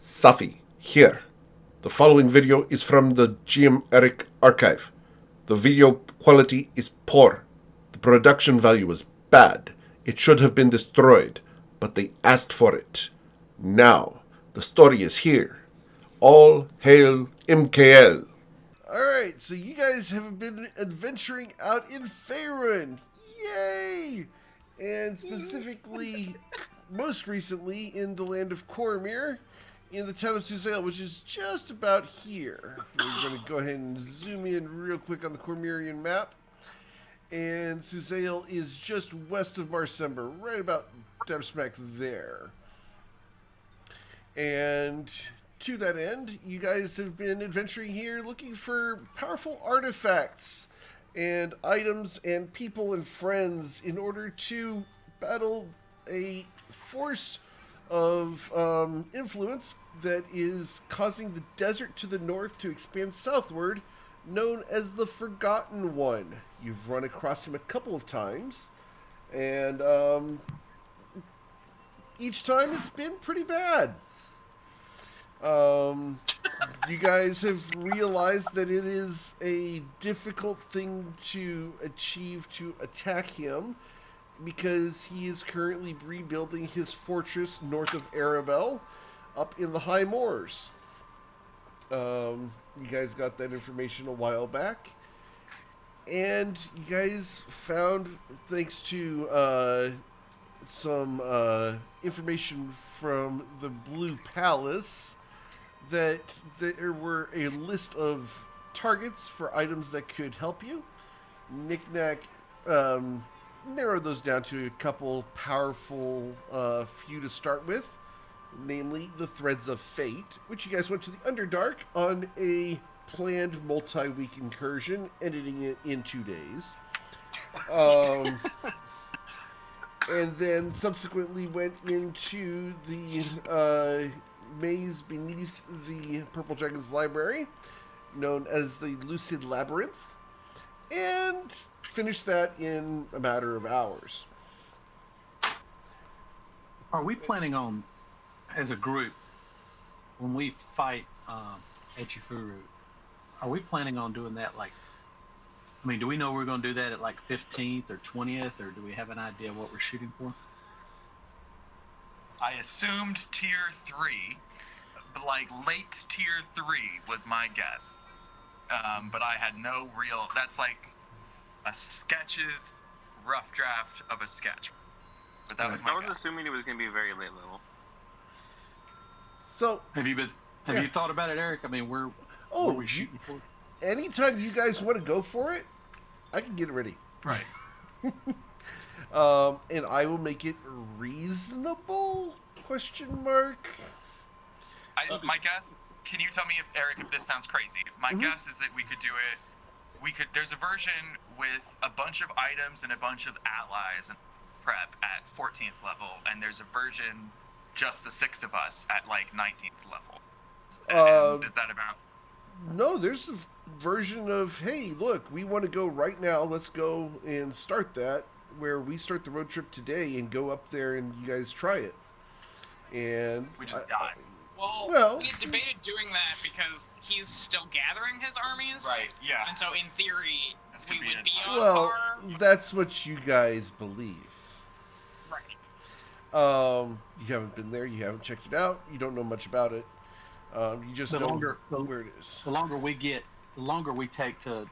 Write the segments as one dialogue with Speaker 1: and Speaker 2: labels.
Speaker 1: Safi, here. The following video is from the GM Eric archive. The video quality is poor. The production value is bad. It should have been destroyed, but they asked for it. Now, the story is here. All hail MKL. Alright, so you guys have been adventuring out in Faerun. Yay! And specifically, most recently, in the land of Cormyr, in the town of Suzail, which is just about here. We're going to go ahead and zoom in real quick on the Cormyrian map. And Suzail is just west of Marsember, right about dead smack there. And to that end, you guys have been adventuring here looking for powerful artifacts and items and people and friends in order to battle a force of influence that is causing the desert to the north to expand southward, known as the Forgotten One. You've run across him a couple of times, and each time it's been pretty bad. You guys have realized that it is a difficult thing to achieve to attack him because he is currently rebuilding his fortress north of Arabel up in the High Moors. You guys got that information a while back. And you guys found, thanks to some information from the Blue Palace, that there were a list of targets for items that could help you. Knick-knack narrowed those down to a couple powerful few to start with, namely the Threads of Fate, which you guys went to the Underdark on a planned multi-week incursion, ending it in 2 days. And then subsequently went into the maze beneath the Purple Dragon's library, known as the Lucid Labyrinth, and finished that in a matter of hours.
Speaker 2: Are we planning on, as a group, when we fight Echifuru, are we planning on doing that do we know we're going to do that at 15th or 20th, or do we have an idea what we're shooting for?
Speaker 3: I assumed tier 3, but late tier 3 was my guess. But I had no real, that's a sketch's rough draft of a sketch. But that was my guess.
Speaker 4: I was assuming it was going to be very late level.
Speaker 1: So,
Speaker 2: have you thought about it, Eric? What are we shooting for?
Speaker 1: Anytime you guys want to go for it, I can get it ready.
Speaker 3: Right.
Speaker 1: And I will make it reasonable? Question mark.
Speaker 3: My guess. Can you tell me if this sounds crazy? My guess is that we could do it. There's a version with a bunch of items and a bunch of allies and prep at 14th level, and there's a version just the 6 of us at 19th level. Is that about?
Speaker 1: No, there's a version of, hey, look, we want to go right now. Let's go and start that, where we start the road trip today and go up there and you guys try it. And
Speaker 3: we just die.
Speaker 5: Well, we debated doing that because he's still gathering his armies.
Speaker 3: Right, yeah.
Speaker 5: And so in theory, we would be on
Speaker 1: Well,
Speaker 5: par.
Speaker 1: that's what you guys believe.
Speaker 5: Right.
Speaker 1: You haven't been there. You haven't checked it out. You don't know much about it. You just know where it is.
Speaker 2: The longer we take to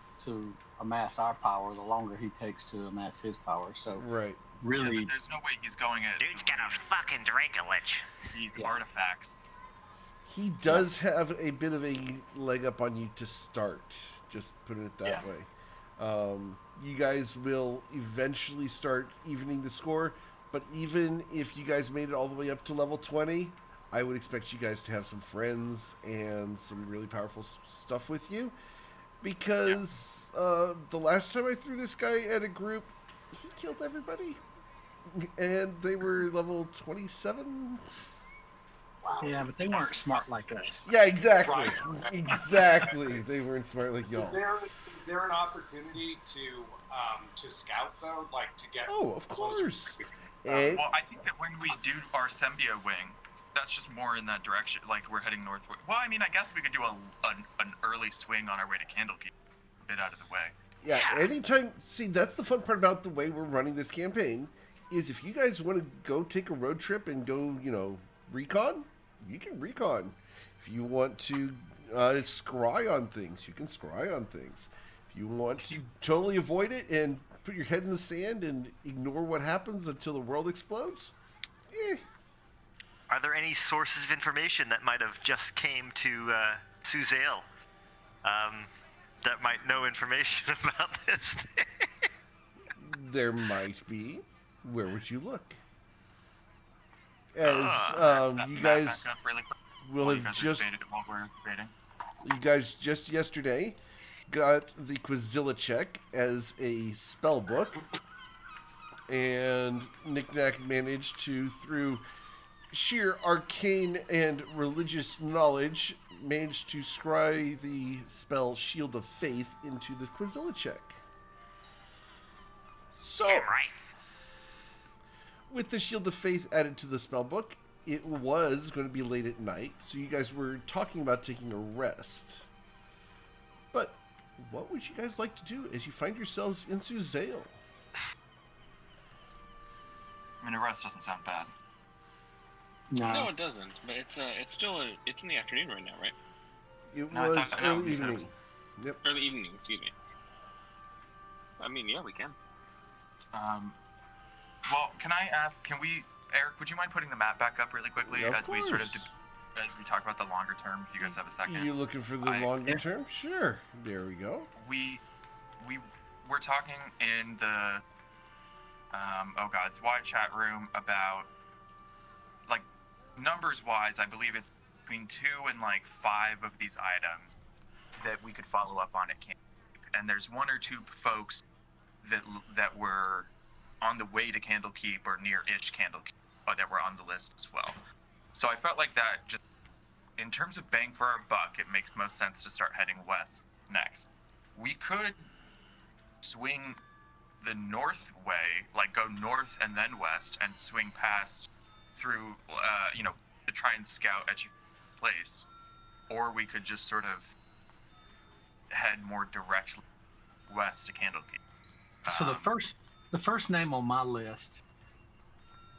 Speaker 2: amass our power, the longer he takes to amass his power. So
Speaker 1: right.
Speaker 2: Really,
Speaker 3: yeah, but there's no way he's going at.
Speaker 6: Dude's got a fucking Dracolich.
Speaker 3: These artifacts.
Speaker 1: He does have a bit of a leg up on you to start. Just putting it that way. You guys will eventually start evening the score, but even if you guys made it all the way up to level 20, I would expect you guys to have some friends and some really powerful stuff with you, because the last time I threw this guy at a group, he killed everybody, and they were level 27.
Speaker 2: Wow. Yeah, but they weren't smart like us.
Speaker 1: Yeah, exactly.
Speaker 4: Right.
Speaker 1: Exactly. They weren't smart like y'all.
Speaker 7: Is there an opportunity to scout though, to get?
Speaker 1: Oh, of course.
Speaker 3: Well, I think that when we do our Sembia wing, that's just more in that direction. Like we're heading northward. Well, I mean, I guess we could do an early swing on our way to Candlekeep, a bit out of the way.
Speaker 1: Yeah, anytime. See, that's the fun part about the way we're running this campaign, is if you guys want to go take a road trip and go, recon, you can recon. If you want to scry on things, you can scry on things. If you want to totally avoid it and put your head in the sand and ignore what happens until the world explodes,
Speaker 8: Are there any sources of information that might have just came to Suzale that might know information about this thing?
Speaker 1: there might be. Where would you look? As you guys
Speaker 3: Really quick.
Speaker 1: will have just...
Speaker 3: While we're debating.
Speaker 1: You guys just yesterday got the Quizilla check as a spell book, and Knick-Knack managed to, through sheer arcane and religious knowledge, managed to scry the spell Shield of Faith into the Quizilla check. So,
Speaker 6: Damn right.
Speaker 1: with the Shield of Faith added to the spell book, it was going to be late at night, so you guys were talking about taking a rest. But what would you guys like to do as you find yourselves in Suzale?
Speaker 3: I mean, a rest doesn't sound bad.
Speaker 5: No, it doesn't. But it's still it's in the afternoon right now, right?
Speaker 1: It
Speaker 3: No, I
Speaker 1: was
Speaker 3: thought- no,
Speaker 1: early
Speaker 3: you said it
Speaker 1: evening. Yep.
Speaker 5: Early evening, excuse me.
Speaker 4: I mean, yeah, we can.
Speaker 3: Well, can I ask? Eric? Would you mind putting the map back up really quickly
Speaker 1: Of
Speaker 3: as we sort of
Speaker 1: course.
Speaker 3: as we talk about the longer term? If you guys have a second.
Speaker 1: You looking for the longer term? Sure. There we go.
Speaker 3: We're talking in the wide chat room about, like, numbers wise, I believe it's between 2 and like 5 of these items that we could follow up on at camp. And there's 1 or 2 folks that were on the way to Candlekeep or near-ish Candlekeep that were on the list as well. So I felt like that, just in terms of bang for our buck, it makes most sense to start heading west next. We could swing the north way, like go north and then west, and swing past through, to try and scout at your place. Or we could just sort of head more directly west to Candlekeep.
Speaker 2: So the first name on my list,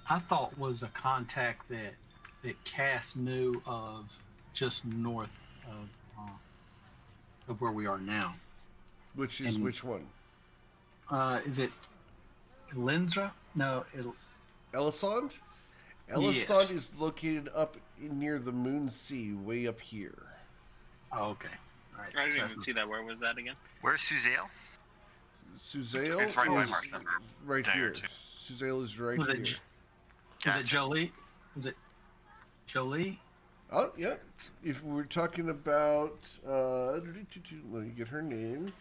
Speaker 2: I thought was a contact that Cass knew of just north of where we are now.
Speaker 1: Which is which one?
Speaker 2: Is it Lindra? No,
Speaker 1: Elisond? Elisond is located up near the Moon Sea, way up here.
Speaker 2: Oh, okay. All right.
Speaker 5: I didn't even see that. Where was that again?
Speaker 8: Where's Suzale?
Speaker 1: Suzale
Speaker 3: It's right by
Speaker 1: is
Speaker 3: Marcin.
Speaker 1: right
Speaker 3: Day or
Speaker 1: here.
Speaker 3: two.
Speaker 1: Suzale is right
Speaker 2: Was
Speaker 1: here.
Speaker 2: Is it Jolie? Was it Jolie?
Speaker 1: Oh, yeah. If we're talking about... let me get her name.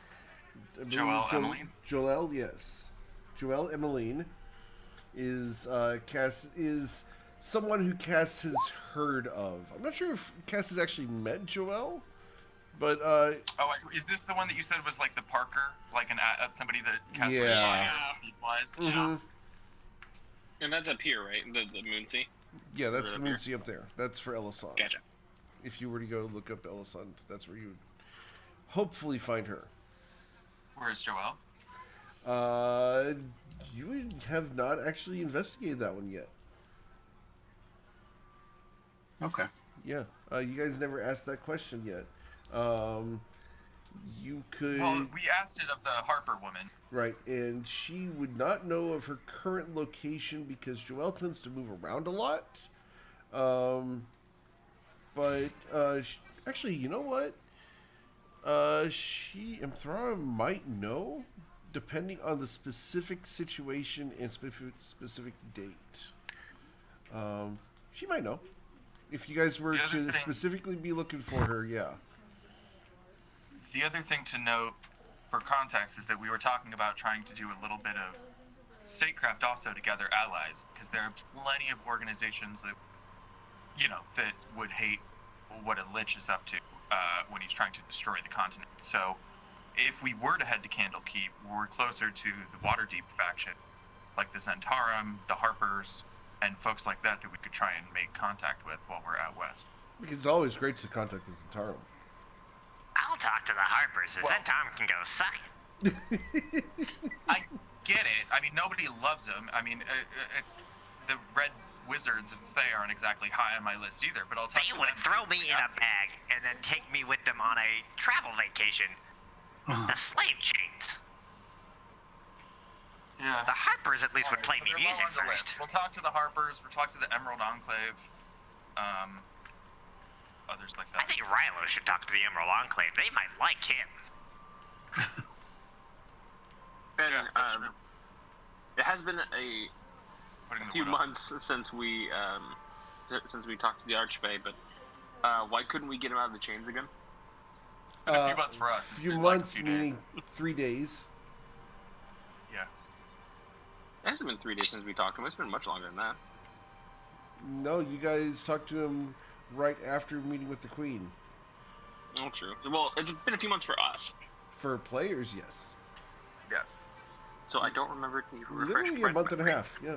Speaker 1: I believe
Speaker 3: Joelle Emmeline?
Speaker 1: Joelle, yes. Joelle Emmeline is someone who Cass has heard of. I'm not sure if Cass has actually met Joelle, but...
Speaker 3: Is this the one that you said was like the Parker? Like somebody that Cass
Speaker 1: Yeah.
Speaker 3: was?
Speaker 1: mhm.
Speaker 5: And that's up here, right? The Moonsea?
Speaker 1: Yeah, that's
Speaker 5: Right
Speaker 1: the
Speaker 5: up
Speaker 1: Moon
Speaker 5: here.
Speaker 1: Sea up there. That's for Elisond.
Speaker 5: Gotcha.
Speaker 1: If you were to go look up Elisond, that's where you would hopefully find her.
Speaker 3: Where's Joelle?
Speaker 1: You have not actually investigated that one yet.
Speaker 2: Okay.
Speaker 1: Yeah, you guys never asked that question yet. You could...
Speaker 3: Well, we asked it of the Harper woman.
Speaker 1: Right, and she would not know of her current location because Joelle tends to move around a lot. But actually, you know what? Emthara might know, depending on the specific situation and specific date. She might know. If you guys were
Speaker 3: The other
Speaker 1: to
Speaker 3: thing-
Speaker 1: specifically be looking for her, yeah.
Speaker 3: The other thing to note for context is that we were talking about trying to do a little bit of statecraft also to gather allies, because there are plenty of organizations that, that would hate what a lich is up to when he's trying to destroy the continent. So if we were to head to Candlekeep, we're closer to the Waterdeep faction, like the Zentarum, the Harpers, and folks like that we could try and make contact with while we're out west.
Speaker 1: Because it's always great to contact the Zentarum.
Speaker 6: I'll talk to the Harpers. The Zentarum can go suck it.
Speaker 3: I get it. I mean, nobody loves them. I mean, it's the red wizards of Thay aren't exactly high on my list either. But I'll talk
Speaker 6: They
Speaker 3: to
Speaker 6: would
Speaker 3: them.
Speaker 6: throw me in a bag and then take me with them on a travel vacation. The slave chains.
Speaker 3: Yeah.
Speaker 6: The Harpers at least would play me
Speaker 3: They're low
Speaker 6: music
Speaker 3: on the list.
Speaker 6: first.
Speaker 3: We'll talk to the Harpers. We'll talk to the Emerald Enclave. Others like
Speaker 6: I
Speaker 3: that.
Speaker 6: think Rilo should talk to the Emerald Enclave. They might like him.
Speaker 4: Ben,
Speaker 3: Yeah, that's true.
Speaker 4: it has been a
Speaker 3: Putting the
Speaker 4: few
Speaker 3: wood up.
Speaker 4: months since we talked to the Archbay, but why couldn't we get him out of the chains again?
Speaker 3: It's been a few months for us. It's
Speaker 1: Few
Speaker 3: been like a
Speaker 1: months,
Speaker 3: few
Speaker 1: meaning
Speaker 3: days.
Speaker 1: 3 days.
Speaker 3: Yeah.
Speaker 4: It hasn't been 3 days since we talked to him. It's been much longer than that.
Speaker 1: No, you guys talked to him right after meeting with the Queen.
Speaker 4: Oh, true. Well, it's been a few months for us,
Speaker 1: For players, yes.
Speaker 3: Yes.
Speaker 4: so I don't remember. Can you refresh
Speaker 1: Literally a
Speaker 4: my
Speaker 1: month and a
Speaker 4: memory?
Speaker 1: half, yeah.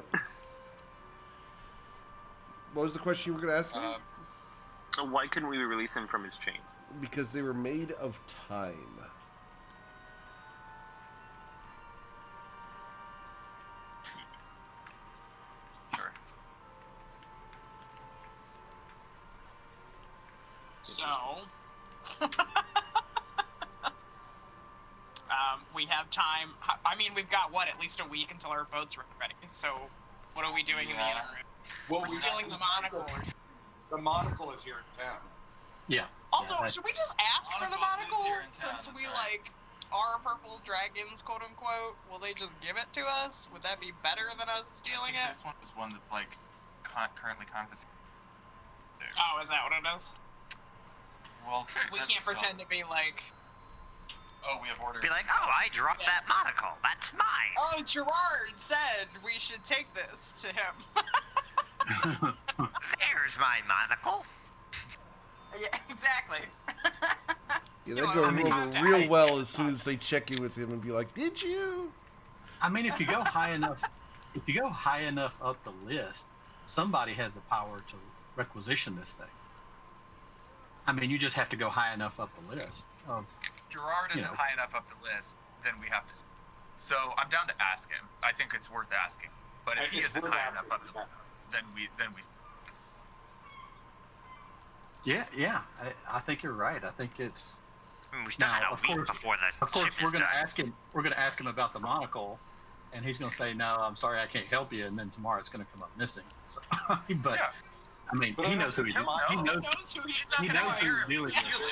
Speaker 1: What was the question you were going to ask him?
Speaker 4: Why couldn't we release him from his chains?
Speaker 1: Because they were made of time.
Speaker 3: Sure.
Speaker 5: So, we have time. I mean, we've got what, at least a week until our boats are ready. So, what are we doing in the
Speaker 7: Yeah.
Speaker 5: interim?
Speaker 7: Well,
Speaker 5: We're stealing the monocle.
Speaker 7: The monocle is here in town.
Speaker 2: Yeah.
Speaker 5: Also,
Speaker 2: Yeah,
Speaker 5: should we just ask for the
Speaker 3: Monocle is
Speaker 5: monocle
Speaker 3: here in town,
Speaker 5: since
Speaker 3: that's
Speaker 5: we
Speaker 3: right.
Speaker 5: are purple dragons, quote unquote? Will they just give it to us? Would that be better than us stealing
Speaker 3: I
Speaker 5: it?
Speaker 3: think this one is one that's like currently confiscated.
Speaker 5: Oh, is that what it is?
Speaker 3: Well,
Speaker 5: We
Speaker 3: that's
Speaker 5: can't
Speaker 3: still-
Speaker 5: pretend to be like,
Speaker 3: Oh, we have orders.
Speaker 6: Be like, oh, I dropped
Speaker 5: Yeah.
Speaker 6: that monocle. That's mine.
Speaker 5: oh, Gerard said we should take this to him.
Speaker 6: There's my monocle.
Speaker 5: Yeah, exactly.
Speaker 1: Yeah,
Speaker 5: No,
Speaker 1: that go
Speaker 5: I mean,
Speaker 1: over
Speaker 5: I-
Speaker 1: real
Speaker 5: I-
Speaker 1: well as soon as they check in with him and be like, "Did you?"
Speaker 2: I mean, if you go high enough up the list, somebody has the power to requisition this thing. I mean, you just have to go high enough up the list. Of,
Speaker 3: Gerard isn't
Speaker 2: you know.
Speaker 3: high enough up the list, then we have to. So I'm down to ask him. I think it's worth asking. But if he
Speaker 7: It's
Speaker 3: isn't
Speaker 7: worth
Speaker 3: high enough
Speaker 7: asking,
Speaker 3: up the list, then we.
Speaker 2: yeah, I think you're right. I think it's.
Speaker 6: I mean, we still
Speaker 2: Now,
Speaker 6: had a
Speaker 2: of
Speaker 6: week
Speaker 2: course-
Speaker 6: before the
Speaker 2: Of course,
Speaker 6: ship
Speaker 2: we're
Speaker 6: is
Speaker 2: gonna
Speaker 6: done.
Speaker 2: ask him. We're gonna ask him about the monocle, and he's gonna say, "No, I'm sorry, I can't help you." And then tomorrow it's gonna come up missing. So, but
Speaker 3: Yeah.
Speaker 2: I mean,
Speaker 7: But
Speaker 2: he
Speaker 7: I
Speaker 2: knows who he
Speaker 3: don't know.
Speaker 2: He
Speaker 5: Who
Speaker 2: knows.
Speaker 5: knows who he's
Speaker 2: He
Speaker 5: not
Speaker 2: knows
Speaker 5: gonna
Speaker 2: who
Speaker 5: hire?
Speaker 2: he's dealing
Speaker 3: Steal
Speaker 2: with.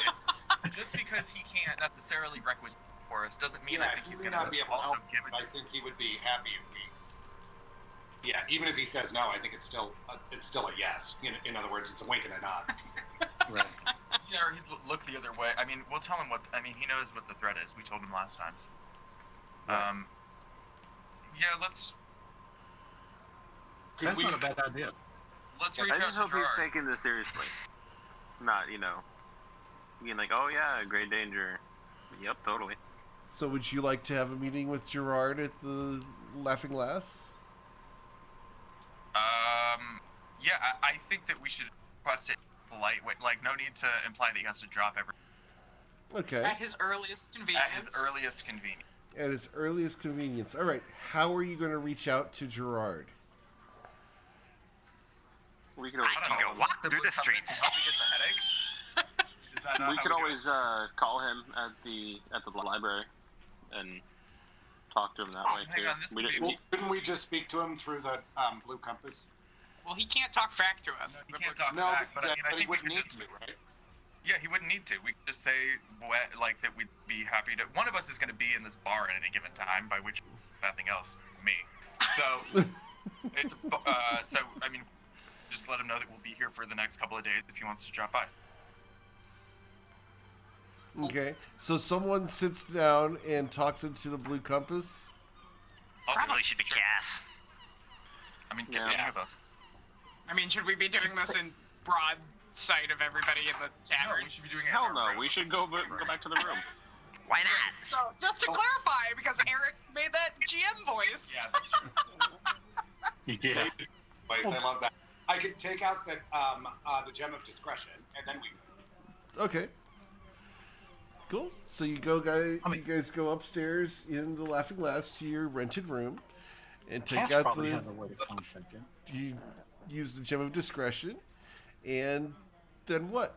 Speaker 3: it. Just because he can't necessarily requisite for us doesn't mean I
Speaker 7: Yeah,
Speaker 3: think
Speaker 7: he
Speaker 3: he's
Speaker 7: may
Speaker 3: going to
Speaker 7: not be able to
Speaker 3: also
Speaker 7: help,
Speaker 3: give
Speaker 7: but
Speaker 3: it.
Speaker 7: I think he would be happy if we. Yeah, even if he says no, I think it's still a yes. In other words, it's a wink and a nod.
Speaker 2: Right.
Speaker 3: Yeah, or he'd look the other way. I mean, we'll tell him what's. I mean, he knows what the threat is. We told him last time. So.
Speaker 2: Right.
Speaker 3: Yeah, let's
Speaker 7: Could
Speaker 2: That's
Speaker 7: we?
Speaker 2: not a bad idea.
Speaker 3: reach
Speaker 4: I
Speaker 3: out
Speaker 4: just
Speaker 3: to
Speaker 4: hope he's
Speaker 3: Gerard.
Speaker 4: taking this seriously. Not, being like, oh yeah, great danger. Yep, totally.
Speaker 1: So, would you like to have a meeting with Gerard at the Laughing Lass?
Speaker 3: Yeah, I think that we should request it lightweight. Like, no need to imply that he has to drop every
Speaker 1: Okay.
Speaker 5: At his earliest convenience.
Speaker 3: at his earliest convenience.
Speaker 1: At its earliest convenience. All right. How are you going to reach out to Gerard?
Speaker 4: We could always
Speaker 6: I
Speaker 3: I
Speaker 6: can
Speaker 3: don't
Speaker 6: go
Speaker 3: know.
Speaker 6: walk
Speaker 3: The
Speaker 6: through the
Speaker 3: Blue Compass
Speaker 6: streets.
Speaker 3: help me get the headache? Is that not
Speaker 4: we
Speaker 3: how
Speaker 4: could
Speaker 3: do
Speaker 4: always call him at the library and talk to him that way
Speaker 3: hang
Speaker 4: too.
Speaker 3: on, this
Speaker 4: We
Speaker 3: would
Speaker 4: don't-
Speaker 3: be-
Speaker 7: Well, couldn't we just speak to him through the blue compass?
Speaker 5: Well, he can't talk back to us.
Speaker 3: No, he can't talk
Speaker 7: No,
Speaker 3: back, but I mean, I
Speaker 7: he
Speaker 3: think we
Speaker 7: wouldn't
Speaker 3: could
Speaker 7: need
Speaker 3: just.
Speaker 7: to, right?
Speaker 3: Yeah, he wouldn't need to. We could just say, like, that we'd be happy to. One of us is going to be in this bar at any given time, by which nothing else, me. So, it's so I mean, just let him know that we'll be here for the next couple of days if he wants to drop by.
Speaker 1: Okay. So, someone sits down and talks into the blue compass.
Speaker 3: I'll do
Speaker 6: Probably
Speaker 3: it.
Speaker 6: should be
Speaker 3: Sure.
Speaker 6: Cass.
Speaker 3: I mean,
Speaker 4: Yeah.
Speaker 3: get any of us.
Speaker 5: I mean, should we be doing this in broad sight of everybody in the
Speaker 3: No,
Speaker 5: tavern?
Speaker 3: we should be doing it.
Speaker 4: Hell
Speaker 3: in our
Speaker 4: no,
Speaker 3: room.
Speaker 4: we should go back to the room.
Speaker 6: Why not?
Speaker 5: So, just to clarify, because Eric made that GM voice.
Speaker 3: Yeah, that's true.
Speaker 2: Yeah.
Speaker 7: Place. I love that. I could take out the gem of discretion, and then we.
Speaker 1: Okay. Cool. So you guys go upstairs in the Laughing Glass to your rented room, and take
Speaker 2: Cass
Speaker 1: out
Speaker 2: probably has a way to contact him.
Speaker 1: You use the gem of discretion, and then what?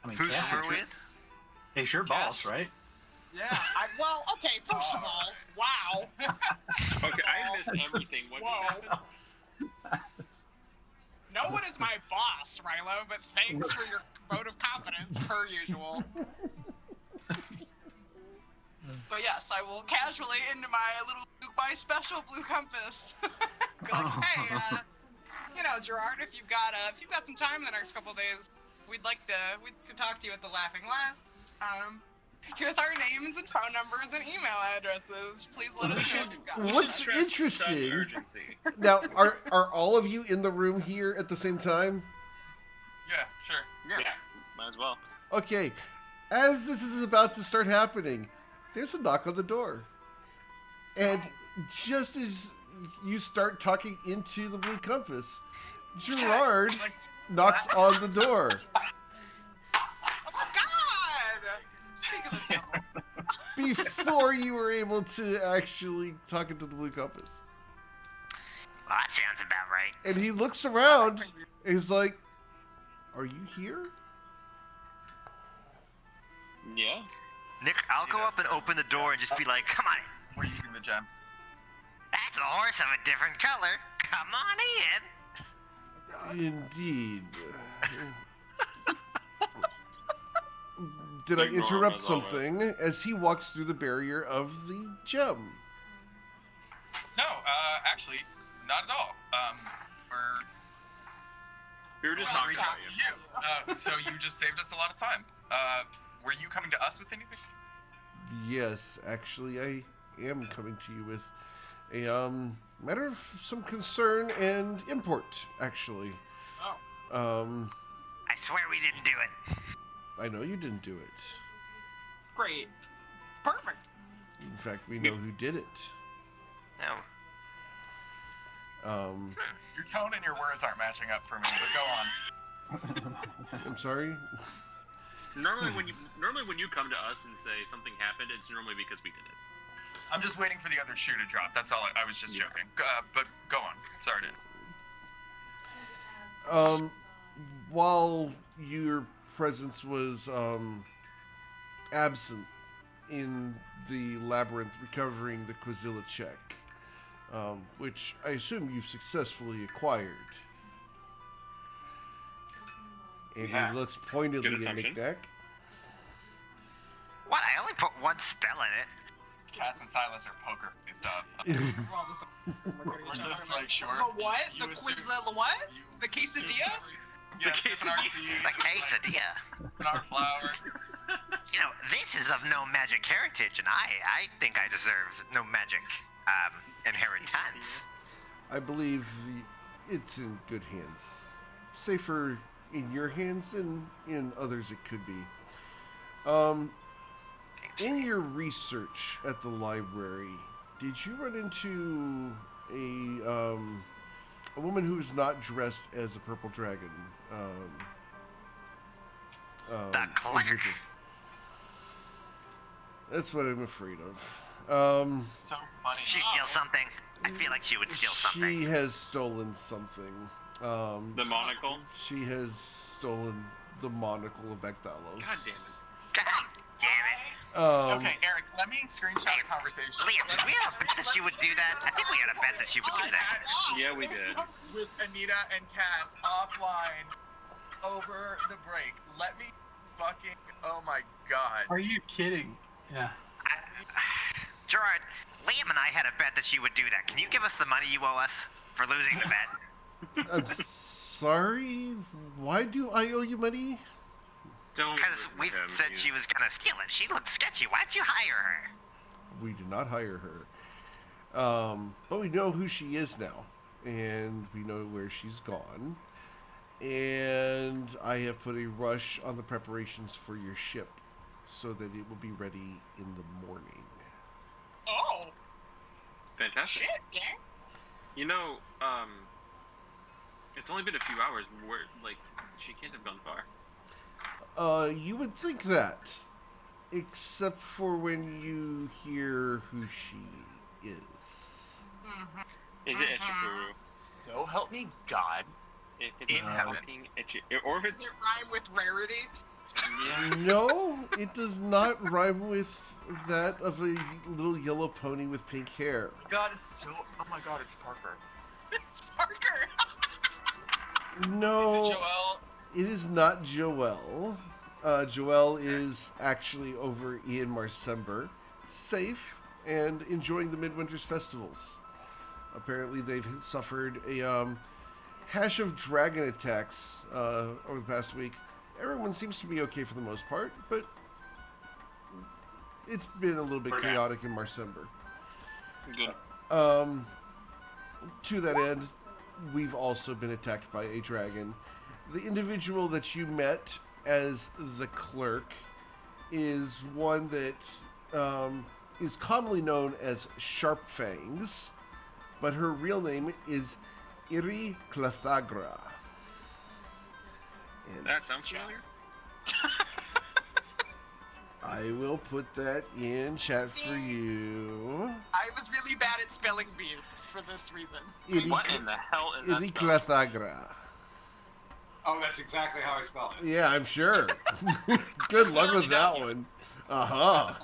Speaker 2: I mean,
Speaker 8: Who's
Speaker 2: Cass,
Speaker 8: were we in?
Speaker 2: he's your boss, right?
Speaker 5: Yeah. Well, okay. First of all, wow.
Speaker 4: Okay, I missed everything. What just happened?
Speaker 5: No one is my boss, Rilo, but thanks for your vote of confidence, per usual. But yes, I will casually into my special blue compass. Be like, hey, Gerard, if you've got some time in the next couple of days, we'd like to talk to you at the Laughing Glass. Here's our names and phone numbers and email addresses. Please let us know if you've got.
Speaker 1: What's interesting?
Speaker 4: Urgency.
Speaker 1: Now, are all of you in the room here at the same time?
Speaker 3: Yeah, sure.
Speaker 4: Yeah, might as well.
Speaker 1: Okay. As this is about to start happening, there's a knock on the door. And just as you start talking into the blue compass, Gerard knocks on the door.
Speaker 5: Oh my God! Speak of the devil.
Speaker 1: Before you were able to actually talk into the blue compass.
Speaker 6: Well, that sounds about right.
Speaker 1: And he looks around and he's like, "Are you here?"
Speaker 4: Yeah.
Speaker 8: Nick, I'll go up and open the door and just be like, come on in.
Speaker 3: We're using the gem.
Speaker 6: That's a horse of a different color. Come on in.
Speaker 1: Indeed. Did I
Speaker 4: Ignore him
Speaker 1: interrupt
Speaker 4: as always.
Speaker 1: something as he walks through the barrier of the gem?
Speaker 3: No, actually, not at all.
Speaker 4: We were just
Speaker 3: We're
Speaker 4: talking
Speaker 3: talking
Speaker 4: about
Speaker 3: to you. So you just saved us a lot of time. Were you coming to us with anything?
Speaker 1: Yes, actually, I am coming to you with a matter of some concern and import, actually.
Speaker 5: Oh,
Speaker 6: I swear we didn't do it.
Speaker 1: I know you didn't do it.
Speaker 5: great. Perfect.
Speaker 1: In fact, we know who did it.
Speaker 6: No.
Speaker 3: Your tone and your words aren't matching up for me, but go on.
Speaker 1: I'm sorry?
Speaker 4: Normally when you come to us and say something happened, it's normally because we did it.
Speaker 3: I'm just waiting for the other shoe to drop. That's all. I was just joking. But go on. Sorry to.
Speaker 1: While your presence was absent in the labyrinth recovering the Quazilla check, which I assume you've successfully acquired. And
Speaker 4: Yeah.
Speaker 1: he looks pointedly
Speaker 4: Good
Speaker 1: at
Speaker 4: assumption.
Speaker 1: Nick.
Speaker 6: What? I only put one spell in it.
Speaker 3: Cass and Silas are poker faced up.
Speaker 5: We're all just looking at each
Speaker 3: We're
Speaker 5: other
Speaker 3: just like, sure.
Speaker 5: The what?
Speaker 3: You
Speaker 5: The
Speaker 3: assume-
Speaker 5: Quizilla what?
Speaker 3: you-
Speaker 5: The quesadilla?
Speaker 3: Yeah,
Speaker 4: The
Speaker 3: sipping our
Speaker 4: quesadilla.
Speaker 3: tea,
Speaker 6: The quesadilla.
Speaker 3: sipping our flowers.
Speaker 6: You know, this is of no magic heritage, and I think I deserve no magic inheritance.
Speaker 1: I believe it's in good hands. Safer in your hands than in others it could be. In your research at the library, did you run into a woman who is not dressed as a purple dragon?
Speaker 6: The clerk.
Speaker 1: individual? That's what I'm afraid of.
Speaker 3: So funny.
Speaker 6: She steal something? I feel like she would steal something.
Speaker 1: She has stolen something.
Speaker 4: The monocle.
Speaker 1: She has stolen the monocle of Bagdalos.
Speaker 4: God damn it.
Speaker 6: God damn it.
Speaker 3: Okay, Eric, let me screenshot a conversation.
Speaker 6: Liam, did we have a bet that she would do that? I think we had a bet that she would do that.
Speaker 4: Yeah, we did.
Speaker 3: With Anita and Cass offline over the break. Let me fucking. Oh my god.
Speaker 2: Are you kidding? Yeah.
Speaker 6: Gerard, Liam and I had a bet that she would do that. Can you give us the money you owe us for losing the bet?
Speaker 1: I'm sorry. Why do I owe you money?
Speaker 4: Don't.
Speaker 6: Because
Speaker 4: listen
Speaker 6: we
Speaker 4: to him.
Speaker 6: said she was gonna steal it. She looked sketchy. Why'd you hire her?
Speaker 1: We did not hire her. But we know who she is now, and we know where she's gone. And I have put a rush on the preparations for your ship, so that it will be ready in the morning.
Speaker 5: Oh.
Speaker 4: Fantastic.
Speaker 5: Shit, gang.
Speaker 4: You know, it's only been a few hours. Where, like, she can't have gone far.
Speaker 1: You would think that, except for when you hear who she is.
Speaker 5: Mm-hmm.
Speaker 4: Is it Echipuru?
Speaker 3: So help me God.
Speaker 4: If it's
Speaker 3: In heaven.
Speaker 4: fucking or if
Speaker 5: Does
Speaker 4: it's
Speaker 5: it rhyme with rarity?
Speaker 4: yeah.
Speaker 1: No, it does not rhyme with that of a little yellow pony with pink hair.
Speaker 3: God, it's so. Oh my God, it's Parker.
Speaker 5: Parker.
Speaker 1: No,
Speaker 3: Joel.
Speaker 1: it is not Joel. Joel is actually over in Marsember, safe and enjoying the Midwinter's festivals. Apparently, they've suffered a hash of dragon attacks over the past week. Everyone seems to be okay for the most part, but it's been a little bit chaotic in Marsember.
Speaker 4: Good.
Speaker 1: To that end, we've also been attacked by a dragon. The individual that you met as the clerk is one that is commonly known as Sharp Fangs, but her real name is Iri Clathagra. And
Speaker 4: That sounds familiar.
Speaker 1: I will put that in chat for you.
Speaker 5: I was really bad at spelling beasts for this reason.
Speaker 1: Iri,
Speaker 4: What in the hell is that?
Speaker 1: Iri
Speaker 4: spelled?
Speaker 1: Clathagra.
Speaker 7: Oh, that's exactly how I spelled it.
Speaker 1: Yeah, I'm sure. Good luck with that one. Uh-huh.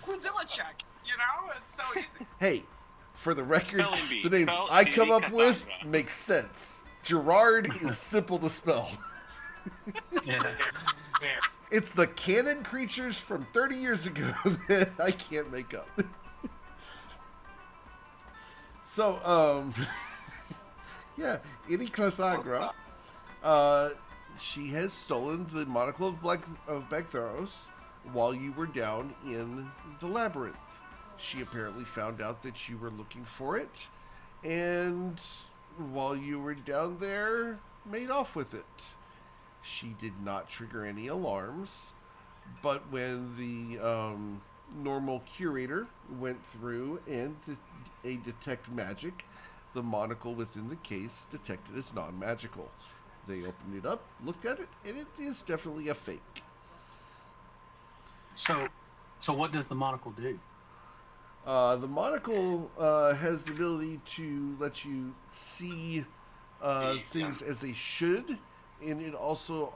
Speaker 5: Quizilla check, you know? It's so easy.
Speaker 1: Hey, for the record,
Speaker 4: Spelling bee.
Speaker 1: the names
Speaker 4: Spell
Speaker 1: I come up with
Speaker 4: Clathagra.
Speaker 1: make sense. Gerard is simple to spell.
Speaker 2: Yeah.
Speaker 7: There.
Speaker 1: It's the canon creatures from 30 years ago that I can't make up. So, yeah, Iri Clathagra, she has stolen the monocle of Bagtharos while you were down in the labyrinth. She apparently found out that you were looking for it, and while you were down there, made off with it. She did not trigger any alarms, but when the normal curator went through and detect magic, the monocle within the case detected as non-magical. They opened it up, looked at it, and it is definitely a fake.
Speaker 2: So what does the monocle do?
Speaker 1: The monocle has the ability to let you see things as they should, and it also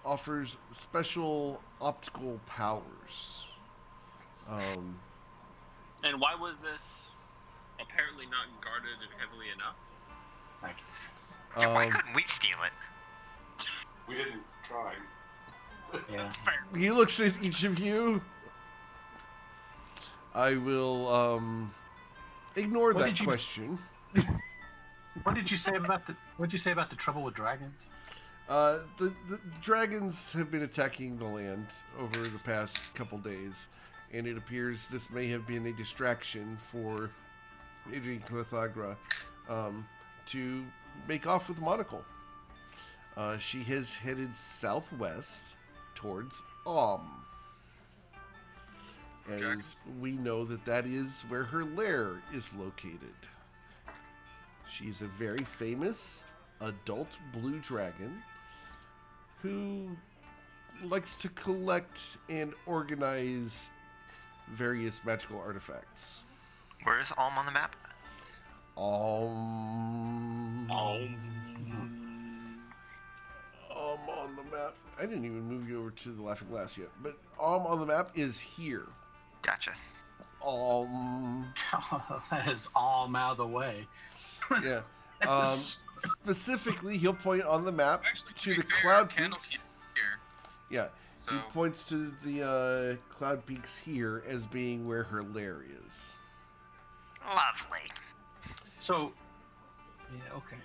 Speaker 1: offers special optical powers.
Speaker 4: And why was this apparently not guarded heavily enough?
Speaker 2: I guess.
Speaker 6: Yeah, why couldn't we steal it?
Speaker 7: We didn't try.
Speaker 2: Yeah.
Speaker 1: He looks at each of you. I will ignore
Speaker 2: What
Speaker 1: that
Speaker 2: did you-
Speaker 1: question.
Speaker 2: What did you say about the trouble with dragons?
Speaker 1: The dragons have been attacking the land over the past couple days, and it appears this may have been a distraction for Iri Clathagra to make off with the monocle. She has headed southwest towards as we know that is where her lair is located. She's a very famous adult blue dragon who likes to collect and organize various magical artifacts.
Speaker 6: Where is Alm on the map?
Speaker 1: On the map. I didn't even move you over to the Laughing Glass yet, but on the map is here.
Speaker 6: Gotcha.
Speaker 2: That is all out of the way.
Speaker 1: Yeah. Specifically, he'll point on the map
Speaker 3: Actually,
Speaker 1: to
Speaker 3: be
Speaker 1: the
Speaker 3: fair,
Speaker 1: Cloud
Speaker 3: Candlekeep
Speaker 1: Peaks.
Speaker 3: here.
Speaker 1: Yeah, he
Speaker 3: So-
Speaker 1: points to the Cloud Peaks here as being where her lair is.
Speaker 6: Lovely.
Speaker 2: So, yeah, okay.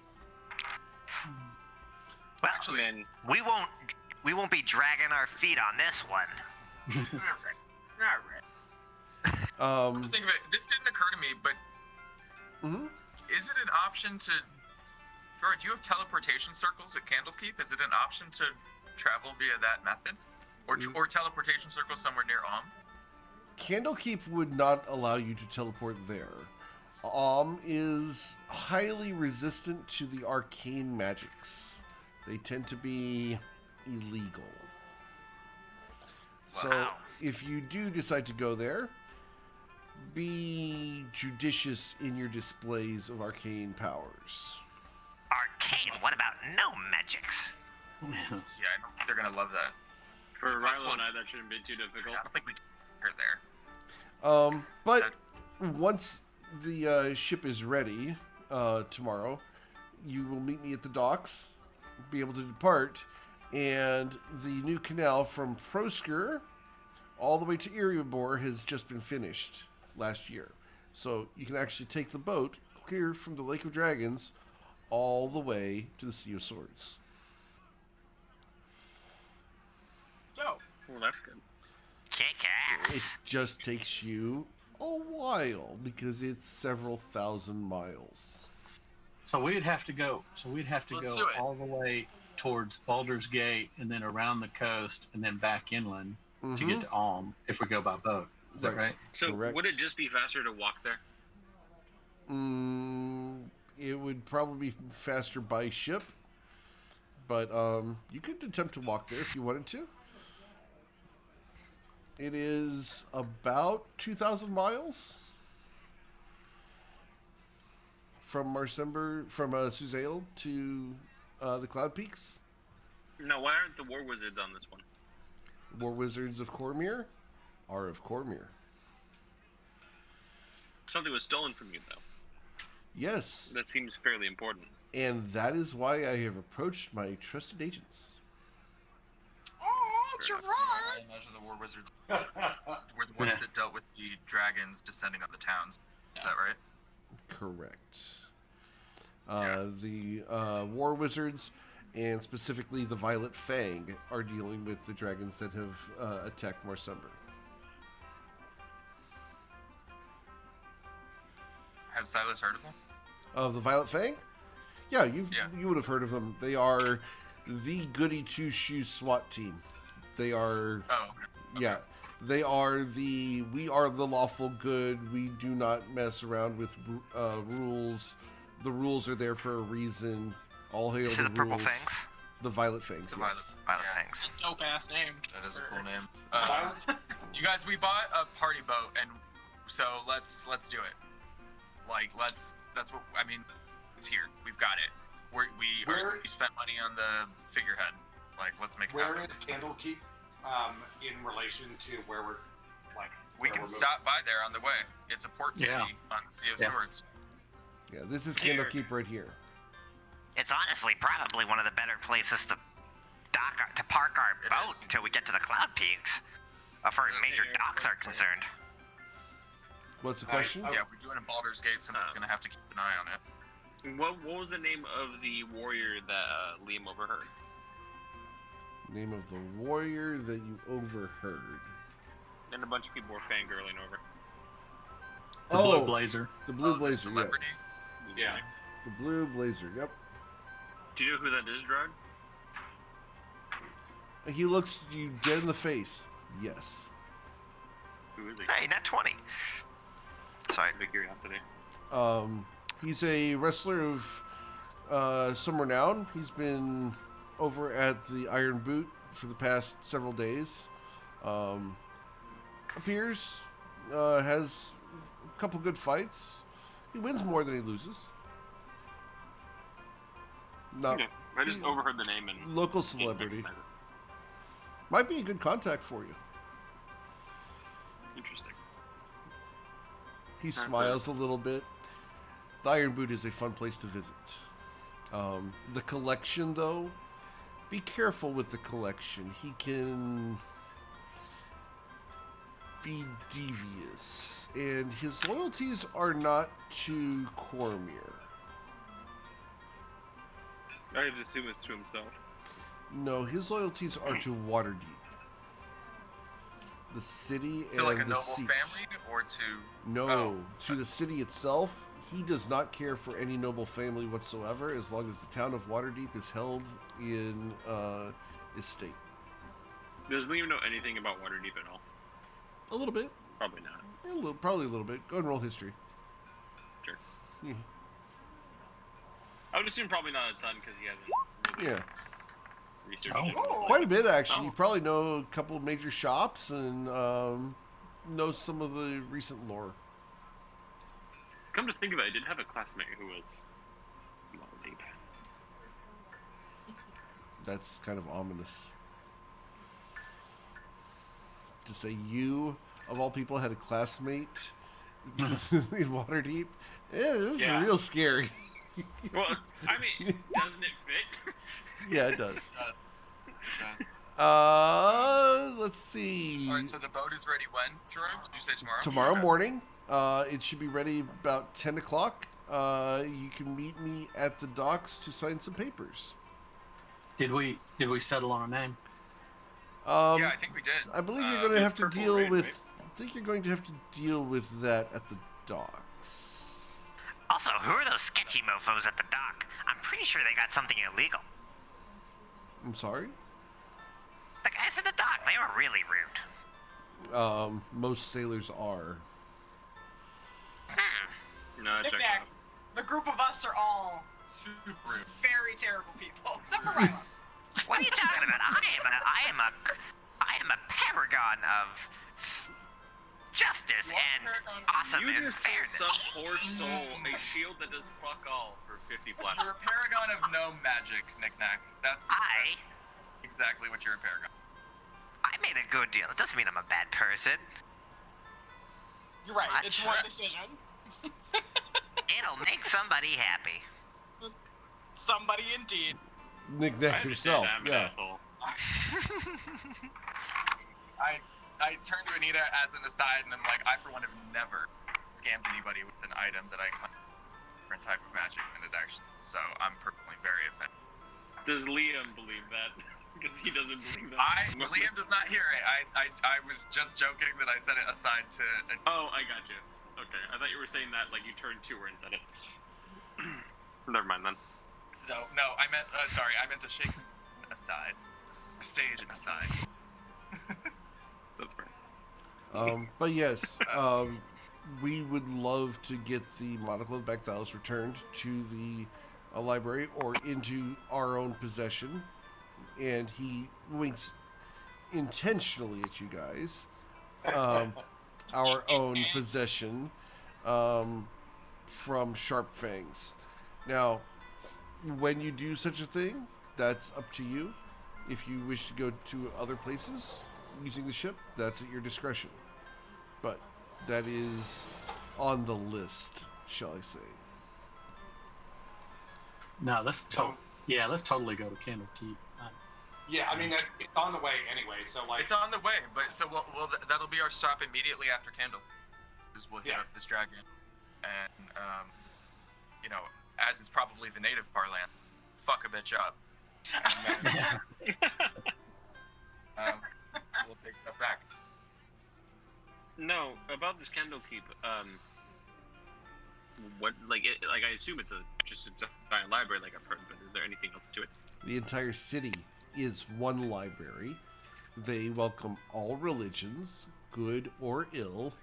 Speaker 6: Well,
Speaker 3: Actually,
Speaker 6: we won't be dragging our feet on this one.
Speaker 3: Alright. Think of it. This didn't occur to me, but
Speaker 1: Mhm.
Speaker 3: is it an option to? George, do you have teleportation circles at Candlekeep? Is it an option to travel via that method, or teleportation circles somewhere near
Speaker 1: Candlekeep would not allow you to teleport there. is highly resistant to the arcane magics. They tend to be illegal. So
Speaker 6: Wow.
Speaker 1: if you do decide to go there, be judicious in your displays of arcane powers.
Speaker 6: Arcane? What about no magics?
Speaker 3: Yeah, I don't think they're gonna love that.
Speaker 4: For Rilo and I, that shouldn't be too difficult.
Speaker 3: I don't think we can her there.
Speaker 1: But
Speaker 3: That's,
Speaker 1: once the ship is ready tomorrow, you will meet me at the docks, be able to depart, and the new canal from Prosker all the way to Erebor has just been finished last year. So you can actually take the boat clear from the Lake of Dragons all the way to the Sea of Swords.
Speaker 5: Dope.
Speaker 4: Well, that's good.
Speaker 6: Kick
Speaker 1: It
Speaker 6: ass.
Speaker 1: just takes you a while because it's several thousand miles.
Speaker 2: So we'd have to go.
Speaker 3: Let's do it.
Speaker 2: All the way towards Baldur's Gate, and then around the coast, and then back inland to get to Ulm if we go by boat. Is that right?
Speaker 4: So
Speaker 1: Correct.
Speaker 4: would it just be faster to walk there?
Speaker 1: It would probably be faster by ship, but you could attempt to walk there if you wanted to. It is about 2,000 miles from Suzail to the Cloud Peaks.
Speaker 4: No, why aren't the War Wizards on this one?
Speaker 1: War Wizards of Cormyr are of Cormyr.
Speaker 4: Something was stolen from you, though.
Speaker 1: Yes,
Speaker 4: That seems fairly important.
Speaker 1: and that is why I have approached my trusted agents.
Speaker 5: Oh, Gerard.
Speaker 3: I imagine the war wizards were the ones that dealt with the dragons descending on the towns. Is that right?
Speaker 1: Correct. The War Wizards, and specifically the Violet Fang, are dealing with the dragons that have attacked Marsember.
Speaker 3: Has Silas heard of them?
Speaker 1: Of the Violet Fang? Yeah, you
Speaker 3: Yeah.
Speaker 1: would have heard of them. They are the goody two-shoes SWAT team. They are,
Speaker 3: Oh.
Speaker 1: yeah, they are we are the lawful good. We do not mess around with rules. The rules are there for a reason. All hail
Speaker 6: Is
Speaker 1: the
Speaker 6: it the purple
Speaker 1: rules.
Speaker 6: fangs?
Speaker 1: The Violet Fangs,
Speaker 3: The
Speaker 1: yes.
Speaker 6: Violet
Speaker 3: Yeah.
Speaker 6: fangs.
Speaker 5: Dope ass name.
Speaker 3: That is a cool name.
Speaker 7: Violet?
Speaker 3: You guys, we bought a party boat, and so let's do it. Like that's what I mean. It's here. We've got it. We spent money on the figurehead. Like, let's make it
Speaker 7: Where
Speaker 3: happen.
Speaker 7: is Candlekeep in relation to where we're like?
Speaker 3: We
Speaker 7: where
Speaker 3: can
Speaker 7: we're moving?
Speaker 3: stop by there on the way. It's a port city
Speaker 2: Yeah.
Speaker 3: on the Sea of
Speaker 2: Yeah.
Speaker 3: Swords.
Speaker 1: Yeah, this is
Speaker 4: Here.
Speaker 1: Candlekeep right here.
Speaker 6: It's honestly probably one of the better places to park our
Speaker 3: It
Speaker 6: boat
Speaker 3: is.
Speaker 6: until we get to the Cloud Peaks. As far as major
Speaker 4: Okay.
Speaker 6: docks are concerned.
Speaker 1: What's the question?
Speaker 7: Oh.
Speaker 3: Yeah, we're doing a Baldur's Gate, so I'm gonna have to keep an eye on it.
Speaker 4: What was the name of the warrior that Liam overheard?
Speaker 1: Name of the warrior that you overheard.
Speaker 4: And a bunch of people were fangirling over.
Speaker 2: The Blue Blazer.
Speaker 1: The Blue
Speaker 3: The
Speaker 1: Blazer, yeah.
Speaker 3: celebrity.
Speaker 7: Yeah.
Speaker 1: The Blue Blazer, yep.
Speaker 4: Do you know who that is, Drug?
Speaker 1: He looks you dead in the face. Yes.
Speaker 4: Who is he?
Speaker 6: Hey, not 20. Sorry.
Speaker 4: Out of curiosity.
Speaker 1: He's a wrestler of some renown. He's been over at the Iron Boot for the past several days. Appears, has a couple good fights. He wins more than he loses. Not
Speaker 4: Okay. I just overheard the name and
Speaker 1: local celebrity. Might be a good contact for you.
Speaker 4: Interesting.
Speaker 1: He smiles a little bit. The Iron Boot is a fun place to visit. The collection, though, be careful with the collection. He can be devious, and his loyalties are not to Cormyr.
Speaker 4: I'd assume it's to himself.
Speaker 1: No, his loyalties are to Waterdeep, the city
Speaker 3: To
Speaker 1: and
Speaker 3: like a
Speaker 1: the
Speaker 3: noble
Speaker 1: seat.
Speaker 3: family, or to
Speaker 1: No,
Speaker 3: Oh.
Speaker 1: to the city itself. He does not care for any noble family whatsoever, as long as the town of Waterdeep is held in his state.
Speaker 4: Does Liam know anything about Waterdeep at all?
Speaker 1: A little bit,
Speaker 4: Probably not.
Speaker 1: probably a little bit. Go and roll history.
Speaker 4: Sure. I would assume probably not a ton because he hasn't really
Speaker 1: Yeah.
Speaker 4: researched it.
Speaker 5: Oh.
Speaker 1: Quite a bit, actually.
Speaker 4: Oh.
Speaker 1: You probably know a couple of major shops and know some of the recent lore.
Speaker 4: Come to think of it, I did have a classmate who was Model Deep.
Speaker 1: That's kind of ominous. To say you, of all people, had a classmate in Waterdeep, this is real scary.
Speaker 4: Well, I mean, doesn't it fit?
Speaker 1: Yeah, it does.
Speaker 3: It does.
Speaker 1: Let's see.
Speaker 3: All right, so the boat is ready when, Jerome? Did you say tomorrow?
Speaker 1: Tomorrow
Speaker 3: Okay.
Speaker 1: morning. It should be ready about 10 o'clock. You can meet me at the docks to sign some papers.
Speaker 2: Did we settle on a name?
Speaker 3: Yeah, I think we did.
Speaker 1: I believe you're going to have to
Speaker 4: Purple
Speaker 1: deal
Speaker 4: Rain,
Speaker 1: with.
Speaker 4: right?
Speaker 1: I think you're going to have to deal with that at the docks.
Speaker 6: Also, who are those sketchy mofos at the dock? I'm pretty sure they got something illegal.
Speaker 1: I'm sorry.
Speaker 6: The guys at the dock, they were really rude.
Speaker 1: Most sailors are.
Speaker 4: No, I checked
Speaker 5: Knick-knack.
Speaker 4: out.
Speaker 5: The group of us are all
Speaker 3: Super rude.
Speaker 5: very terrible people, except for Ryla.
Speaker 6: What are you talking about? I am a paragon of justice and awesome
Speaker 4: You
Speaker 6: and
Speaker 4: just sold
Speaker 6: fairness.
Speaker 4: some poor soul a shield that does fuck all for 50 platinum.
Speaker 3: You're a paragon of no magic, knick-knack. That's exactly what you're a paragon.
Speaker 6: I made a good deal. It doesn't mean I'm a bad person.
Speaker 5: You're right.
Speaker 6: What?
Speaker 5: It's one decision.
Speaker 6: It'll make somebody happy.
Speaker 5: Somebody indeed.
Speaker 1: Knick-knack himself,
Speaker 4: I'm an
Speaker 1: yeah.
Speaker 4: asshole.
Speaker 3: I turned to Anita as an aside, and I'm like, I for one have never scammed anybody with an item that I claim different type of magic than it actually. So I'm personally very offended.
Speaker 4: Does Liam believe that? Because he doesn't believe that.
Speaker 3: Liam does not hear it. I was just joking that I set it aside to.
Speaker 4: Oh, I got you. Okay, I thought you were saying that like you turned to her and said it. Never mind then.
Speaker 3: No, I meant sorry, I meant a Shakespeare aside, a stage and aside.
Speaker 4: That's right.
Speaker 1: But yes, we would love to get the Monocle of Bacthalis returned to the library or into our own possession. And he winks intentionally at you guys. Our own possession from Sharp Fangs. Now, when you do such a thing, that's up to you. If you wish to go to other places using the ship, that's at your discretion. But that is on the list, shall I say.
Speaker 2: No, let's totally go to Candlekeep.
Speaker 7: Yeah, I mean, it's on the way anyway, so like...
Speaker 3: It's on the way, but so that'll be our stop immediately after Candle, because we'll hit up this dragon, and you know, as is probably the native parlance, fuck a bitch up, and then, we'll take stuff back.
Speaker 4: No, about this Candlekeep, what, like, I assume it's just a giant library like I've heard, but is there anything else to it?
Speaker 1: The entire city is one library. They welcome all religions, good or ill,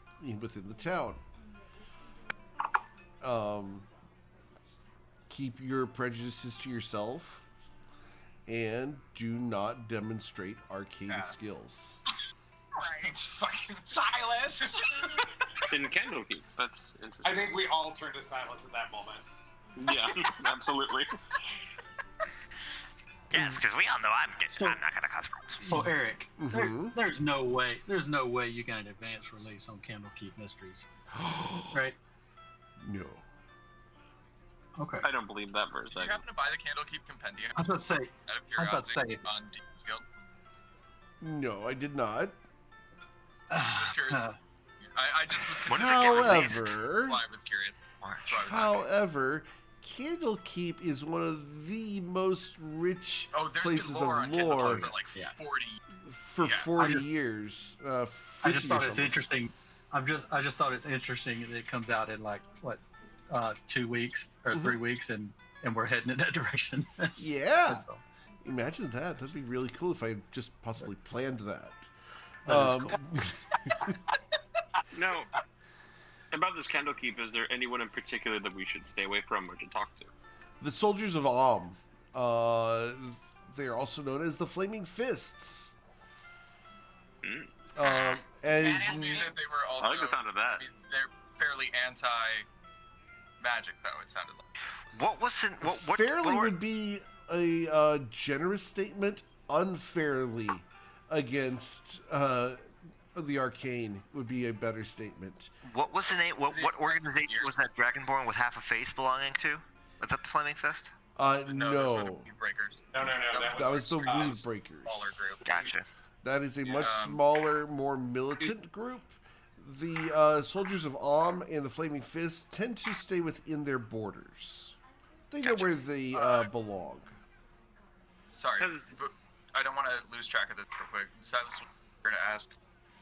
Speaker 1: within the town. Keep your prejudices to yourself, and do not demonstrate arcane skills.
Speaker 5: Right.
Speaker 3: Just fucking
Speaker 5: Silas.
Speaker 4: In Candlekeep, that's interesting.
Speaker 7: I think we all turned to Silas at that moment.
Speaker 4: Yeah, absolutely.
Speaker 6: Yes, because we all know I'm not gonna cause problems.
Speaker 2: So Eric,
Speaker 1: Mhm.
Speaker 2: there's no way you got an advance release on Candlekeep Mysteries, right?
Speaker 1: No.
Speaker 2: Okay.
Speaker 4: I don't believe that for a
Speaker 3: Do you
Speaker 4: second.
Speaker 3: happen to buy the Candlekeep compendium
Speaker 2: I was about to say.
Speaker 3: out of
Speaker 2: I was about to
Speaker 3: curiosity
Speaker 2: say-
Speaker 3: on Demon's Guild?
Speaker 1: No, I did not.
Speaker 3: Just curious. I just was
Speaker 6: When
Speaker 3: confused.
Speaker 6: does it get released?
Speaker 1: However,
Speaker 3: That's why I was curious. That's why I was asking.
Speaker 1: however, Candlekeep is one of the most rich
Speaker 3: Oh, there's
Speaker 1: places
Speaker 3: been lore
Speaker 1: of
Speaker 3: on Candlekeep
Speaker 1: lore
Speaker 3: for like
Speaker 2: Yeah.
Speaker 3: 40.
Speaker 1: for
Speaker 3: Yeah,
Speaker 1: 40
Speaker 2: I just-
Speaker 1: years. 50
Speaker 2: I just thought
Speaker 1: or
Speaker 2: it's
Speaker 1: something.
Speaker 2: interesting. I just thought it's interesting that it comes out in like what, 2 weeks or 3 weeks, and we're heading in that direction.
Speaker 1: Yeah.
Speaker 2: That's all.
Speaker 1: Imagine that. That'd be really cool if I had just possibly planned that.
Speaker 2: That is
Speaker 4: No. About this Candlekeep, is there anyone in particular that we should stay away from or to talk to?
Speaker 1: The soldiers of they are also known as the Flaming Fists. As
Speaker 3: I knew that they were also.
Speaker 4: I like the sound of that.
Speaker 3: I mean, they're fairly anti-magic, though. It sounded like.
Speaker 8: What was in what
Speaker 1: fairly
Speaker 8: what,
Speaker 1: would be a generous statement. Unfairly against the arcane would be a better statement.
Speaker 8: what was the name? What organization was that Dragonborn with half a face belonging to? Was that the Flaming Fist?
Speaker 3: Those were the
Speaker 1: No.
Speaker 3: Weave Breakers.
Speaker 7: No.
Speaker 1: That was the
Speaker 3: extreme
Speaker 1: Weave Breakers.
Speaker 3: Smaller group.
Speaker 8: Gotcha.
Speaker 1: That is a much smaller, more militant group. The Soldiers of and the Flaming Fist tend to stay within their borders. They know where they belong.
Speaker 3: Sorry, but I don't want to lose track of this real quick. Silas was going to ask,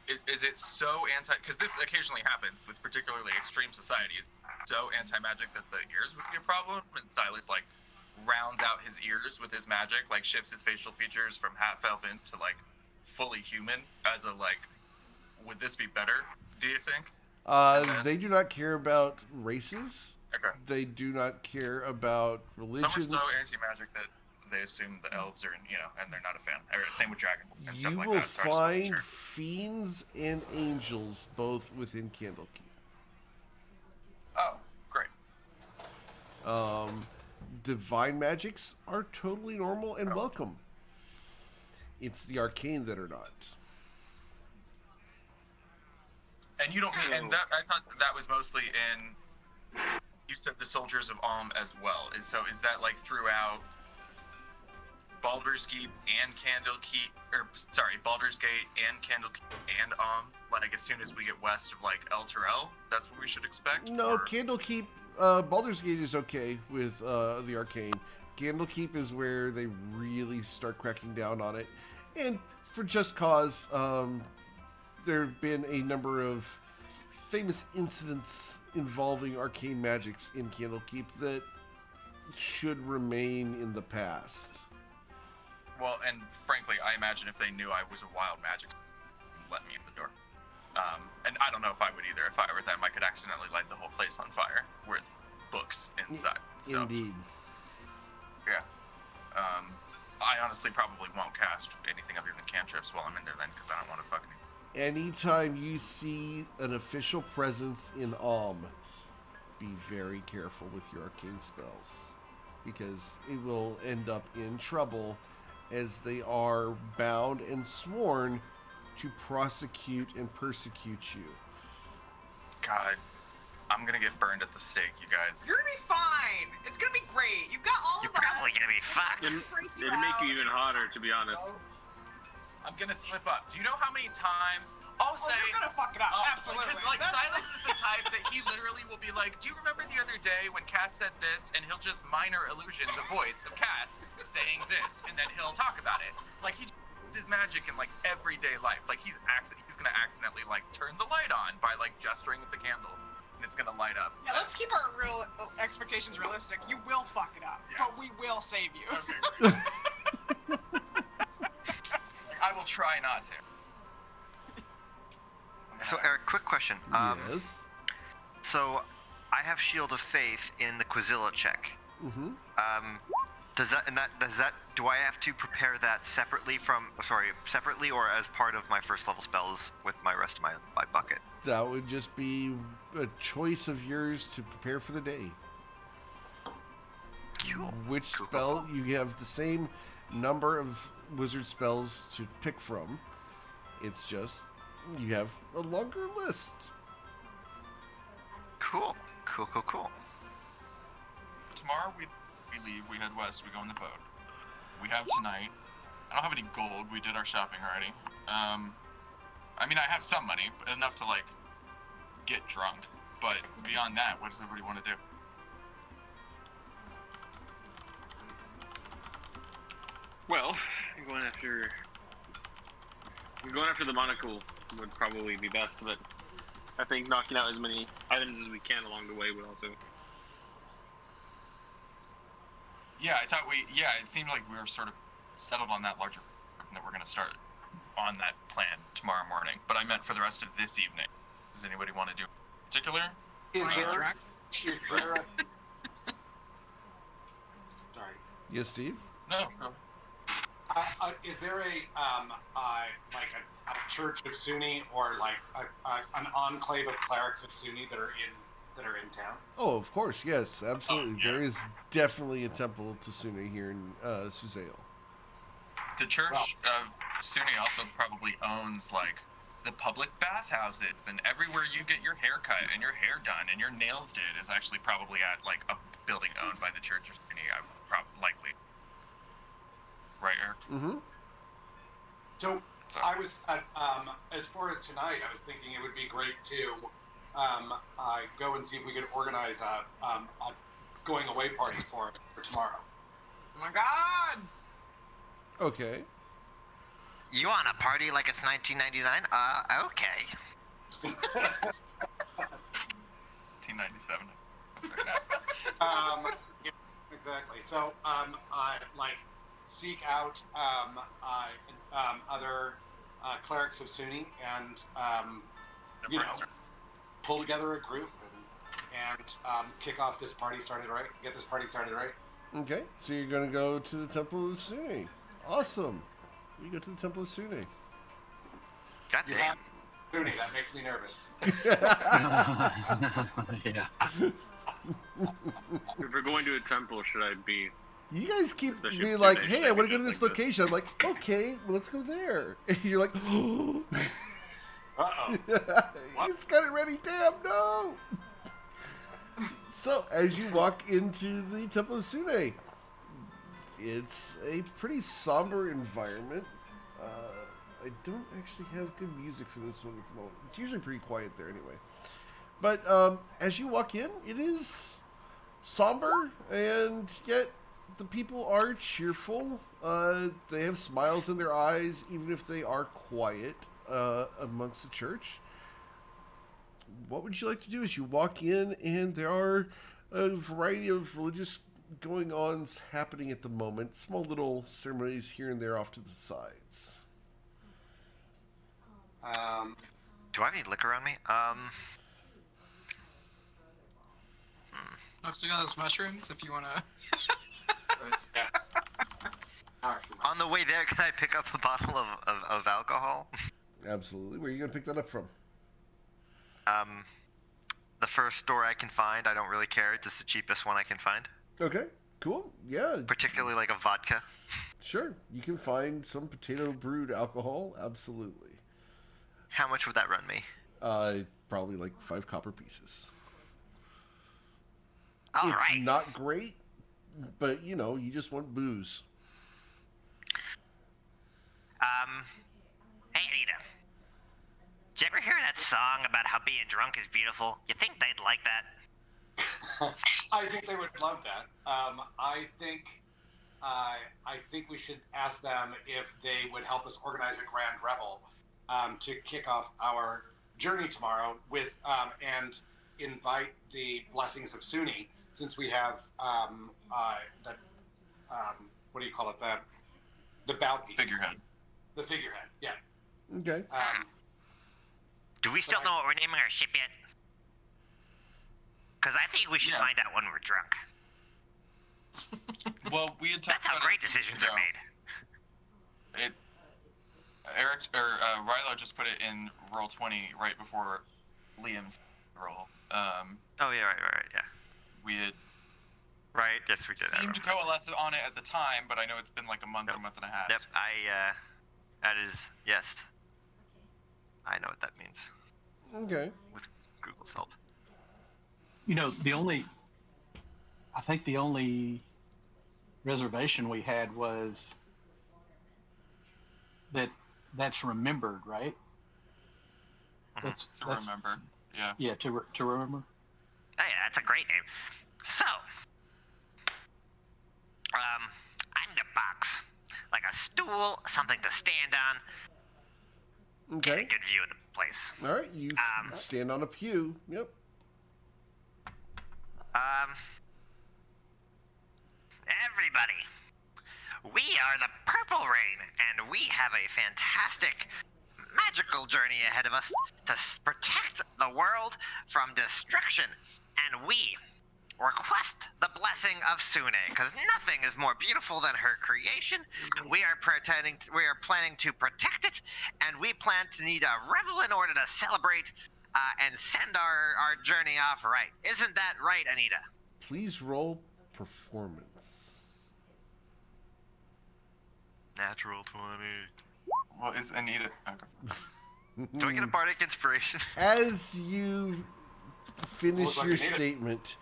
Speaker 3: is it so anti... Because this occasionally happens with particularly extreme societies. So anti-magic that the ears would be a problem, and Silas, like, rounds out his ears with his magic, like, shifts his facial features from half-elven to, like, fully human as a, like... Would this be better, do you think?
Speaker 1: They do not care about races.
Speaker 3: Okay.
Speaker 1: They do not care about religions.
Speaker 3: Some are so anti-magic that they assume the elves are, and they're not a fan. Or same with dragons and
Speaker 1: You
Speaker 3: stuff like
Speaker 1: will
Speaker 3: that. So I just wasn't
Speaker 1: find
Speaker 3: sure.
Speaker 1: fiends and angels both within Candlekeep.
Speaker 3: Oh, great.
Speaker 1: Divine magics are totally normal and welcome. It's the arcane that are not.
Speaker 3: And you don't mean, and that, I thought that was mostly in, you said the Soldiers of as well. Is that like throughout Baldur's Gate and Baldur's Gate and Candlekeep and like as soon as we get west of like El Terrell, that's what we should expect?
Speaker 1: No,
Speaker 3: Or-
Speaker 1: Candlekeep, Baldur's Gate is okay with the arcane. Candlekeep is where they really start cracking down on it. And for just cause, there have been a number of famous incidents involving arcane magics in Candlekeep that should remain in the past.
Speaker 3: Well, and frankly, I imagine if they knew I was a wild magic, they'd let me in the door. And I don't know if I would either. If I were them, I could accidentally light the whole place on fire with books inside. So,
Speaker 1: Indeed.
Speaker 3: yeah. I honestly probably won't cast anything other than cantrips while I'm in there then, because I don't want to fucking...
Speaker 1: Anytime you see an official presence in be very careful with your arcane spells, because it will end up in trouble, as they are bound and sworn to prosecute and persecute you.
Speaker 3: God, I'm gonna get burned at the stake, you guys.
Speaker 5: You're gonna be fine. It's gonna be great. You've got all
Speaker 8: You're
Speaker 5: of us.
Speaker 8: probably gonna be fucked.
Speaker 4: It'd make you even hotter, to be honest.
Speaker 3: I'm gonna slip up. Do you know how many times I'll say...
Speaker 5: you're gonna fuck it up. Absolutely.
Speaker 3: Because, like, Silas is the type that he literally will be like, do you remember the other day when Cass said this? And he'll just minor illusion the voice of Cass saying this, and then he'll talk about it. Like, he uses magic in, like, everyday life. Like, he's gonna accidentally, like, turn the light on by, like, gesturing with the candle. And it's gonna light up.
Speaker 5: Yeah, let's keep our real expectations realistic. You will fuck it up,
Speaker 3: Yeah.
Speaker 5: but we will save you.
Speaker 3: Okay, like, I will try not to.
Speaker 8: So Eric, quick question.
Speaker 1: Yes.
Speaker 8: So I have Shield of Faith in the Quizilla check.
Speaker 1: Mm-hmm.
Speaker 8: Do I have to prepare that separately or as part of my first level spells with my rest of my bucket?
Speaker 1: That would just be a choice of yours to prepare for the day.
Speaker 8: Cool.
Speaker 1: Which
Speaker 8: Cool,
Speaker 1: spell, you have the same number of wizard spells to pick from. It's just, you have a longer list.
Speaker 8: Cool.
Speaker 3: Tomorrow we leave, we head west, we go in the boat. We have tonight. I don't have any gold, we did our shopping already. I mean, I have some money, but enough to, like, get drunk. But beyond that, what does everybody want to do?
Speaker 4: Well, going after the monocle would probably be best, but I think knocking out as many items as we can along the way would also...
Speaker 3: Yeah, it seemed like we were sort of settled on that larger that we're going to start on that plan tomorrow morning. But I meant for the rest of this evening. Does anybody want to do in particular?
Speaker 7: Is
Speaker 5: Are you
Speaker 7: there?
Speaker 5: drunk?
Speaker 7: Is there? Sorry.
Speaker 1: Yes, Steve?
Speaker 3: No, no.
Speaker 7: Is there like a church of Sunni or like an enclave of clerics of Sunni that are in town?
Speaker 1: Oh, of course, yes, absolutely.
Speaker 3: yeah.
Speaker 1: There is definitely a temple to Sunni here in Suzail.
Speaker 3: The church of Sunni also probably owns like the public bathhouses, and everywhere you get your hair cut and your hair done and your nails did is actually probably at like a building owned by the church of Sunni. Likely. Right, Eric?
Speaker 1: Mm-hmm.
Speaker 7: So I was, as far as tonight, I was thinking it would be great to go and see if we could organize a going away party for tomorrow.
Speaker 5: Oh my god!
Speaker 1: Okay.
Speaker 6: You want a party like it's 1999? Okay.
Speaker 3: 1997.
Speaker 7: Yeah, exactly. So, like, seek out other clerics of Sunni and pull together a group and kick off this party started right. Get this party started right.
Speaker 1: Okay, so you're going to go to the Temple of Sunni. Awesome. You go to the Temple of Sunni.
Speaker 6: God
Speaker 7: You
Speaker 6: damn.
Speaker 7: have Sunni. That makes me nervous.
Speaker 2: Yeah.
Speaker 4: If we're going to a temple, should I be?
Speaker 1: You guys keep
Speaker 4: Especially
Speaker 1: being
Speaker 4: if
Speaker 1: like,
Speaker 4: they
Speaker 1: hey, I
Speaker 4: should
Speaker 1: want to
Speaker 4: be
Speaker 1: go to this
Speaker 4: just like this.
Speaker 1: location. I'm like, okay, well, let's go there. And you're like, oh.
Speaker 7: Uh-oh.
Speaker 1: He's got it ready. Damn, no. So, as you walk into the Temple of Sunni, it's a pretty somber environment. I don't actually have good music for this one at the moment. It's usually pretty quiet there anyway. But as you walk in, it is somber, and yet the people are cheerful. They have smiles in their eyes, even if they are quiet amongst the church. What would you like to do as you walk in, and there are a variety of religious going-ons happening at the moment. Small little ceremonies here and there off to the sides.
Speaker 6: Do I have any liquor on me?
Speaker 5: I've still got those mushrooms if you wanna.
Speaker 7: Yeah. All right.
Speaker 6: On the way there, can I pick up a bottle of alcohol?
Speaker 1: Absolutely. Where are you going to pick that up from?
Speaker 6: The first store I can find. I don't really care. Just the cheapest one I can find.
Speaker 1: Okay, cool. Yeah,
Speaker 6: Particularly like a vodka.
Speaker 1: sure. You can find some potato brewed alcohol. Absolutely.
Speaker 6: How much would that run me?
Speaker 1: Probably like 5 copper pieces.
Speaker 6: All
Speaker 1: It's
Speaker 6: right.
Speaker 1: not great, but you know, you just want booze.
Speaker 6: Hey Anita. Did you ever hear that song about how being drunk is beautiful? You think they'd like that?
Speaker 7: I think they would love that. I think we should ask them if they would help us organize a grand revel to kick off our journey tomorrow with and invite the blessings of Sunni, since we have the what do you call it, the bounties.
Speaker 3: Figurehead.
Speaker 7: The figurehead, yeah.
Speaker 1: Okay.
Speaker 6: Do we still
Speaker 7: Right.
Speaker 6: know what we're naming our ship yet? Because I think we should
Speaker 3: Yeah.
Speaker 6: find out when we're drunk.
Speaker 3: Well, we had talked
Speaker 6: That's how
Speaker 3: about
Speaker 6: great
Speaker 3: it,
Speaker 6: decisions
Speaker 3: you
Speaker 6: are
Speaker 3: know,
Speaker 6: made.
Speaker 3: Rylo just put it in roll 20 right before Liam's roll.
Speaker 6: Oh yeah, right, yeah.
Speaker 3: We had
Speaker 6: Right, yes we did. I
Speaker 3: seemed to
Speaker 6: remember.
Speaker 3: coalesce on it at the time, but I know it's been like a month or a month and a half.
Speaker 6: Yep, that is, yes. I know what that means.
Speaker 1: Okay.
Speaker 6: With Google's help.
Speaker 2: You know, I think the only reservation we had was that's remembered, right? That's,
Speaker 3: To
Speaker 2: that's,
Speaker 3: remember. Yeah.
Speaker 2: yeah, to remember.
Speaker 6: Oh yeah, that's a great name. So, I need a box. Like a stool, something to stand on. Get a
Speaker 1: Okay.
Speaker 6: good view of the place.
Speaker 1: All right. You stand on a pew. Yep.
Speaker 6: Everybody, we are the Purple Rain, and we have a fantastic magical journey ahead of us to protect the world from destruction. And we request the blessing of Sune, because nothing is more beautiful than her creation. We are planning to protect it, and we plan to need a revel in order to celebrate and send our journey off right. Isn't that right, Anita?
Speaker 1: Please roll performance.
Speaker 8: Natural 20.
Speaker 3: Well, is Anita? Okay.
Speaker 8: Do I get a bardic inspiration?
Speaker 1: As you finish
Speaker 7: Looks like
Speaker 1: your
Speaker 7: you need it.
Speaker 1: statement,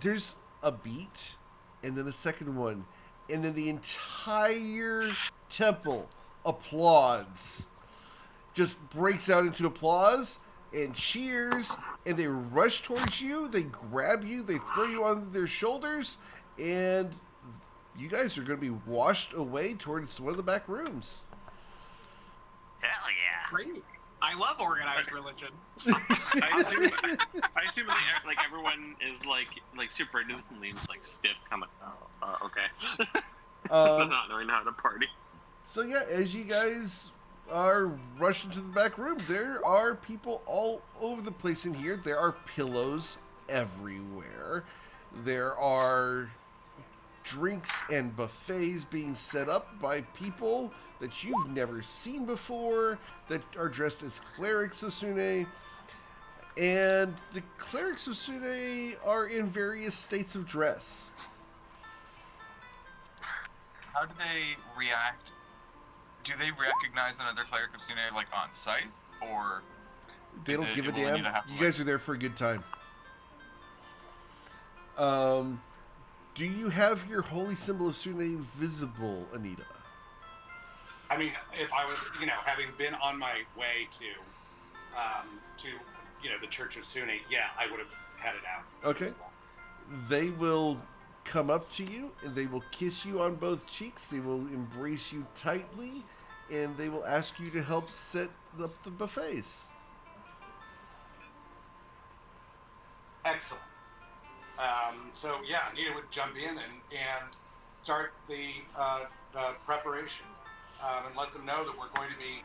Speaker 1: there's a beat, and then a second one, and then the entire temple applauds. Just breaks out into applause and cheers, and they rush towards you, they grab you, they throw you on their shoulders, and you guys are going to be washed away towards one of the back rooms.
Speaker 6: Hell yeah.
Speaker 5: Great. I love organized religion.
Speaker 4: I assume like everyone is like super into this and Liam's like stiff, kind of okay. So not knowing how to party.
Speaker 1: So yeah, as you guys are rushing to the back room, there are people all over the place in here. There are pillows everywhere. There are drinks and buffets being set up by people that you've never seen before that are dressed as clerics of Sune. And the clerics of Sune are in various states of dress.
Speaker 3: How do they react? Do they recognize another cleric of Sune like on site, or
Speaker 1: They don't give a
Speaker 3: will Anita
Speaker 1: damn.
Speaker 3: have to,
Speaker 1: You guys are there for a good time. Do you have your holy symbol of Sune visible, Anita?
Speaker 7: I mean, if I was, having been on my way to the Church of Sune, yeah, I would have had it out.
Speaker 1: Okay. They will come up to you and they will kiss you on both cheeks. They will embrace you tightly, and they will ask you to help set up the buffets.
Speaker 7: Excellent. So yeah, Anita would jump in and start the preparations and let them know that we're going to be.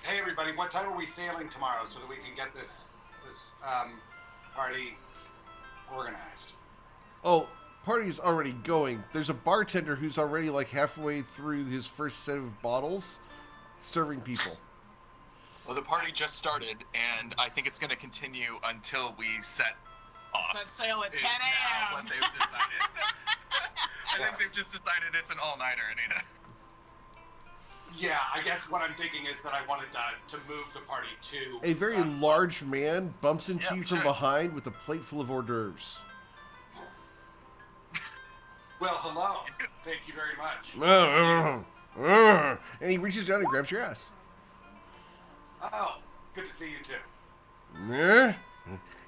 Speaker 7: Hey everybody, what time are we sailing tomorrow so that we can get this party organized?
Speaker 1: Oh, party's already going. There's a bartender who's already like halfway through his first set of bottles, serving people.
Speaker 3: well, the party just started, and I think it's going to continue until we set off.
Speaker 5: Let's sail at 10
Speaker 3: Is now what
Speaker 5: a.m.
Speaker 3: they've decided. I think they've just decided it's an all-nighter, Anita.
Speaker 7: Yeah, I guess what I'm thinking is that I wanted to move the party to
Speaker 1: A very large man bumps into
Speaker 3: Yeah,
Speaker 1: you from
Speaker 3: sure.
Speaker 1: behind with a plate full of hors d'oeuvres.
Speaker 7: Well, hello. Thank you very much.
Speaker 1: And he reaches down and grabs your ass.
Speaker 7: Oh, good to see you too.
Speaker 1: And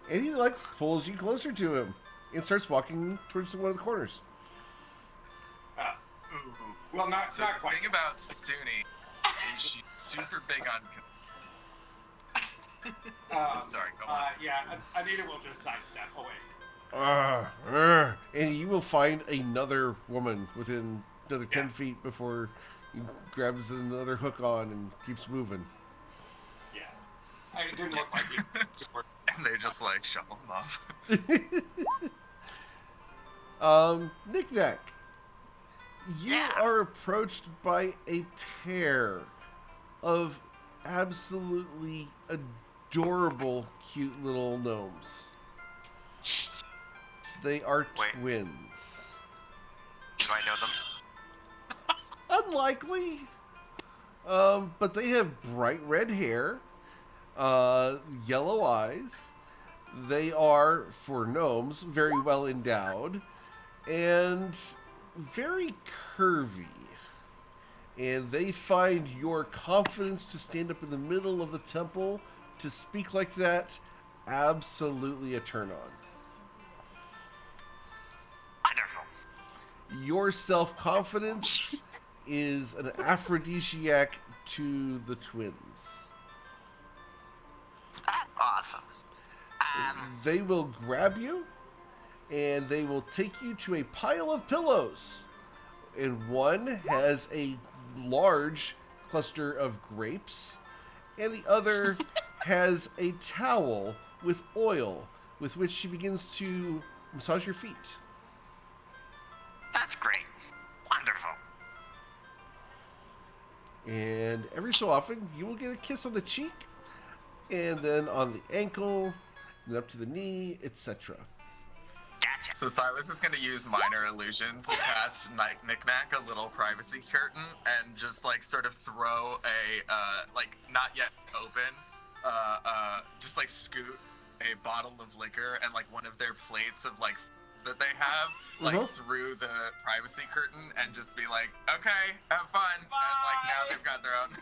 Speaker 1: he like pulls you closer to him and starts walking towards one of the corners.
Speaker 7: Well, not
Speaker 3: So
Speaker 7: not
Speaker 3: the
Speaker 7: quite.
Speaker 3: thing about Suni is she's super big on. Sorry, go on.
Speaker 7: Yeah, Anita will just sidestep away.
Speaker 1: And you will find another woman within another 10
Speaker 7: Yeah.
Speaker 1: feet before he grabs another hook on and keeps moving.
Speaker 7: Yeah. It didn't look like you.
Speaker 3: And they just like shuffle them off.
Speaker 1: Knick-Knack, you are approached by a pair of absolutely adorable, cute little gnomes. They are
Speaker 6: Wait.
Speaker 1: twins.
Speaker 6: Do I know them?
Speaker 1: Unlikely. But they have bright red hair, yellow eyes. They are, for gnomes, very well endowed, and very curvy. And they find your confidence to stand up in the middle of the temple to speak like that absolutely a turn on.
Speaker 6: Wonderful.
Speaker 1: Your self-confidence is an aphrodisiac to the twins.
Speaker 6: That's awesome.
Speaker 1: They will grab you, and they will take you to a pile of pillows. And one has a large cluster of grapes, and the other has a towel with oil with which she begins to massage your feet.
Speaker 6: That's great. Wonderful.
Speaker 1: And every so often, you will get a kiss on the cheek, and then on the ankle, and up to the knee, etc.
Speaker 6: Gotcha.
Speaker 3: So Silas is going to use minor illusion to cast Knick-Knack, a little privacy curtain, and just like sort of throw a like not yet open, just like scoot a bottle of liquor and like one of their plates of like that they have like through the privacy curtain and just be like, okay, have fun.
Speaker 5: Bye.
Speaker 3: And like now they've got their own.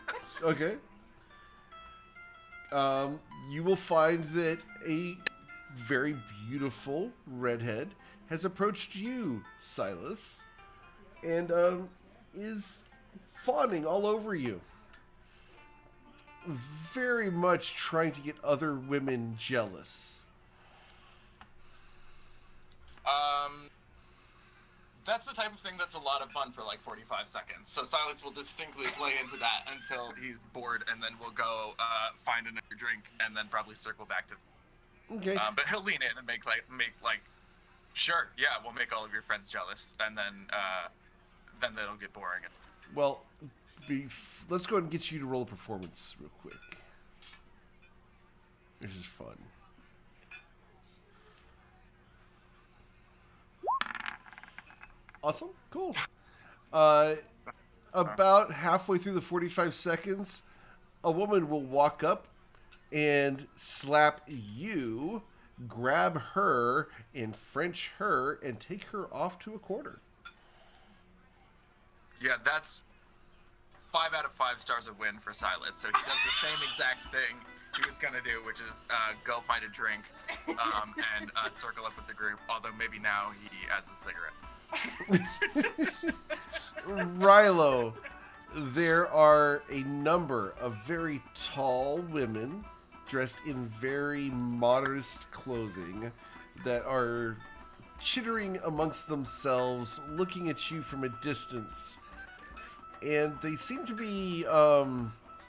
Speaker 1: Okay. You will find that a very beautiful redhead has approached you, Silas, and is fawning all over you. Very much trying to get other women jealous.
Speaker 3: That's the type of thing that's a lot of fun for like 45 seconds. So Silas will distinctly play into that until he's bored, and then we'll go find another drink, and then probably circle back to.
Speaker 1: Okay.
Speaker 3: But he'll lean in and make like, sure, yeah, we'll make all of your friends jealous, and then that'll get boring.
Speaker 1: Well, let's go ahead and get you to roll a performance real quick. This is fun. Awesome. Cool. About halfway through the 45 seconds, a woman will walk up and slap you, grab her, and French her, and take her off to a corner.
Speaker 3: Yeah, that's 5 out of 5 stars a win for Silas. So he does the same exact thing he was gonna do, which is go find a drink and circle up with the group. Although maybe now he adds a cigarette.
Speaker 1: Rilo, there are a number of very tall women dressed in very modest clothing that are chittering amongst themselves, looking at you from a distance. And they seem to be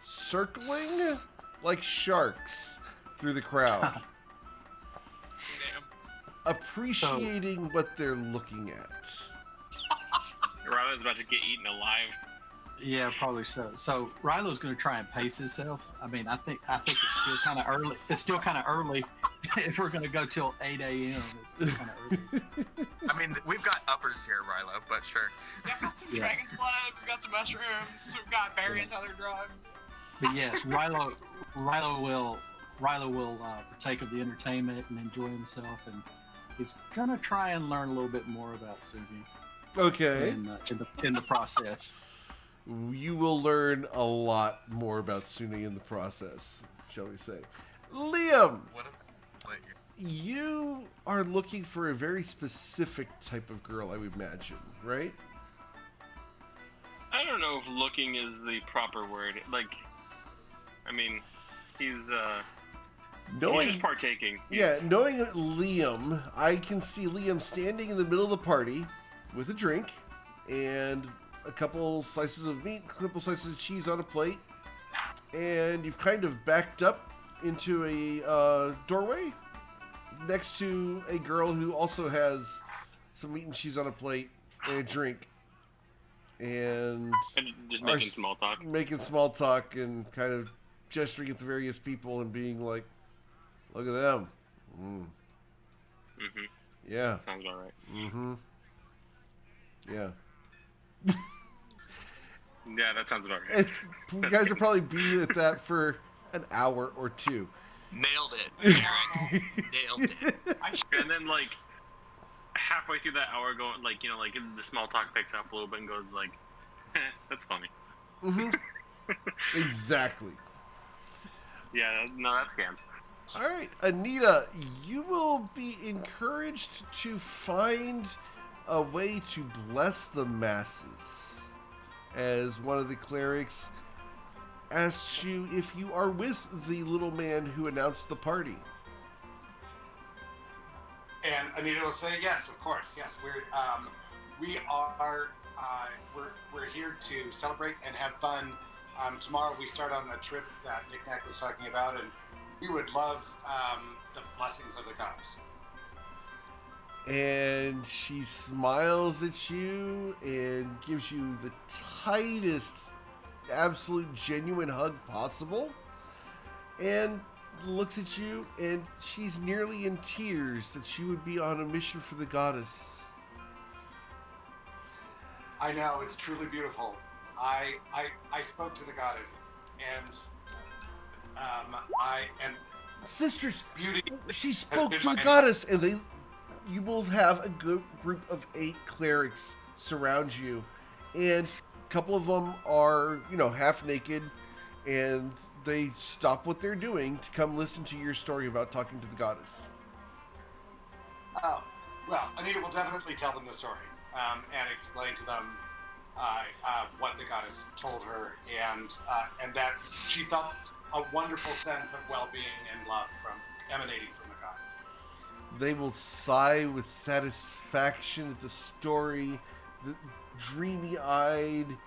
Speaker 1: circling like sharks through the crowd. Appreciating what they're looking at.
Speaker 4: Rilo's about to get eaten alive.
Speaker 2: Yeah, probably so. So Rilo's going to try and pace himself. I mean, I think it's still kind of early. It's still kind of early. If we're going to go till 8 a.m., it's still kind of early.
Speaker 3: I mean, we've got uppers here, Rilo, but sure.
Speaker 5: We've got some dragon's blood, we've got some mushrooms, we've got various other drugs.
Speaker 2: But yes, Rilo will partake of the entertainment and enjoy himself, and he's gonna try and learn a little bit more about Sugi.
Speaker 1: Okay.
Speaker 2: In the process.
Speaker 1: You will learn a lot more about Sune in the process, shall we say. Liam! You are looking for a very specific type of girl, I would imagine, right?
Speaker 4: I don't know if looking is the proper word. Like, I mean, he's just partaking.
Speaker 1: Yeah, knowing Liam, I can see Liam standing in the middle of the party with a drink and a couple slices of meat, a couple slices of cheese on a plate, and you've kind of backed up into a doorway next to a girl who also has some meat and cheese on a plate and a drink. And
Speaker 4: just making small talk.
Speaker 1: Making small talk and kind of gesturing at the various people and being like, look at them. Mm.
Speaker 4: Mm-hmm.
Speaker 1: Yeah.
Speaker 4: Sounds about right.
Speaker 1: Mm-hmm. Yeah.
Speaker 4: Yeah, that sounds about right.
Speaker 1: You guys will probably be at that for an hour or two.
Speaker 3: Nailed it, Eric. Nailed it.
Speaker 4: And then, like, halfway through that hour, going, like, the small talk picks up a little bit and goes, like, that's funny.
Speaker 1: Mm-hmm. Exactly.
Speaker 4: Yeah, no, that scans.
Speaker 1: All right, Anita, you will be encouraged to find a way to bless the masses, as one of the clerics asks you if you are with the little man who announced the party.
Speaker 7: And Anita will say, yes, of course, yes. We're here to celebrate and have fun tomorrow we start on the trip that Nick Nack was talking about, and we would love the blessings of the gods.
Speaker 1: And she smiles at you and gives you the tightest, absolute, genuine hug possible. And looks at you, and she's nearly in tears that she would be on a mission for the goddess.
Speaker 7: I know, it's truly beautiful. I spoke to the goddess, and
Speaker 1: Sisters,
Speaker 7: beauty.
Speaker 1: she spoke to the goddess, and you will have a good group of 8 clerics surround you, and a couple of them are, half naked, and they stop what they're doing to come listen to your story about talking to the goddess.
Speaker 7: Oh, well, Anita will definitely tell them the story and explain to them what the goddess told her, and that she felt a wonderful sense of well-being and love emanating from the goddess.
Speaker 1: They will sigh with satisfaction at the story, dreamy-eyed.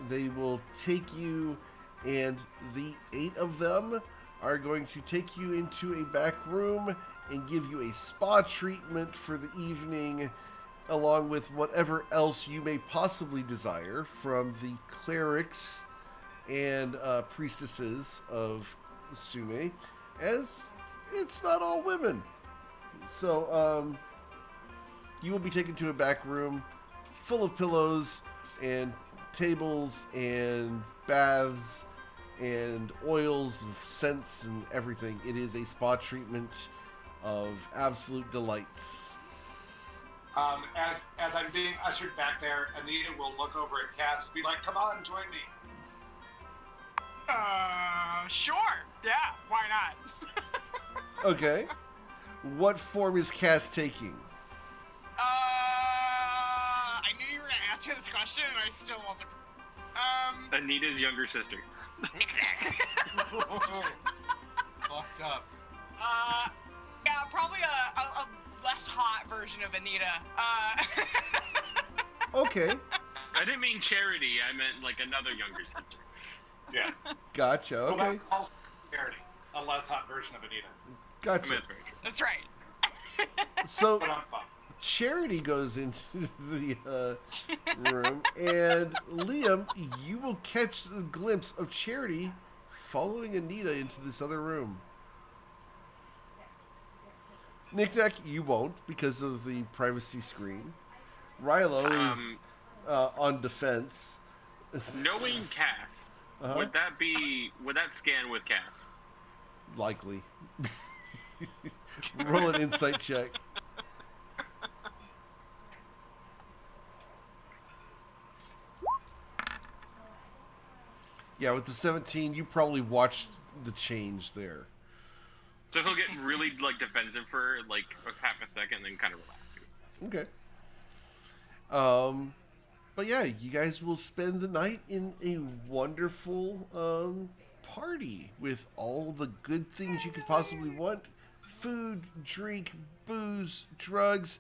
Speaker 1: They will take you, and the 8 of them are going to take you into a back room and give you a spa treatment for the evening, along with whatever else you may possibly desire from the clerics and priestesses of Sune, as it's not all women. So you will be taken to a back room full of pillows and tables and baths and oils of scents and everything. It is a spa treatment of absolute delights.
Speaker 7: As I'm being ushered back there, Anita will look over at Cass and be like, "Come on, join me."
Speaker 5: Sure. Yeah, why not?
Speaker 1: Okay. What form is Cass taking?
Speaker 5: I knew you were gonna ask me this question, and I still wasn't.
Speaker 4: Anita's younger sister.
Speaker 7: Fucked up.
Speaker 5: Yeah, probably a less hot version of Anita.
Speaker 1: Okay.
Speaker 4: I didn't mean Charity. I meant like another younger sister.
Speaker 7: Yeah.
Speaker 1: Gotcha.
Speaker 7: So
Speaker 1: Okay.
Speaker 7: that's also Charity, a less hot version of Anita.
Speaker 4: I
Speaker 1: Gotcha.
Speaker 4: meant very true.
Speaker 5: That's right.
Speaker 1: So
Speaker 7: But I'm fine.
Speaker 1: Charity goes into the room, and Liam, you will catch a glimpse of Charity following Anita into this other room. Knick-Knack, you won't because of the privacy screen. Rilo is on defense.
Speaker 4: Knowing Cass,
Speaker 1: Uh-huh.
Speaker 4: would that scan with Cass?
Speaker 1: Likely. Roll an insight check. Yeah, with the 17, you probably watched the change there.
Speaker 4: So he'll get really like defensive for like a half a second, and then kind of relax.
Speaker 1: Okay. But yeah, you guys will spend the night in a wonderful party with all the good things you could possibly want. Food, drink, booze, drugs.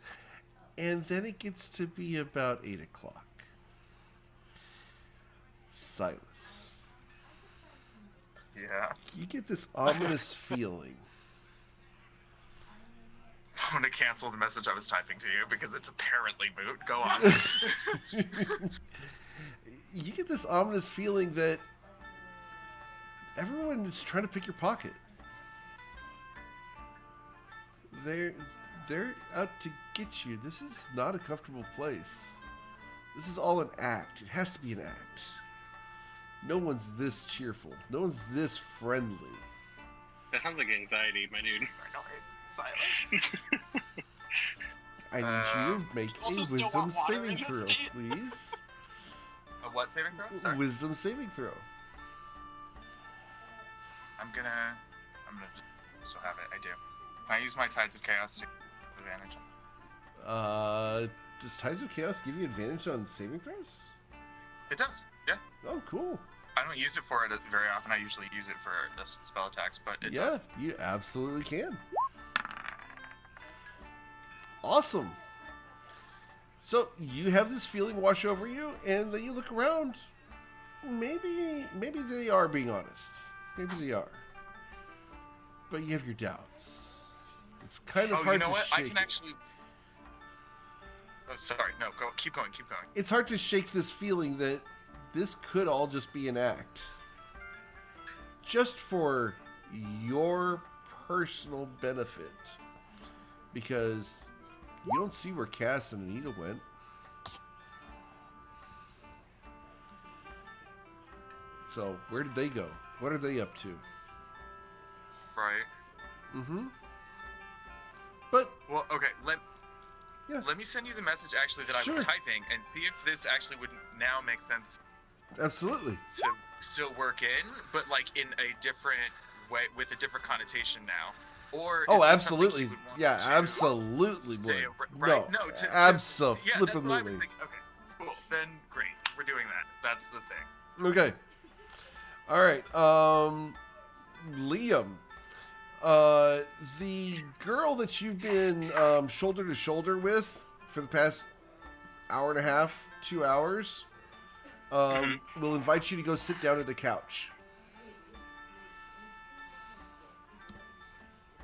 Speaker 1: And then it gets to be about 8 o'clock. Silas.
Speaker 3: Yeah.
Speaker 1: You get this ominous feeling.
Speaker 3: I'm gonna cancel the message I was typing to you because it's apparently moot. Go on.
Speaker 1: You get this ominous feeling that everyone is trying to pick your pocket. They're out to get you. This is not a comfortable place. This is all an act. It has to be an act. No one's this cheerful. No one's this friendly.
Speaker 4: That sounds like anxiety, my dude.
Speaker 1: I need you to make a
Speaker 5: Also still
Speaker 1: wisdom
Speaker 5: want water
Speaker 1: saving
Speaker 5: in this
Speaker 1: throw,
Speaker 5: state.
Speaker 1: please.
Speaker 3: A what saving throw? Sorry.
Speaker 1: Wisdom saving throw.
Speaker 3: I'm gonna still have it. I do. Can I use my Tides of Chaos to advantage?
Speaker 1: Does Tides of Chaos give you advantage on saving throws?
Speaker 3: It does. Yeah.
Speaker 1: Oh, cool.
Speaker 3: I don't use it for it very often. I usually use it for the spell attacks, but it
Speaker 1: Yeah,
Speaker 3: does.
Speaker 1: you absolutely can. Awesome. So you have this feeling wash over you, and then you look around, maybe they are being honest. Maybe they are. But you have your doubts. It's kind of hard
Speaker 3: you know
Speaker 1: to
Speaker 3: what?
Speaker 1: shake
Speaker 3: I can actually. Oh, sorry. No, go. Keep going. Keep going.
Speaker 1: It's hard to shake this feeling that this could all just be an act. Just for your personal benefit. Because you don't see where Cass and Anita went. So, where did they go? What are they up to?
Speaker 3: Right.
Speaker 1: Mm-hmm. But...
Speaker 3: Well, okay, let me send you the message actually that I
Speaker 1: Sure.
Speaker 3: was typing and see if this actually would now make sense
Speaker 1: Absolutely.
Speaker 3: to still work in, but like in a different way, with a different connotation now. Or is
Speaker 1: Oh,
Speaker 3: this
Speaker 1: absolutely.
Speaker 3: something you would want
Speaker 1: Yeah,
Speaker 3: to
Speaker 1: absolutely
Speaker 3: stay
Speaker 1: would.
Speaker 3: over- right?
Speaker 1: No,
Speaker 3: No, to-
Speaker 1: absolutely.
Speaker 3: Yeah, that's what I was thinking. Okay, cool. Then great. We're doing that. That's the thing.
Speaker 1: Okay. All right. Liam. The girl that you've been shoulder to shoulder with for the past hour and a half, 2 hours, will invite you to go sit down at the couch.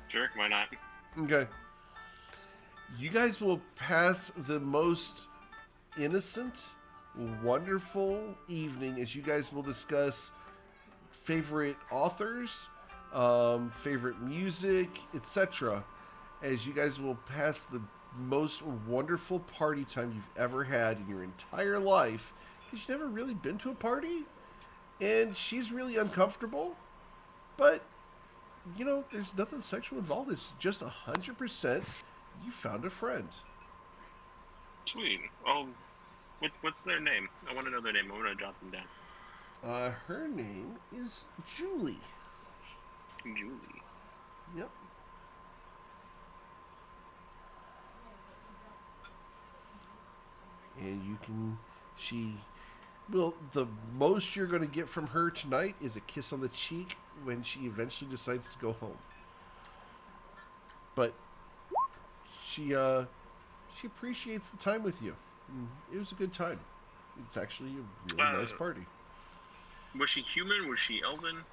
Speaker 4: Sure, why not?
Speaker 1: Okay. You guys will pass the most innocent, wonderful evening as you guys will discuss favorite authors, favorite music, etc. As you guys will pass the most wonderful party time you've ever had in your entire life, because you've never really been to a party, and she's really uncomfortable, but you know, there's nothing sexual involved. It's just 100% you found a friend.
Speaker 4: Sweet. Oh, what's their name? I want to know their name. I want to jot them down.
Speaker 1: Her name is Julie.
Speaker 4: Julie.
Speaker 1: Yep. And you can, well, the most you're going to get from her tonight is a kiss on the cheek when she eventually decides to go home. But she appreciates the time with you. It was a good time. It's actually a really nice party.
Speaker 4: Was she human? Was she elven?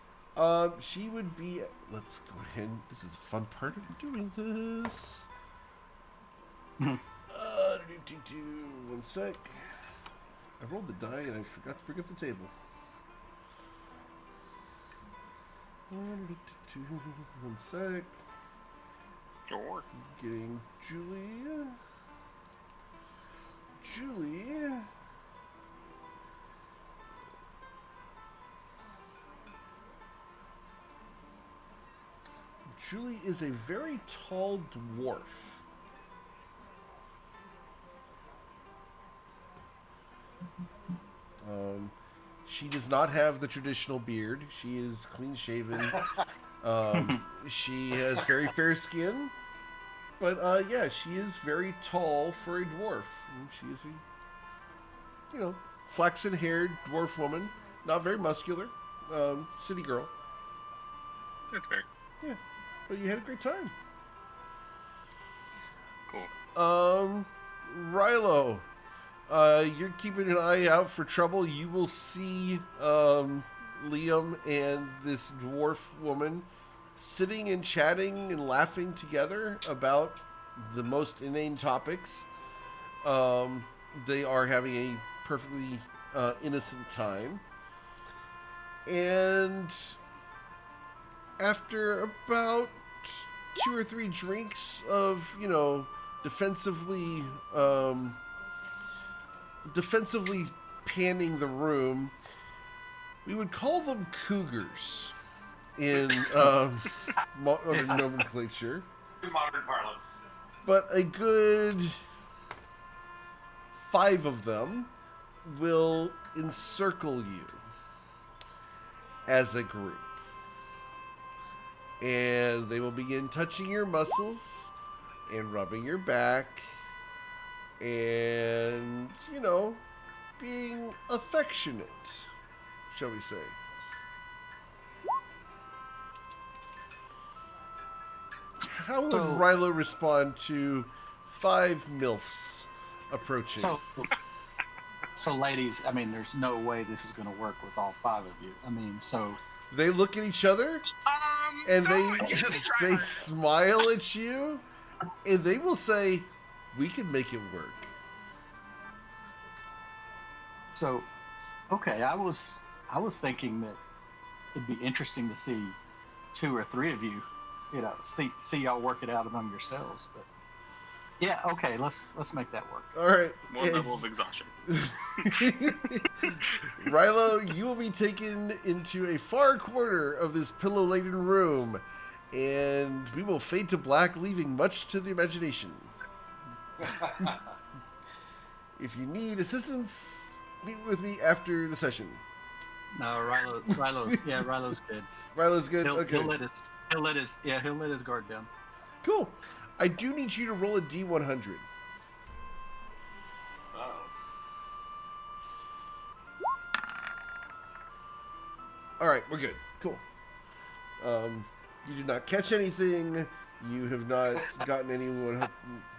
Speaker 1: She would be. Let's go ahead. This is the fun part of doing this. One sec. I rolled the die and I forgot to bring up the table. 1 sec.
Speaker 4: Sure.
Speaker 1: Getting Julie. Julie is a very tall dwarf. She does not have the traditional beard. She is clean shaven. She has very fair skin. But yeah, she is very tall for a dwarf. She is a, flaxen-haired dwarf woman. Not very muscular. City girl.
Speaker 4: That's fair.
Speaker 1: Yeah, but you had a great time.
Speaker 4: Cool.
Speaker 1: Rilo, you're keeping an eye out for trouble. You will see Liam and this dwarf woman sitting and chatting and laughing together about the most inane topics. They are having a perfectly innocent time. And after about 2 or 3 drinks of, defensively panning the room, we would call them cougars in under nomenclature.
Speaker 7: Modern parlance.
Speaker 1: But a good 5 of them will encircle you as a group. And they will begin touching your muscles and rubbing your back and, being affectionate, shall we say. How would Rilo respond to 5 MILFs approaching?
Speaker 2: So, ladies, I mean, there's no way this is going to work with all 5 of you. I mean, so
Speaker 1: They look at each other and
Speaker 5: you should try
Speaker 1: they
Speaker 5: harder.
Speaker 1: smile at you, and they will say, "We can make it work."
Speaker 2: So, okay, I was thinking that it'd be interesting to see 2 or 3 of you, see y'all work it out among yourselves. But yeah, okay, let's make that work.
Speaker 1: All right.
Speaker 4: One level of exhaustion.
Speaker 1: Rilo, you will be taken into a far corner of this pillow-laden room, and we will fade to black, leaving much to the imagination. If you need assistance, meet with me after the session.
Speaker 2: No, Rilo's good.
Speaker 1: Rilo's good.
Speaker 2: He'll
Speaker 1: Okay.
Speaker 2: he'll let his guard down.
Speaker 1: Cool. I do need you to roll a D100.
Speaker 7: Oh.
Speaker 1: All right, we're good. Cool. You did not catch anything. You have not gotten anyone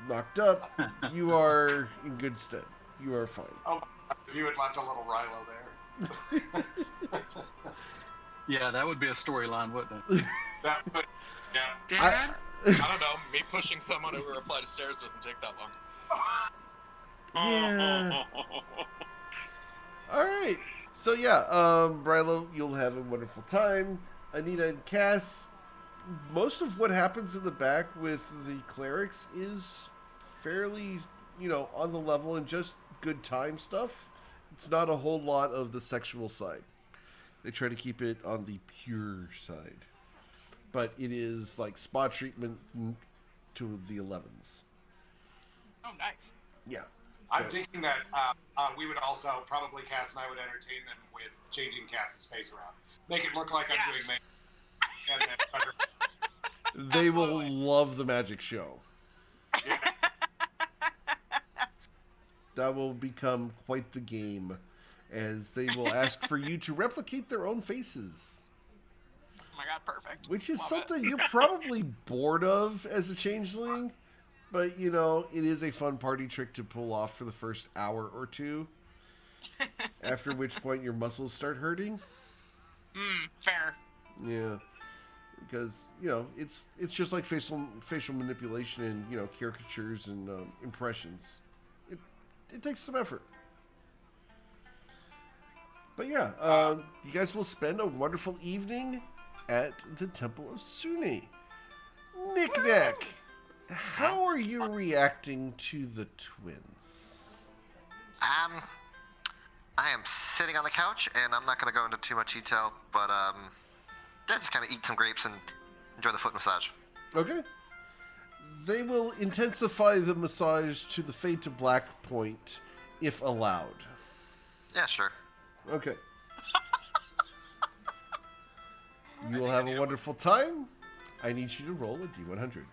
Speaker 1: knocked up. You are in good stead. You are fine.
Speaker 7: Oh, if you had left a little Rilo there.
Speaker 2: Yeah, that would be a storyline, wouldn't it?
Speaker 7: That would, yeah.
Speaker 9: Dad? I don't know. Me pushing someone over a flight of stairs doesn't take that long.
Speaker 1: Yeah. All right. So yeah, Rilo, you'll have a wonderful time. Anita and Cass, most of what happens in the back with the clerics is fairly, on the level and just good time stuff. It's not a whole lot of the sexual side. They try to keep it on the pure side. But it is like spa treatment to the 11s.
Speaker 5: Oh, nice.
Speaker 1: Yeah.
Speaker 7: I'm
Speaker 1: So-
Speaker 7: thinking that we would also, probably Cass and I would entertain them with changing Cass's face around. Make it look like I'm
Speaker 5: Yes.
Speaker 7: doing makeup. And then
Speaker 1: They will love the magic show. That will become quite the game, as they will ask for you to replicate their own faces,
Speaker 5: Oh my god, perfect.
Speaker 1: which is
Speaker 5: Love
Speaker 1: something
Speaker 5: it.
Speaker 1: you're probably bored of as a changeling, but it is a fun party trick to pull off for the first hour or two, after which point your muscles start hurting.
Speaker 5: Fair.
Speaker 1: Yeah, because it's just like facial manipulation and caricatures and impressions. It takes some effort. But yeah, you guys will spend a wonderful evening at the Temple of Sune. Knick-knack, how are you reacting to the twins?
Speaker 6: I am sitting on the couch, and I'm not going to go into too much detail, but yeah, just kind of eat some grapes and enjoy the foot massage.
Speaker 1: Okay. They will intensify the massage to the fade to black point, if allowed.
Speaker 6: Yeah, sure.
Speaker 1: Okay. You will have a wonderful time. I need you to roll a D100.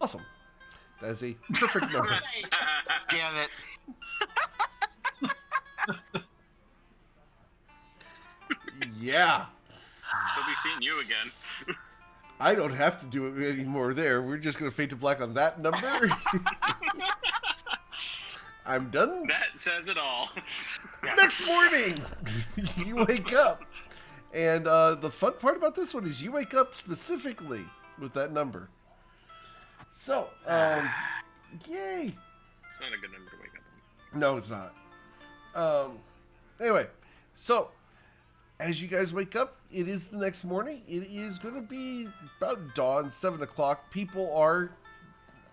Speaker 1: Awesome. That is a perfect number.
Speaker 6: Damn it.
Speaker 1: Yeah.
Speaker 4: We'll be seeing you again.
Speaker 1: I don't have to do it anymore there. We're just going to fade to black on that number. I'm done.
Speaker 4: That says it all.
Speaker 1: Next morning, you wake up. And the fun part about this one is you wake up specifically with that number. So, yay.
Speaker 4: It's not a good number to wake up on.
Speaker 1: No, it's not. Anyway, so as you guys wake up, it is the next morning. It is going to be about dawn, 7 o'clock. People are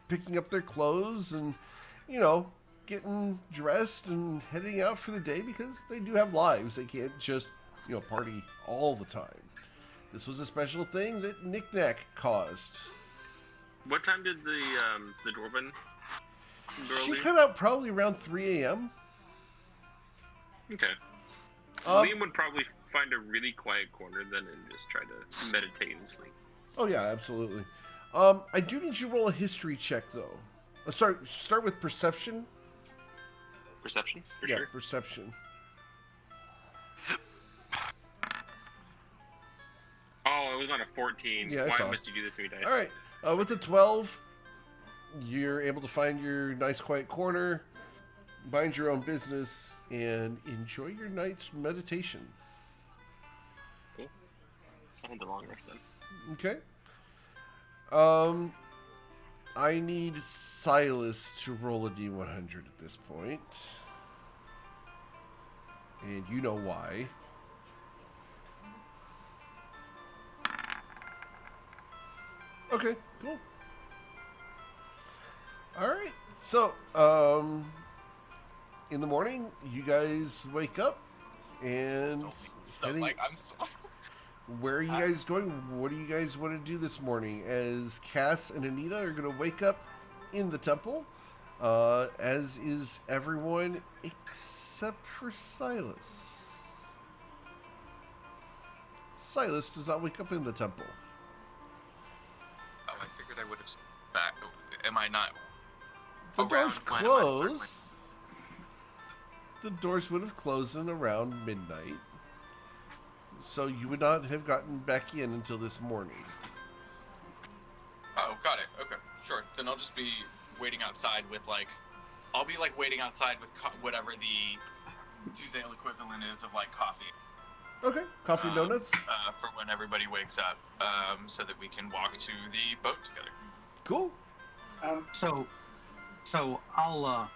Speaker 1: picking up their clothes and, getting dressed and heading out for the day because they do have lives. They can't just, party all the time. This was a special thing that Knick-knack caused.
Speaker 4: What time did the dwarven girl
Speaker 1: She
Speaker 4: leave?
Speaker 1: cut out probably around 3 a.m.
Speaker 4: Okay.
Speaker 1: Um,
Speaker 4: Liam would probably find a really quiet corner then and just try to meditate and sleep.
Speaker 1: Oh yeah, absolutely. I do need you to roll a history check though. Start with perception.
Speaker 4: Perception? For
Speaker 1: Yeah,
Speaker 4: sure.
Speaker 1: perception.
Speaker 4: Oh, it was on a 14.
Speaker 1: Yeah, I
Speaker 4: Why
Speaker 1: saw.
Speaker 4: must you do this to me, dice?
Speaker 1: All right. With a 12, you're able to find your nice quiet corner, mind your own business, and enjoy your night's meditation.
Speaker 4: Cool. I had the long rest then.
Speaker 1: Okay. I need Silas to roll a D100 at this point. And you know why. Okay, cool. Alright, so, in the morning, you guys wake up and heading...
Speaker 9: I'm so...
Speaker 1: Where are you guys going? What do you guys want to do this morning? As Cass and Anita are going to wake up in the temple, as is everyone except for Silas. Silas does not wake up in the temple.
Speaker 9: Oh, I figured I would have back. Am I not?
Speaker 1: The doors close. The doors would have closed in around midnight. So you would not have gotten back in until this morning.
Speaker 9: Oh, got it. Okay, sure. Then I'll just be waiting outside with I'll be waiting outside with whatever the Tuesday equivalent is of coffee.
Speaker 1: Okay, coffee and donuts.
Speaker 9: For when everybody wakes up, so that we can walk to the boat together.
Speaker 1: Cool.
Speaker 2: So I'll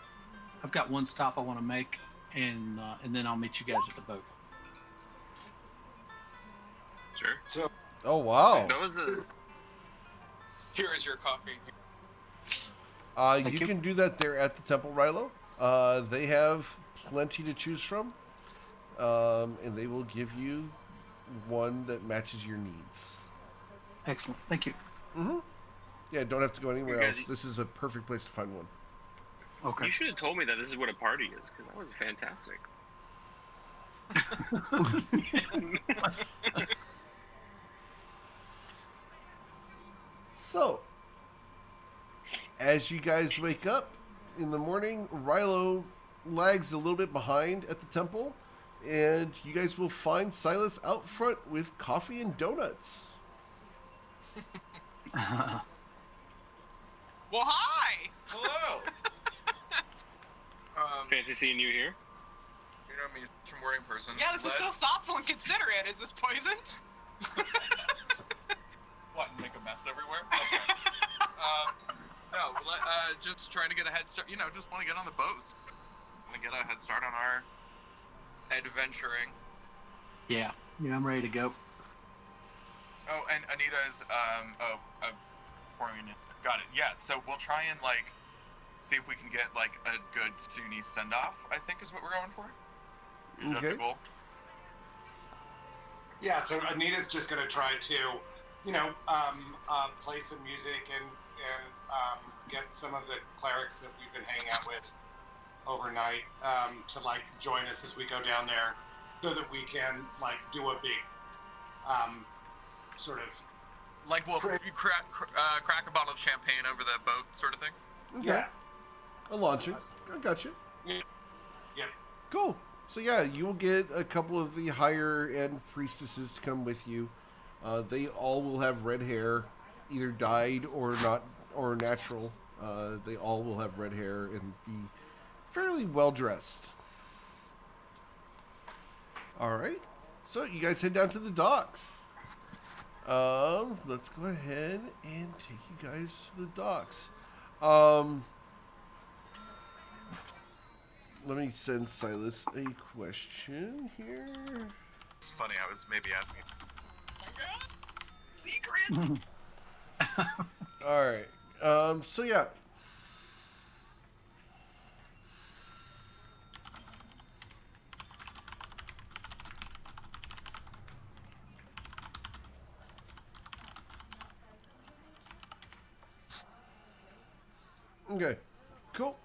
Speaker 2: I've got one stop I want to make, and then I'll meet you guys at the boat.
Speaker 4: Sure.
Speaker 7: So,
Speaker 1: Oh wow.
Speaker 9: Here is your coffee.
Speaker 1: You can do that there at the temple, Rilo. They have plenty to choose from, and they will give you one that matches your needs.
Speaker 2: Excellent. Thank you.
Speaker 1: Mm-hmm. Yeah, don't have to go anywhere
Speaker 4: You
Speaker 1: else.
Speaker 4: guys-
Speaker 1: This is a perfect place to find one.
Speaker 2: Okay.
Speaker 4: You should have told me that this is what a party is, because that was fantastic.
Speaker 1: So, as you guys wake up in the morning, Rilo lags a little bit behind at the temple, and you guys will find Silas out front with coffee and donuts.
Speaker 5: Well, hi!
Speaker 9: Hello.
Speaker 4: Fancy seeing you here.
Speaker 9: You know me, from wearing person.
Speaker 5: Yeah, this is so thoughtful and considerate. Is this poisoned?
Speaker 9: What, and make a mess everywhere? Okay. No, just trying to get a head start. Just want to get on the boats. Want to get a head start on our adventuring.
Speaker 2: Yeah, I'm ready to go.
Speaker 9: Oh, and Anita's, pouring in. Got it. Yeah, so we'll try and, see if we can get, a good Sunni send-off, I think is what we're going for. Is that the
Speaker 1: Okay.
Speaker 9: goal?
Speaker 7: yeah, so Anita's just going to try to, play some music and get some of the clerics that we've been hanging out with overnight to, join us as we go down there so that we can, do a big sort of...
Speaker 9: You crack a bottle of champagne over the boat sort of thing?
Speaker 1: Okay.
Speaker 7: Yeah.
Speaker 1: A launching. I got you.
Speaker 7: Yeah.
Speaker 1: Cool. So yeah, you will get a couple of the higher end priestesses to come with you. They all will have red hair, either dyed or not, or natural. They all will have red hair and be fairly well dressed. All right. So you guys head down to the docks. Let's go ahead and take you guys to the docks. Let me send Silas a question here.
Speaker 9: It's funny, I was maybe asking.
Speaker 5: Secret!
Speaker 1: All right. So yeah. Okay. Cool.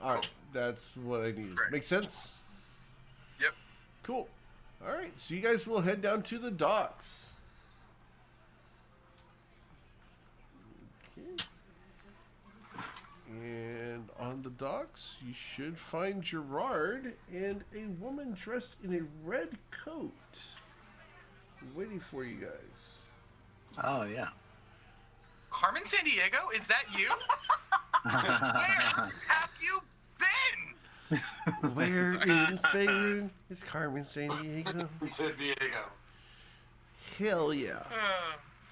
Speaker 1: All right. That's what I needed.
Speaker 9: Right.
Speaker 1: Make sense?
Speaker 9: Yep.
Speaker 1: Cool. All right. So you guys will head down to the docks. Okay. And on the docks, you should find Gerard and a woman dressed in a red coat waiting for you guys.
Speaker 2: Oh yeah.
Speaker 3: Carmen San Diego, is that you? Where have you been?
Speaker 1: Where in Faerun is Carmen San Diego?
Speaker 7: San Diego.
Speaker 1: Hell yeah.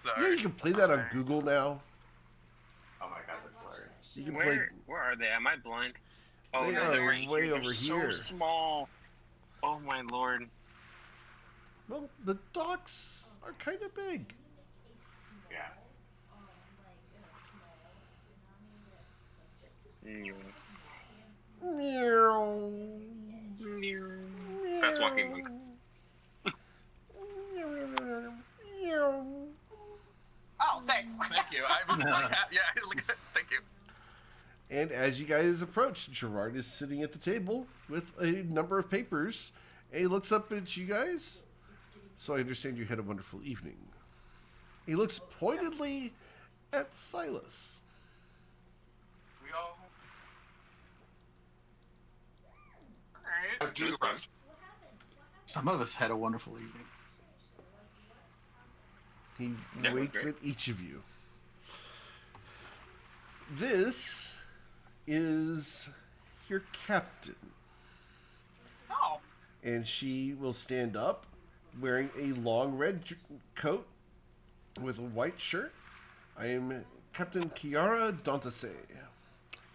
Speaker 3: Sorry.
Speaker 1: You know you can play that on Google now.
Speaker 7: Oh my god, that's hilarious.
Speaker 1: You can play.
Speaker 4: Where are they? Am I blind? Oh
Speaker 1: They
Speaker 4: no,
Speaker 1: are
Speaker 4: they're right
Speaker 1: way
Speaker 4: here.
Speaker 1: over
Speaker 4: They're
Speaker 1: here.
Speaker 4: so small. Oh my lord.
Speaker 1: Well, the docks are kind of big.
Speaker 7: Yeah.
Speaker 1: Meow.
Speaker 4: That's walking monk.
Speaker 5: Oh, thanks.
Speaker 3: Thank you. I'm like, yeah, thank you.
Speaker 1: And as you guys approach, Gerard is sitting at the table with a number of papers, and he looks up at you guys. So I understand you had a wonderful evening. He looks pointedly at Silas.
Speaker 3: We all.
Speaker 7: Let's do the rest.
Speaker 2: Some of us had a wonderful evening.
Speaker 1: He
Speaker 4: Yeah,
Speaker 1: winks
Speaker 4: okay.
Speaker 1: at each of you. This is your captain.
Speaker 5: Oh.
Speaker 1: And she will stand up wearing a long red coat with a white shirt. I am Captain Kiara Dantase,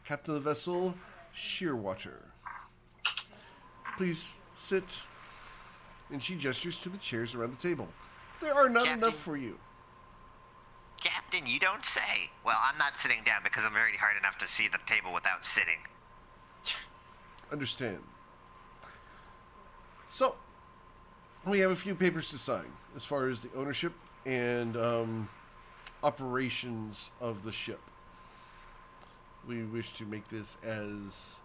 Speaker 1: captain of the vessel Shearwater. Please sit. And she gestures to the chairs around the table. There are not
Speaker 6: Captain.
Speaker 1: enough for you.
Speaker 6: Captain, you don't say. Well, I'm not sitting down because I'm already hard enough to see the table without sitting.
Speaker 1: Understand. So, we have a few papers to sign as far as the ownership and operations of the ship. We wish to make this as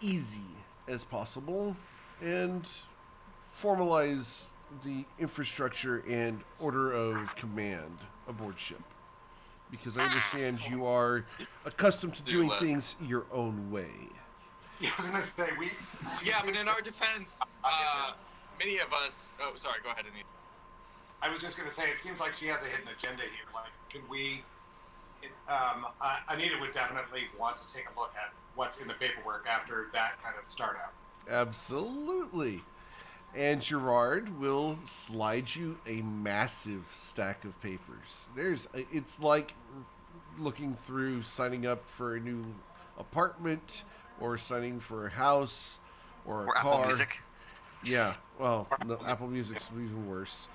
Speaker 1: easy as possible and formalize the infrastructure and order of command aboard ship. Because I understand you are accustomed to doing things your own way.
Speaker 7: Yeah, I was gonna say
Speaker 9: Yeah, but in our defense, many of us. Oh, sorry. Go ahead, Anita.
Speaker 7: I was just gonna say it seems like she has a hidden agenda here. Like, can we? Anita would definitely want to take a look at what's in the paperwork after that kind of start out.
Speaker 1: Absolutely. And Gerard will slide you a massive stack of papers. It's like looking through signing up for a new apartment or signing for a house or a
Speaker 6: Or
Speaker 1: car.
Speaker 6: Apple Music.
Speaker 1: Yeah, well, no, Apple Music's even worse.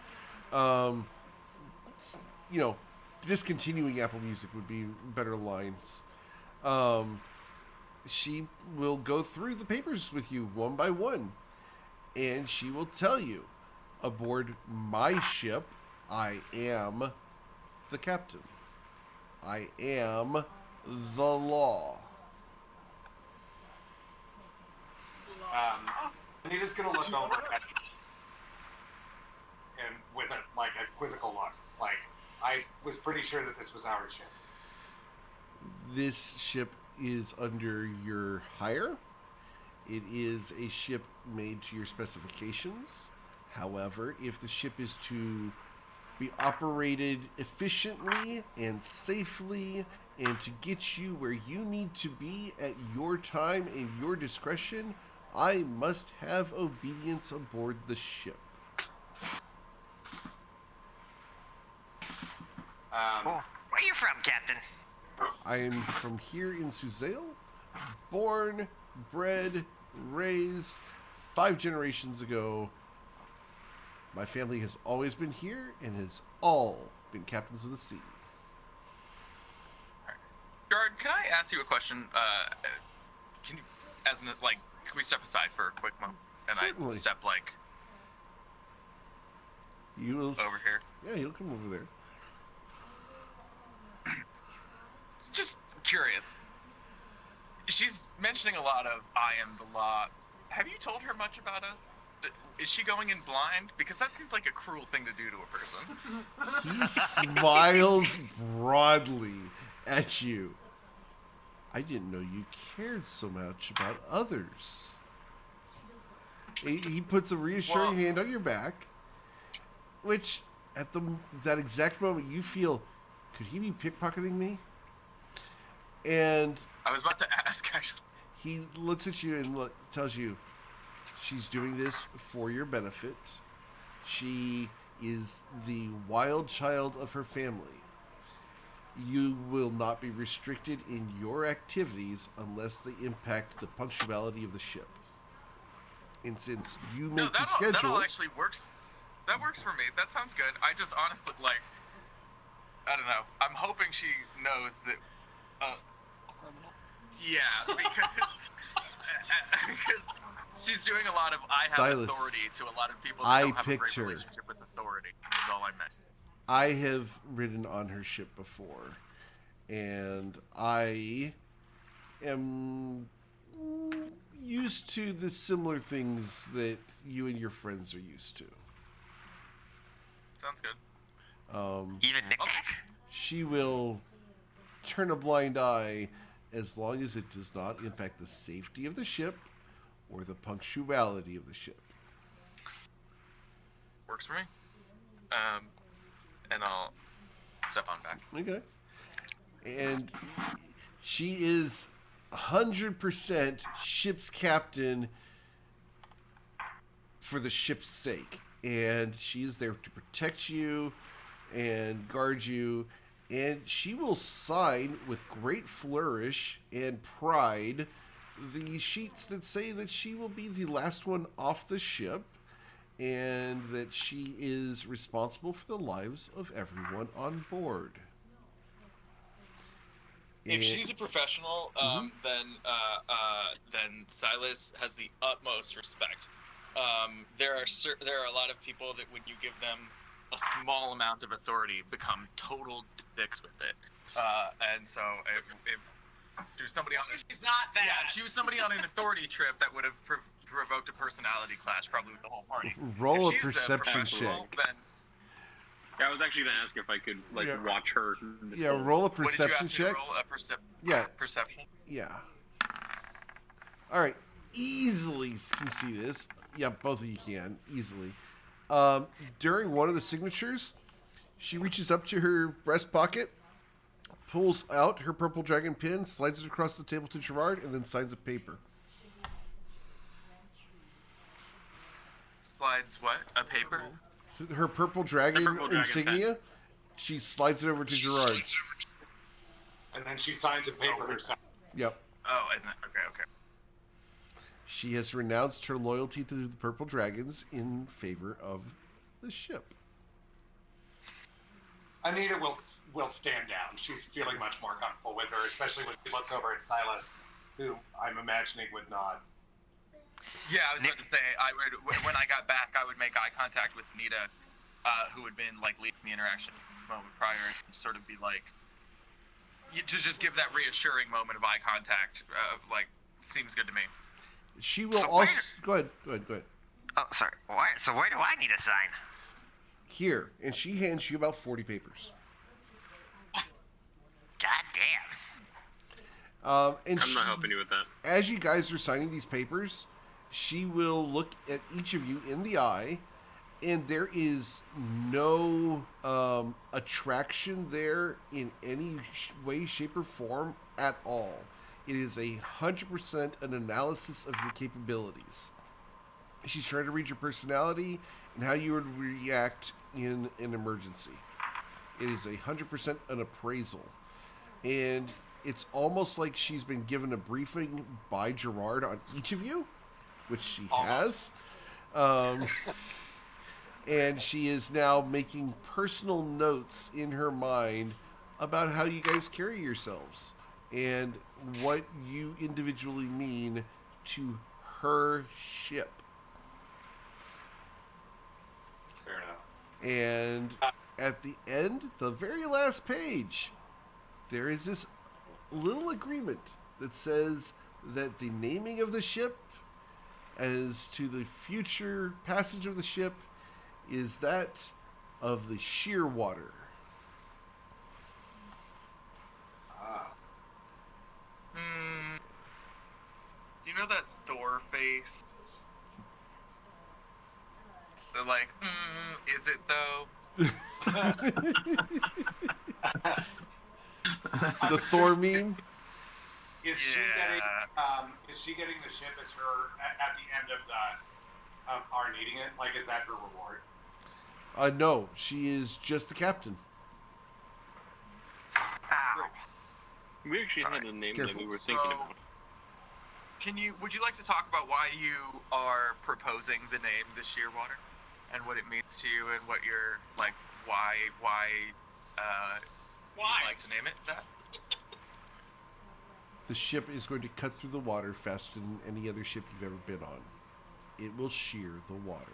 Speaker 1: Discontinuing Apple Music would be better lines. She will go through the papers with you one by one. And she will tell you, aboard my ship, I am the captain. I am the law.
Speaker 7: Anita's gonna look over at and with a quizzical look. Like, I was pretty sure that this was our ship.
Speaker 1: This ship is under your hire. It is a ship made to your specifications. However, if the ship is to be operated efficiently and safely and to get you where you need to be at your time and your discretion, I must have obedience aboard the ship.
Speaker 6: Oh, where you from, Captain?
Speaker 1: I am from here in Suzail, born, bred, raised 5 generations ago. My family has always been here and has all been captains of the sea.
Speaker 3: Gerard, can I ask you a question? Can you, can we step aside for a quick moment? And
Speaker 1: Certainly.
Speaker 3: I step
Speaker 1: You will
Speaker 3: over here.
Speaker 1: Yeah, he'll come over there.
Speaker 3: Just curious. She's mentioning a lot of I am the law. Have you told her much about us? Is she going in blind? Because that seems like a cruel thing to do to a person.
Speaker 1: He smiles broadly at you. I didn't know you cared so much about others. He puts a reassuring hand on your back, which at that exact moment you feel, could he be pickpocketing me? And
Speaker 9: I was about to ask, actually.
Speaker 1: he looks at you and tells you, she's doing this for your benefit. She is the wild child of her family. You will not be restricted in your activities unless they impact the punctuality of the ship. And since you make the schedule...
Speaker 9: That all actually works. That works for me. That sounds good. I just honestly, like, I don't know. I'm hoping she knows that... yeah, because she's doing a lot of
Speaker 1: Silas,
Speaker 9: authority to a lot of people that don't have a great
Speaker 1: her.
Speaker 9: relationship with authority. Is all I meant.
Speaker 1: I have ridden on her ship before, and I am used to the similar things that you and your friends are used to.
Speaker 9: Sounds good.
Speaker 6: Even Nick?
Speaker 1: She will turn a blind eye as long as it does not impact the safety of the ship or the punctuality of the ship.
Speaker 9: Works for me. And I'll step on back.
Speaker 1: Okay. And she is 100% ship's captain for the ship's sake. And she is there to protect you and guard you. And she will sign with great flourish and pride the sheets that say that she will be the last one off the ship and that she is responsible for the lives of everyone on board.
Speaker 9: If she's a professional, then Silas has the utmost respect. There are a lot of people that when you give them a small amount of authority, become total dicks with it. And so if she was somebody on
Speaker 5: She's not that.
Speaker 9: Yeah, if she was somebody on an authority trip, that would have provoked a personality clash probably with the whole party.
Speaker 1: Roll a
Speaker 9: If she's
Speaker 1: perception
Speaker 9: professional,
Speaker 1: check.
Speaker 9: Then
Speaker 4: Yeah, I was actually gonna ask if I could watch her.
Speaker 1: Yeah, roll a
Speaker 9: what did you
Speaker 1: perception
Speaker 9: ask me to
Speaker 1: check.
Speaker 9: roll?
Speaker 1: Yeah.
Speaker 9: Perception.
Speaker 1: Yeah. All right. Easily can see this. Yeah, both of you can easily. During one of the signatures, she reaches up to her breast pocket, pulls out her purple dragon pin, slides it across the table to Gerard, and then signs a paper.
Speaker 9: Slides what? A paper?
Speaker 1: Her purple dragon insignia,
Speaker 4: pin.
Speaker 1: she slides it over to Gerard.
Speaker 7: And then she signs a paper herself.
Speaker 1: Yep.
Speaker 9: Oh, okay.
Speaker 1: She has renounced her loyalty to the purple dragons in favor of the ship.
Speaker 7: Anita will stand down. She's feeling much more comfortable with her, especially when she looks over at Silas, who I'm imagining would nod.
Speaker 9: Yeah, I was about to say, when I got back, I would make eye contact with Nita, who had been like leading the interaction moment prior, and sort of be like, to just give that reassuring moment of eye contact, seems good to me.
Speaker 1: She will
Speaker 6: So
Speaker 1: also
Speaker 6: where-
Speaker 1: go ahead.
Speaker 6: Oh, sorry. So where do I need to sign?
Speaker 1: Here, and she hands you about 40 papers.
Speaker 6: God damn.
Speaker 1: And
Speaker 4: I'm not helping you with that.
Speaker 1: as you guys are signing these papers, she will look at each of you in the eye, and there is no attraction there in any way, shape, or form at all. It is 100% an analysis of your capabilities. She's trying to read your personality and how you would react in an emergency. It is 100% an appraisal. And it's almost like she's been given a briefing by Gerard on each of you, which she has. And she is now making personal notes in her mind about how you guys carry yourselves and what you individually mean to her ship.
Speaker 7: Fair enough.
Speaker 1: And at the end, the very last page, there is this little agreement that says that the naming of the ship as to the future passage of the ship is that of the Shearwater.
Speaker 9: Do you know that Thor face? So like,
Speaker 3: it though?
Speaker 1: The Thor meme.
Speaker 7: Is she getting the ship as her at the end of our needing it? Like, is that her reward?
Speaker 1: No, she is just the captain.
Speaker 4: We actually had a name that we were thinking about.
Speaker 3: Would you like to talk about why you are proposing the name the Shearwater, and what it means to you, and what you're like, why you'd like to name it that?
Speaker 1: The ship is going to cut through the water faster than any other ship you've ever been on. It will shear the water.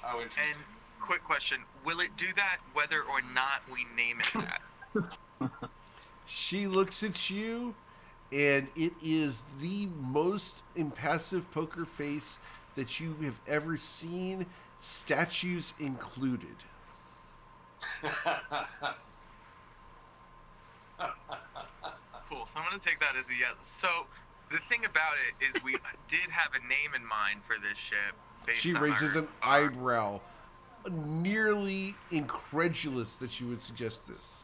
Speaker 7: Oh, interesting.
Speaker 3: And quick question, will it do that whether or not we name it that?
Speaker 1: She looks at you, and it is the most impassive poker face that you have ever seen, statues included.
Speaker 3: Cool, so I'm going to take that as a yes. So, the thing about it is we did have a name in mind for this ship.
Speaker 1: She raises an eyebrow, nearly incredulous that you would suggest this.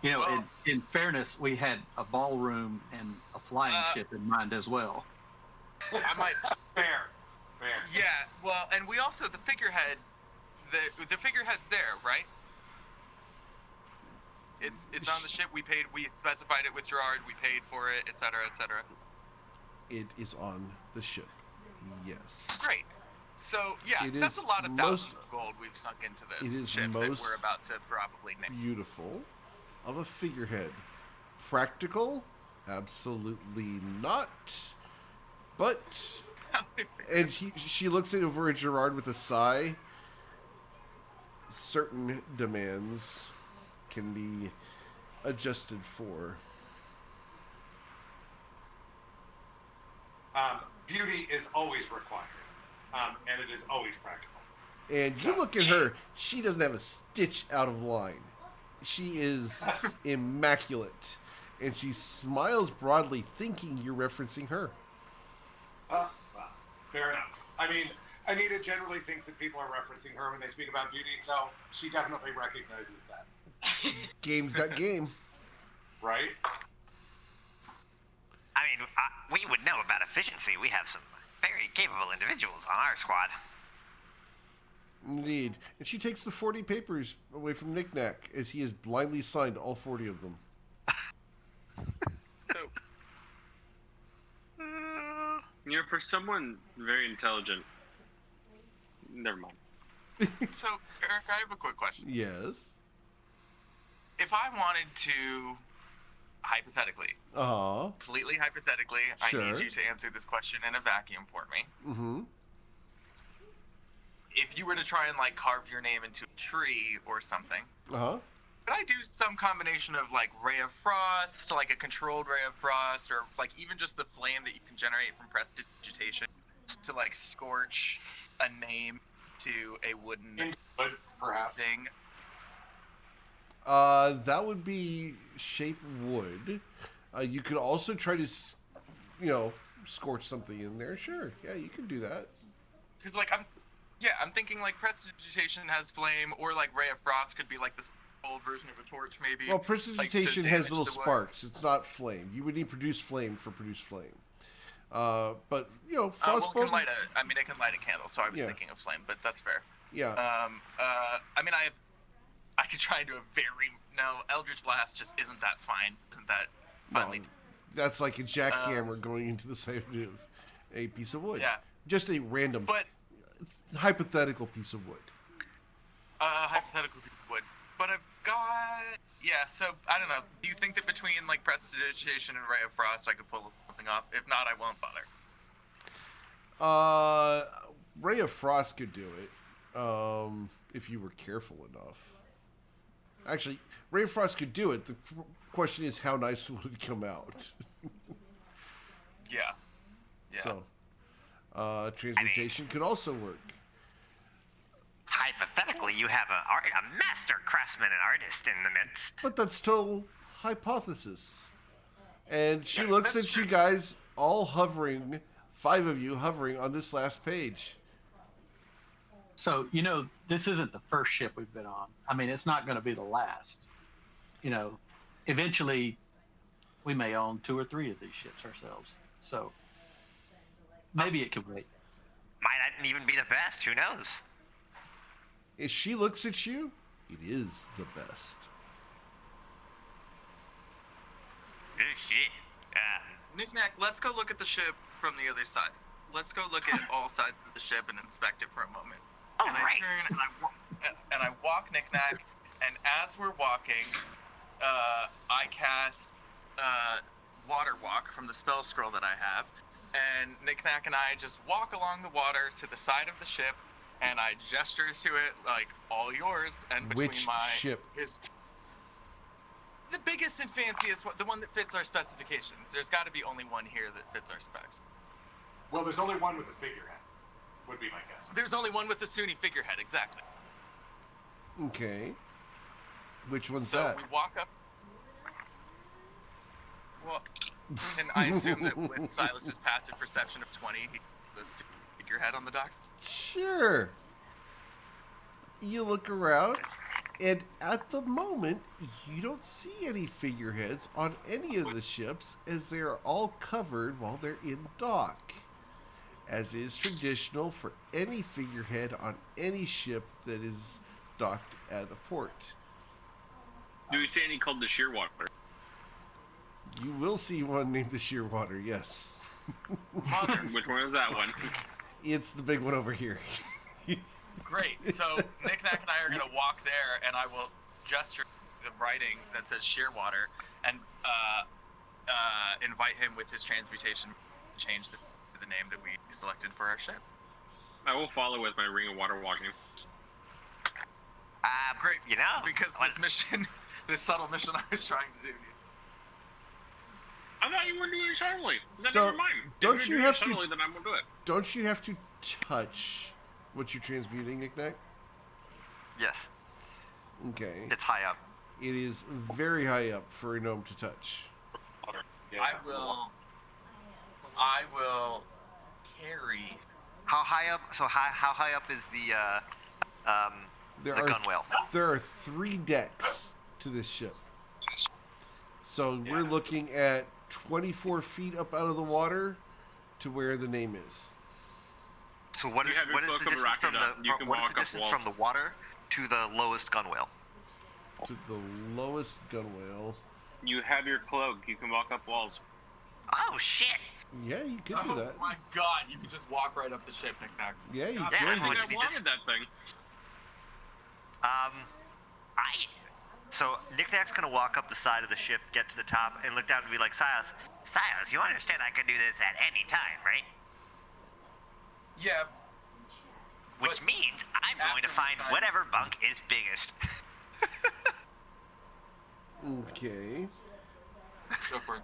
Speaker 2: You know, in fairness, we had a ballroom and a flying ship in mind as well.
Speaker 3: I might...
Speaker 7: Fair.
Speaker 3: Yeah, well, and we also, the figurehead, the figurehead's there, right? It's on the ship. We specified it with Gerard. We paid for it, etc., etc.
Speaker 1: It is on the ship. Yes.
Speaker 3: Great. So yeah, that's a lot of thousands of gold we've sunk into this ship that we're about to probably name.
Speaker 1: Beautiful of a figurehead. Practical? Absolutely not. But and she looks over at Gerard with a sigh. Certain demands can be adjusted for.
Speaker 7: Beauty is always required, and it is always practical.
Speaker 1: And you look at her, she doesn't have a stitch out of line. She is immaculate. And she smiles broadly, thinking you're referencing her.
Speaker 7: Well, fair enough. I mean, Anita generally thinks that people are referencing her when they speak about beauty, so she definitely recognizes that.
Speaker 1: Game's got game.
Speaker 7: Right?
Speaker 6: I mean, we would know about efficiency. We have some very capable individuals on our squad.
Speaker 1: Indeed. And she takes the 40 papers away from Knick Knack as he has blindly signed all 40 of them.
Speaker 3: So,
Speaker 4: you know, for someone very intelligent, never mind.
Speaker 3: so Eric, I have a quick question.
Speaker 1: Yes.
Speaker 3: If I wanted to, hypothetically, completely hypothetically,
Speaker 1: Sure.
Speaker 3: I need you to answer this question in a vacuum for me.
Speaker 1: Mm-hmm.
Speaker 3: If you were to try and like carve your name into a tree or something, could I do some combination of like ray of frost, like a controlled ray of frost, or like even just the flame that you can generate from prestidigitation to like scorch a name to a wooden
Speaker 7: perhaps
Speaker 3: thing?
Speaker 1: That would be shape wood. You could also try to, scorch something in there. Sure, yeah, you could do that.
Speaker 3: Because like I'm thinking like prestidigitation has flame, or like ray of frost could be like this old version of a torch, maybe.
Speaker 1: Well, prestidigitation has little
Speaker 3: sparks.
Speaker 1: It's not flame. You would need produce flame for produce flame. But
Speaker 3: it
Speaker 1: frostbolt.
Speaker 3: can light it can light a candle. So I was thinking of flame, but that's fair.
Speaker 1: Yeah.
Speaker 3: I could try and do Eldritch Blast just isn't that fine. Isn't that finally?
Speaker 1: No, that's like a jackhammer going into the side of a piece of wood.
Speaker 3: Yeah.
Speaker 1: Just a random, hypothetical piece of wood.
Speaker 3: Hypothetical piece of wood. But I've got so I don't know. Do you think that between like prestidigitation and ray of frost I could pull something off? If not, I won't bother.
Speaker 1: Ray of frost could do it. If you were careful enough. Actually, ray of frost could do it. The question is how nice would it come out?
Speaker 3: Yeah.
Speaker 1: So, transmutation could also work.
Speaker 6: Hypothetically, you have a master craftsman and artist in the midst.
Speaker 1: But that's total hypothesis. And she looks at you guys all hovering, 5 of you hovering on this last page.
Speaker 2: So, this isn't the first ship we've been on. I mean, it's not going to be the last. Eventually, we may own 2 or 3 of these ships ourselves. So, maybe it could wait.
Speaker 6: Might not even be the best. Who knows?
Speaker 1: If she looks at you, it is the best.
Speaker 6: Good shit.
Speaker 3: Knick-knack, let's go look at the ship from the other side. Let's go look at all sides of the ship and inspect it for a moment.
Speaker 6: All
Speaker 3: and
Speaker 6: right.
Speaker 3: I turn and I walk Knick-knack, and as we're walking, I cast Water Walk from the spell scroll that I have, and Knick-knack and I just walk along the water to the side of the ship, and I gesture to it like, all yours, and between
Speaker 1: Which
Speaker 3: my
Speaker 1: ship?
Speaker 3: The biggest and fanciest one, the one that fits our specifications. There's got to be only one here that fits our specs.
Speaker 7: Well, there's only one with a figurehead, would be my guess.
Speaker 3: There's only one with the Sunni figurehead, exactly.
Speaker 1: Okay. Which one's
Speaker 3: So
Speaker 1: that?
Speaker 3: we walk up. Well, and I assume that with Silas's passive perception of 20, he the figurehead on the docks.
Speaker 1: Sure. You look around, and at the moment, you don't see any figureheads on any of the ships, as they are all covered while they're in dock, as is traditional for any figurehead on any ship that is docked at a port.
Speaker 4: Do we see any called the Shearwater?
Speaker 1: You will see one named the Shearwater, yes.
Speaker 3: Mother.
Speaker 4: Which one is that one?
Speaker 1: It's the big one over here.
Speaker 3: Great. So Knick-knack and I are gonna walk there, and I will gesture the writing that says Shearwater, and invite him with his transmutation to change the name that we selected for our ship.
Speaker 4: I will follow with my ring of water walking.
Speaker 3: Great. Because
Speaker 6: what-
Speaker 3: this subtle mission I was trying to do.
Speaker 4: I thought you were doing it subtly. Then
Speaker 1: So,
Speaker 4: never mind.
Speaker 1: don't
Speaker 4: if
Speaker 1: you
Speaker 4: you're doing
Speaker 1: have
Speaker 4: it
Speaker 1: to-
Speaker 4: subtly, then I won't do it.
Speaker 1: Don't you have to touch what you're transmuting, Knick-knack?
Speaker 6: Yes,
Speaker 1: Okay.
Speaker 6: it's high up.
Speaker 1: It is very high up for a gnome to touch.
Speaker 4: Yeah.
Speaker 3: I will carry.
Speaker 6: How high up? So how high up is the gunwale?
Speaker 1: There are 3 decks to this ship. So we're looking at 24 feet up out of the water to where the name is.
Speaker 6: So what
Speaker 4: You
Speaker 6: is
Speaker 4: have your
Speaker 6: what is
Speaker 4: cloak
Speaker 6: the
Speaker 4: of
Speaker 6: distance from
Speaker 4: Arachida. You
Speaker 6: the
Speaker 4: can
Speaker 6: what is
Speaker 4: walk
Speaker 6: the
Speaker 4: up
Speaker 6: distance
Speaker 4: walls.
Speaker 6: from the water to the lowest gunwale?
Speaker 1: To the lowest gunwale.
Speaker 4: You have your cloak. You can walk up walls.
Speaker 6: Oh shit!
Speaker 1: Yeah, you could do that.
Speaker 3: Oh my God! You can just walk right up the ship, Knick-knack.
Speaker 1: Yeah, you
Speaker 6: Yeah,
Speaker 1: can
Speaker 4: I
Speaker 1: do
Speaker 6: well,
Speaker 4: think
Speaker 1: that.
Speaker 4: I
Speaker 6: you need
Speaker 4: wanted that thing.
Speaker 6: So Knick-knack's gonna walk up the side of the ship, get to the top, and look down and be like, Silas, you understand I can do this at any time, right?
Speaker 3: Yeah.
Speaker 6: Which
Speaker 3: But
Speaker 6: means I'm going to
Speaker 3: after
Speaker 6: find
Speaker 3: time-
Speaker 6: whatever bunk is biggest.
Speaker 1: Okay.
Speaker 3: Go for it.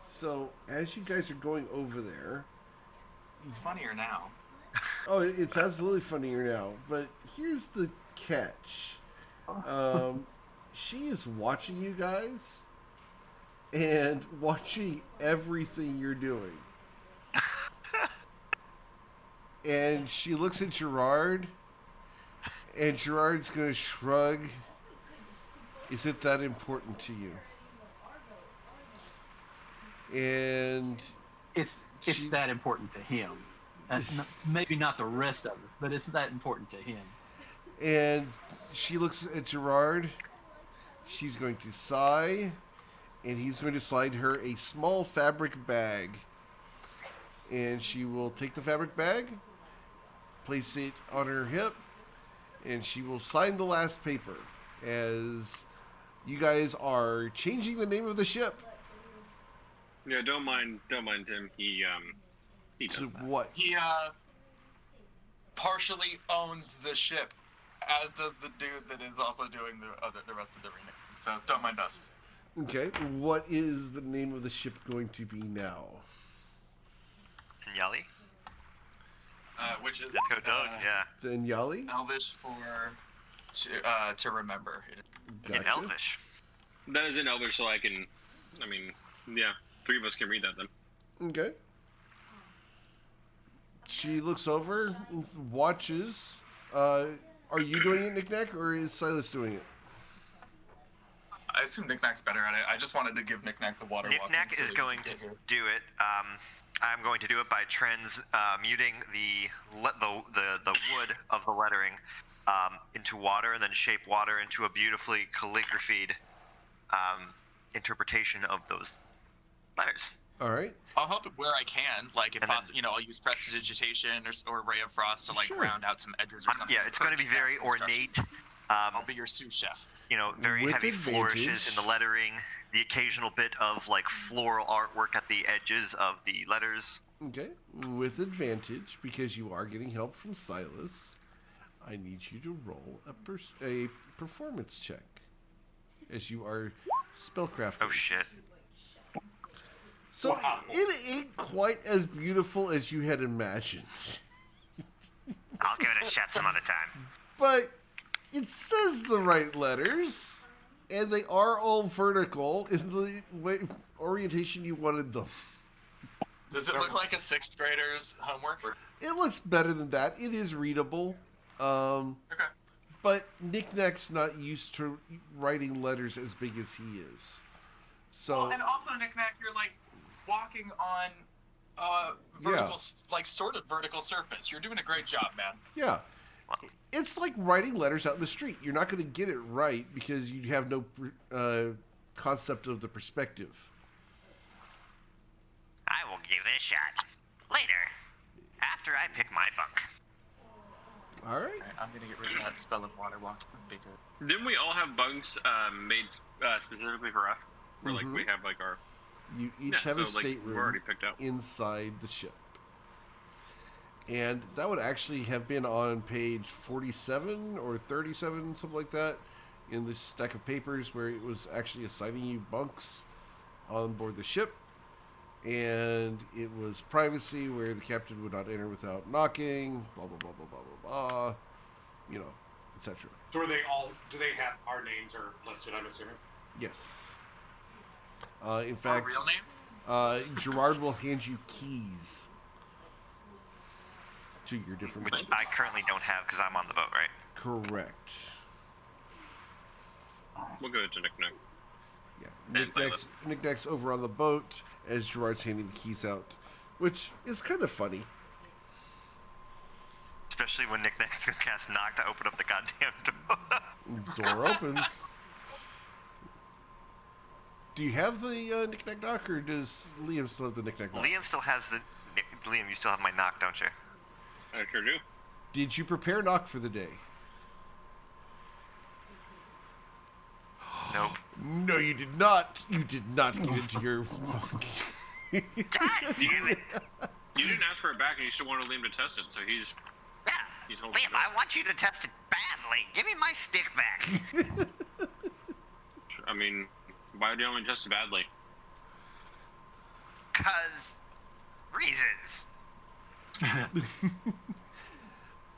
Speaker 1: So as you guys are going over there,
Speaker 3: It's funnier now.
Speaker 1: oh, it's absolutely funnier now. But here's the catch. She is watching you guys and watching everything you're doing. And she looks at Gerard, and Gerard's going to shrug. Is it that important to you? And
Speaker 2: It's
Speaker 1: She-
Speaker 2: that important to him. Maybe not the rest of us, but it's that important to him.
Speaker 1: she looks at Gerard. She's going to sigh, and he's going to slide her a small fabric bag. And she will take the fabric bag, place it on her hip, and she will sign the last paper as you guys are changing the name of the ship
Speaker 4: Yeah, don't mind Tim. He does
Speaker 1: to
Speaker 4: that.
Speaker 1: what?
Speaker 3: He partially owns the ship, as does the dude that is also doing the rest of the renaming. So don't mind us.
Speaker 1: Okay, what is the name of the ship going to be now?
Speaker 6: Yali?
Speaker 3: Which is
Speaker 6: Let's go, Doug. Yeah.
Speaker 1: Then Yali?
Speaker 3: Elvish for to remember.
Speaker 6: In
Speaker 1: Gotcha.
Speaker 6: Elvish.
Speaker 4: That is in Elvish, so I can. I mean, yeah, 3 of us can read that then.
Speaker 1: Okay. She looks over and watches. Are you doing it, Knick-Knack, or is Silas doing it?
Speaker 3: I assume Knick-Knack's better at it. I just wanted to give Knick-Knack the water.
Speaker 8: Knick-Knack is going to do it. I'm going to do it by transmuting the wood of the lettering into water, and then shape water into a beautifully calligraphied interpretation of those letters.
Speaker 1: All right.
Speaker 3: I'll help it where I can. Like, if possible, I'll use prestidigitation or ray of frost to like round out some edges or something.
Speaker 8: Yeah, it's going to be very ornate.
Speaker 3: I'll be your sous chef.
Speaker 8: Very
Speaker 1: With
Speaker 8: heavy
Speaker 1: advantage.
Speaker 8: flourishes in the lettering, the occasional bit of like floral artwork at the edges of the letters.
Speaker 1: Okay. With advantage, because you are getting help from Silas, I need you to roll a performance check, as you are spellcrafting.
Speaker 8: Oh shit.
Speaker 1: So it ain't quite as beautiful as you had imagined.
Speaker 6: I'll give it a shot some other time.
Speaker 1: But it says the right letters, and they are all vertical in the orientation you wanted them.
Speaker 3: Does it look like a 6th grader's homework?
Speaker 1: It looks better than that. It is readable.
Speaker 3: Okay.
Speaker 1: But Knick-Knack's not used to writing letters as big as he is. So.
Speaker 3: Well, and also, Knick-Knack, you're like walking on vertical, like sort of vertical surface. You're doing a great job, man.
Speaker 1: Yeah. It's like writing letters out in the street. You're not going to get it right because you have no concept of the perspective.
Speaker 6: I will give it a shot. Later. After I pick my bunk.
Speaker 1: All right.
Speaker 3: I'm going to get rid of that spell of water walking. Because...
Speaker 4: Didn't we all have bunks made specifically for us? Where like we have like our...
Speaker 1: You each have a
Speaker 4: we've already
Speaker 1: stateroom
Speaker 4: picked out.
Speaker 1: inside the ship. And that would actually have been on page 47 or 37, something like that, in the stack of papers where it was actually assigning you bunks on board the ship. And it was privacy, where the captain would not enter without knocking, blah, blah, blah, blah, blah, blah, blah, etc.
Speaker 7: So are they all? Do they have our names are listed? I'm assuming.
Speaker 1: Yes. In fact,
Speaker 3: real names?
Speaker 1: Gerard will hand you keys to your different
Speaker 8: Which
Speaker 1: boats.
Speaker 8: I currently don't have because I'm on the boat, right?
Speaker 1: Correct.
Speaker 4: We'll go to Knick-Knack.
Speaker 1: Yeah. Knick-Knack's over on the boat as Gerard's handing the keys out, which is kind of funny.
Speaker 8: Especially when Knick-Knack's gonna cast knock to open up the goddamn door.
Speaker 1: Door opens. Do you have the Knick-Knack knock, or does Liam still have the Knick-Knack knock?
Speaker 8: Liam still has the... Liam, you still have my knock, don't you?
Speaker 4: I sure do.
Speaker 1: Did you prepare knock for the day?
Speaker 8: Nope.
Speaker 1: No, you did not. You did not get into your...
Speaker 6: God damn it.
Speaker 4: You didn't ask for it back, and you still wanted Liam to test it, so he's...
Speaker 6: Yeah.
Speaker 4: He's holding
Speaker 6: Liam, I want you to test it badly. Give me my stick back.
Speaker 4: I mean, why do you only test it badly?
Speaker 6: 'Cause reasons.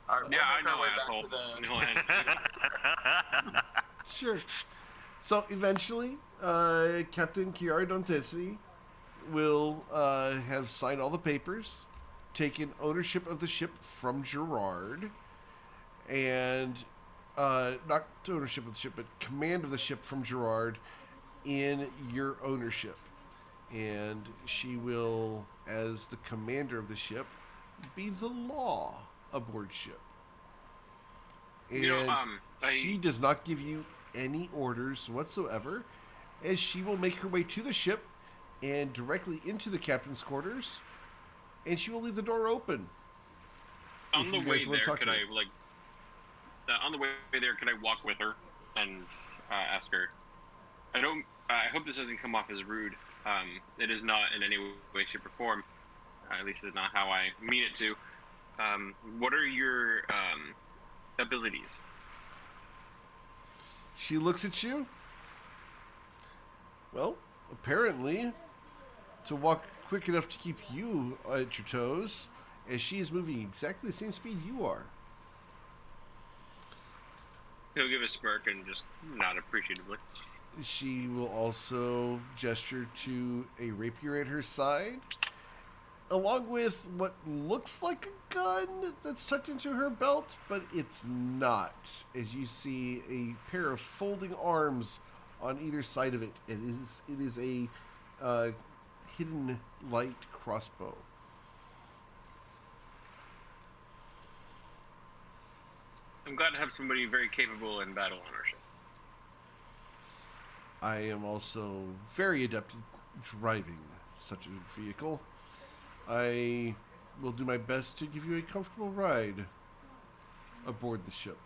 Speaker 3: All right,
Speaker 4: Yeah, I
Speaker 3: we'll
Speaker 4: know,
Speaker 3: make our way
Speaker 4: asshole.
Speaker 3: back to the-
Speaker 1: Sure. So eventually, Captain Chiara Dontesi will have signed all the papers, taken ownership of the ship from Gerard, and not ownership of the ship, but command of the ship from Gerard in your ownership. And she will, as the commander of the ship, be the law aboard ship. And she does not give you any orders whatsoever, as she will make her way to the ship and directly into the captain's quarters, and she will leave the door open.
Speaker 4: On the way there, could I on the way there, could I walk with her and ask her? I hope this doesn't come off as rude. It is not in any way, shape, or form. At least it's not how I mean it to. What are your abilities?
Speaker 1: She looks at you. Well, apparently, to walk quick enough to keep you at your toes, as she is moving exactly the same speed you are.
Speaker 4: He'll give a smirk and just nod appreciatively.
Speaker 1: She will also gesture to a rapier at her side, along with what looks like a gun that's tucked into her belt, but it's not. As you see a pair of folding arms on either side of it. It is a hidden light crossbow.
Speaker 4: I'm glad to have somebody very capable in battle on our ship.
Speaker 1: I am also very adept at driving such a vehicle. I will do my best to give you a comfortable ride aboard the ship.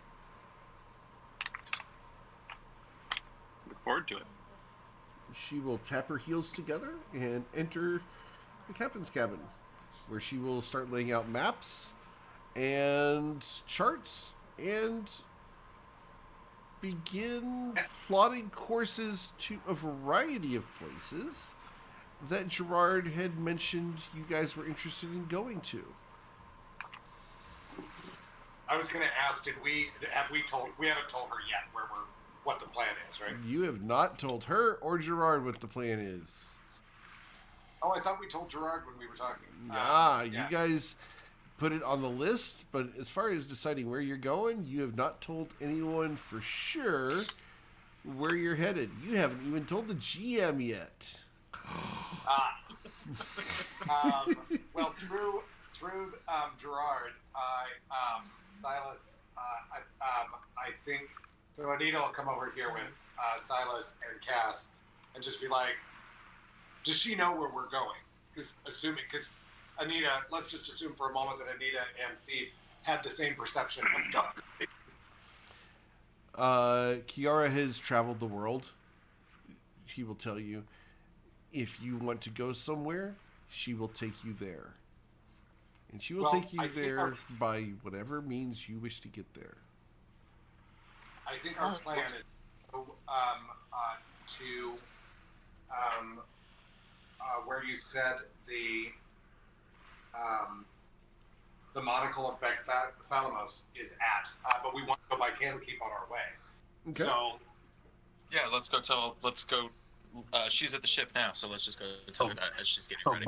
Speaker 4: Look forward to it.
Speaker 1: She will tap her heels together and enter the captain's cabin, where she will start laying out maps and charts and begin plotting courses to a variety of places that Gerard had mentioned you guys were interested in going to.
Speaker 7: I was going to ask, we haven't told her yet what the plan is, right?
Speaker 1: You have not told her or Gerard what the plan is.
Speaker 7: Oh, I thought we told Gerard when we were talking.
Speaker 1: You guys put it on the list, but as far as deciding where you're going, you have not told anyone for sure where you're headed. You haven't even told the GM yet.
Speaker 7: Well, through Gerard, Silas, I think so. Anita will come over here with Silas and Cass, and just be like, "Does she know where we're going?" Because Anita, let's just assume for a moment that Anita and Steve had the same perception of God.
Speaker 1: Kiara has traveled the world. She will tell you, if you want to go somewhere, she will take you there. And she will take you there by whatever means you wish to get there.
Speaker 7: I think our plan is to where you said the monocle of Thalamos is at, but we want to go by Candlekeep on our way.
Speaker 1: Okay.
Speaker 7: So,
Speaker 3: yeah, let's go. She's at the ship now, so let's just go tell her that as she's getting ready.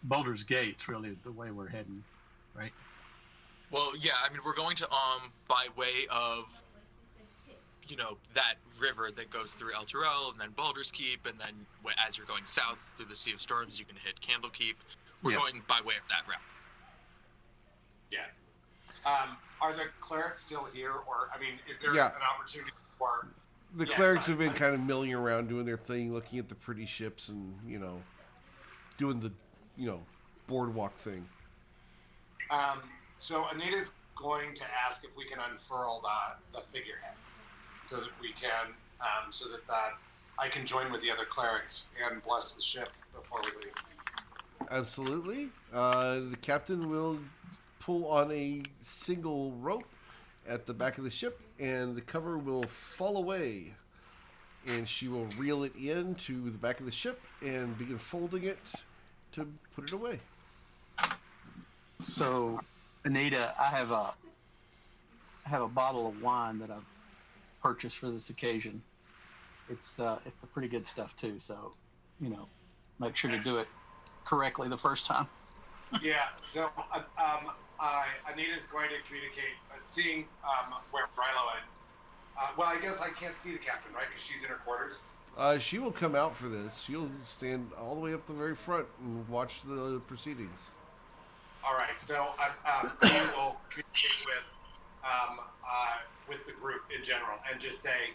Speaker 2: Boulder's Gate's really the way we're heading, right?
Speaker 3: Well, yeah, I mean, we're going to by way of, that river that goes through El Turel and then Baldur's Keep, and then as you're going south through the Sea of Storms, you can hit Candlekeep. We're going by way of that route.
Speaker 7: Yeah. Are the clerics still here, or is there an opportunity for?
Speaker 1: The clerics have been kind of milling around, doing their thing, looking at the pretty ships, and doing the boardwalk thing.
Speaker 7: So Anita's going to ask if we can unfurl the figurehead, so that we can, so that I can join with the other clerics and bless the ship before we leave.
Speaker 1: Absolutely. The captain will pull on a single rope at the back of the ship, and the cover will fall away, and she will reel it into the back of the ship and begin folding it to put it away.
Speaker 2: So, Anita, I have a bottle of wine that I've purchased for this occasion. It's the pretty good stuff too. So, make sure to do it correctly the first time.
Speaker 7: Yeah. So, Anita's going to communicate, seeing where Rilo and. Well, I guess I can't see the captain, right? Because she's in her quarters.
Speaker 1: She will come out for this. She'll stand all the way up the very front and watch the proceedings.
Speaker 7: All right. So we will communicate with the group in general and just say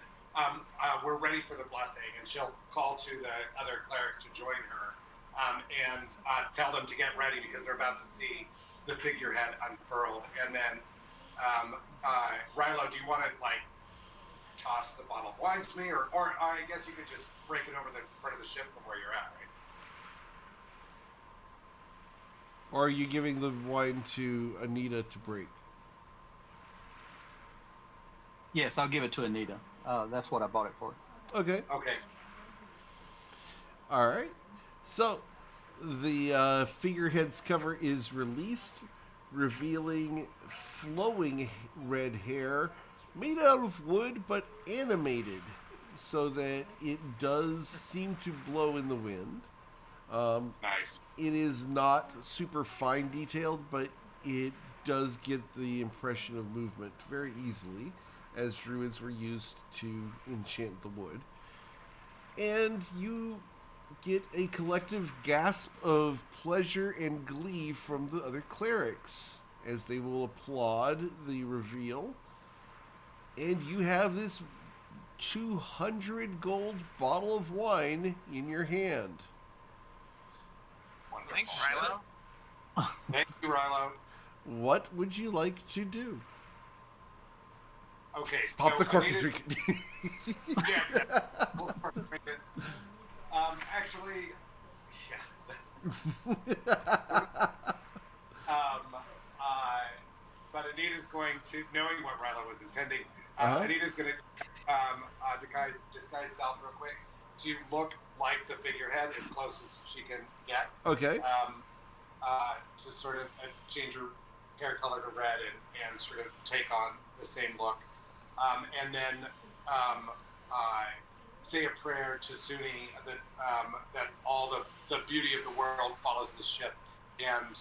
Speaker 7: we're ready for the blessing, and she'll call to the other clerics to join her and tell them to get ready because they're about to see the figurehead unfurled. And then Rilo, do you want to toss the bottle of wine to me, or I guess you could just break it over the front of the ship from where you're at, right?
Speaker 1: Or are you giving the wine to Anita to break?
Speaker 2: Yes, I'll give it to Anita. That's what I bought it for.
Speaker 1: Okay.
Speaker 7: Okay.
Speaker 1: All right. So the figurehead's cover is released, revealing flowing red hair made out of wood but animated so that it does seem to blow in the wind.
Speaker 7: Nice.
Speaker 1: It is not super fine detailed, but it does get the impression of movement very easily, as druids were used to enchant the wood. And you get a collective gasp of pleasure and glee from the other clerics as they will applaud the reveal. And you have this 200 gold bottle of wine in your hand.
Speaker 5: Thanks, Rilo.
Speaker 7: Thank you, Rilo.
Speaker 1: What would you like to do?
Speaker 7: Okay,
Speaker 1: Pop
Speaker 7: so
Speaker 1: the cork and
Speaker 7: Anita's-
Speaker 1: drink it.
Speaker 7: Yeah. Actually, but Anita's going to, knowing what Rilo was intending, Anita's going to disguise self real quick to look like the figurehead as close as she can get.
Speaker 1: Okay.
Speaker 7: To sort of change her hair color to red and sort of take on the same look. And then say a prayer to Suni that all the beauty of the world follows the ship, and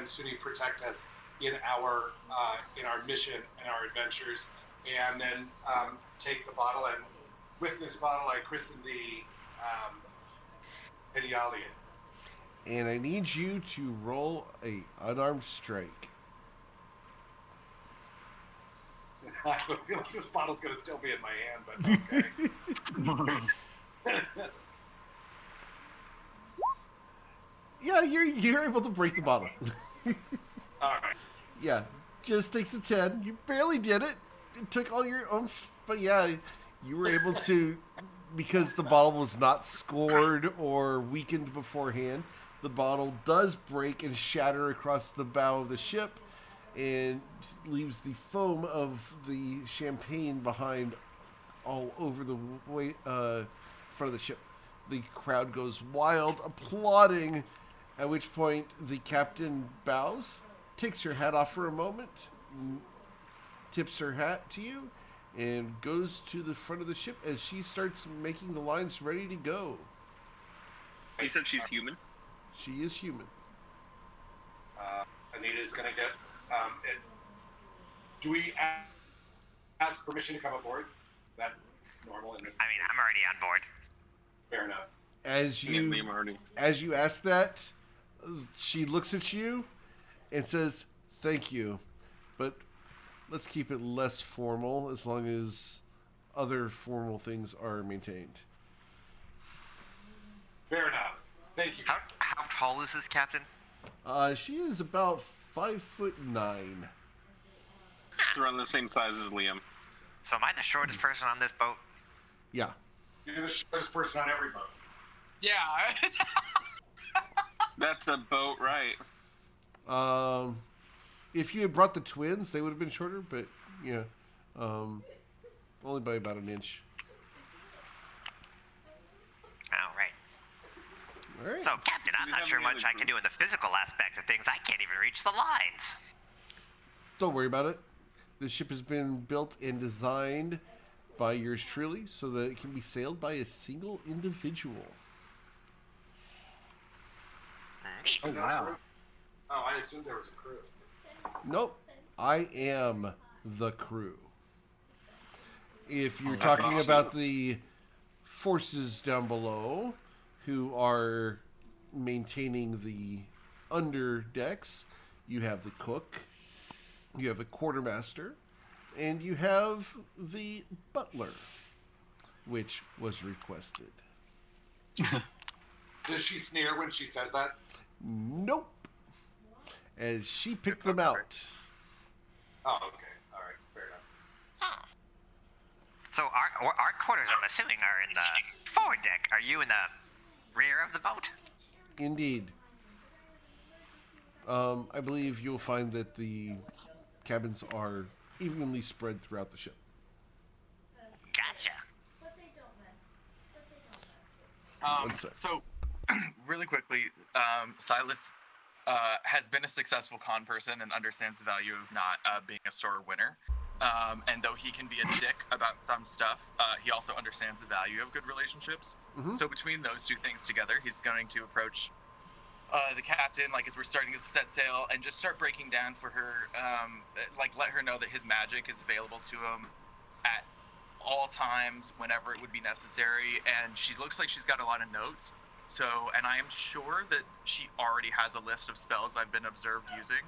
Speaker 7: Suni protect us in our mission and our adventures. And then take the bottle, and with this bottle I christen the Edialian.
Speaker 1: And I need you to roll a unarmed strike.
Speaker 7: I have a feeling this bottle's going to still be in my hand, but okay.
Speaker 1: Yeah, you're able to break the bottle.
Speaker 7: All right.
Speaker 1: Yeah, just takes a 10. You barely did it. It took all your oomph, but yeah, you were able to, because the bottle was not scored or weakened beforehand, the bottle does break and shatter across the bow of the ship and leaves the foam of the champagne behind all over the way, front of the ship. The crowd goes wild, applauding, at which point the captain bows, takes her hat off for a moment, tips her hat to you, and goes to the front of the ship as she starts making the lines ready to go.
Speaker 4: You said she's human?
Speaker 1: She is human.
Speaker 7: Anita's going to get... do we ask permission to come aboard? Is that normal in this?
Speaker 6: I mean, I'm already on board.
Speaker 7: Fair enough.
Speaker 1: As you ask that, she looks at you and says, "Thank you, but let's keep it less formal as long as other formal things are maintained."
Speaker 7: Fair enough. Thank you.
Speaker 6: How tall is this captain?
Speaker 1: She is about 5'9".
Speaker 4: She's around the same size as Liam.
Speaker 6: So am I the shortest person on this boat?
Speaker 1: Yeah.
Speaker 7: You're the shortest person on every boat.
Speaker 5: Yeah.
Speaker 4: That's a boat, right?
Speaker 1: If you had brought the twins, they would have been shorter, but yeah, only by about an inch.
Speaker 6: All right.
Speaker 1: All right.
Speaker 6: So, Captain, I'm not sure much I can do in the physical aspect of things. I can't even reach the lines.
Speaker 1: Don't worry about it. The ship has been built and designed by yours truly so that it can be sailed by a single individual.
Speaker 2: Oh, wow.
Speaker 7: Oh, I assumed there was a crew.
Speaker 1: Nope. I am the crew. If you're
Speaker 4: that's
Speaker 1: talking
Speaker 4: awesome.
Speaker 1: about the forces down below who are maintaining the under decks, you have the cook, you have a quartermaster, and you have the butler, which was requested.
Speaker 7: Does she sneer when she says that?
Speaker 1: Nope. As she picked them out.
Speaker 7: Oh, okay. All right. Fair enough.
Speaker 6: So our quarters, I'm assuming, are in the forward deck. Are you in the rear of the boat?
Speaker 1: Indeed. I believe you'll find that the cabins are evenly spread throughout the ship.
Speaker 6: Gotcha.
Speaker 1: One sec.
Speaker 3: So, really quickly, Silas has been a successful con person and understands the value of not being a store winner. And though he can be a dick about some stuff, he also understands the value of good relationships. So between those two things together, he's going to approach the captain, like as we're starting to set sail, and just start breaking down for her, like let her know that his magic is available to him at all times, whenever it would be necessary. And she looks like she's got a lot of notes. So, and I am sure that she already has a list of spells I've been observed using.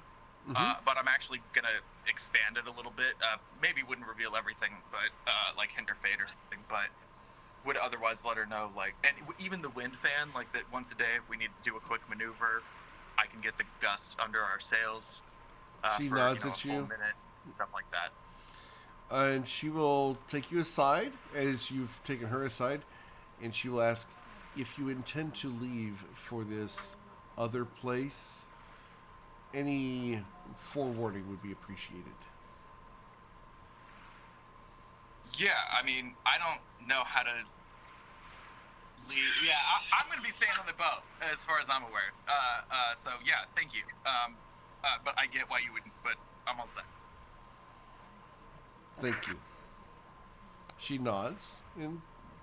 Speaker 3: But I'm actually gonna expand it a little bit. Maybe wouldn't reveal everything, but like Hinder Fate or something. But would otherwise let her know, like, and even the wind fan, like that once a day, if we need to do a quick maneuver, I can get the gust under our sails.
Speaker 1: She
Speaker 3: for,
Speaker 1: nods
Speaker 3: a
Speaker 1: at
Speaker 3: full
Speaker 1: you,
Speaker 3: minute, stuff like that.
Speaker 1: and she will take you aside as you've taken her aside, and she will ask if you intend to leave for this other place. Any forewarning would be appreciated.
Speaker 3: Yeah, I mean, I don't know how to leave. Yeah, I'm going to be staying on the boat, as far as I'm aware. So, yeah, thank you. But I get why you wouldn't, but I'm all set.
Speaker 1: Thank you. She nods and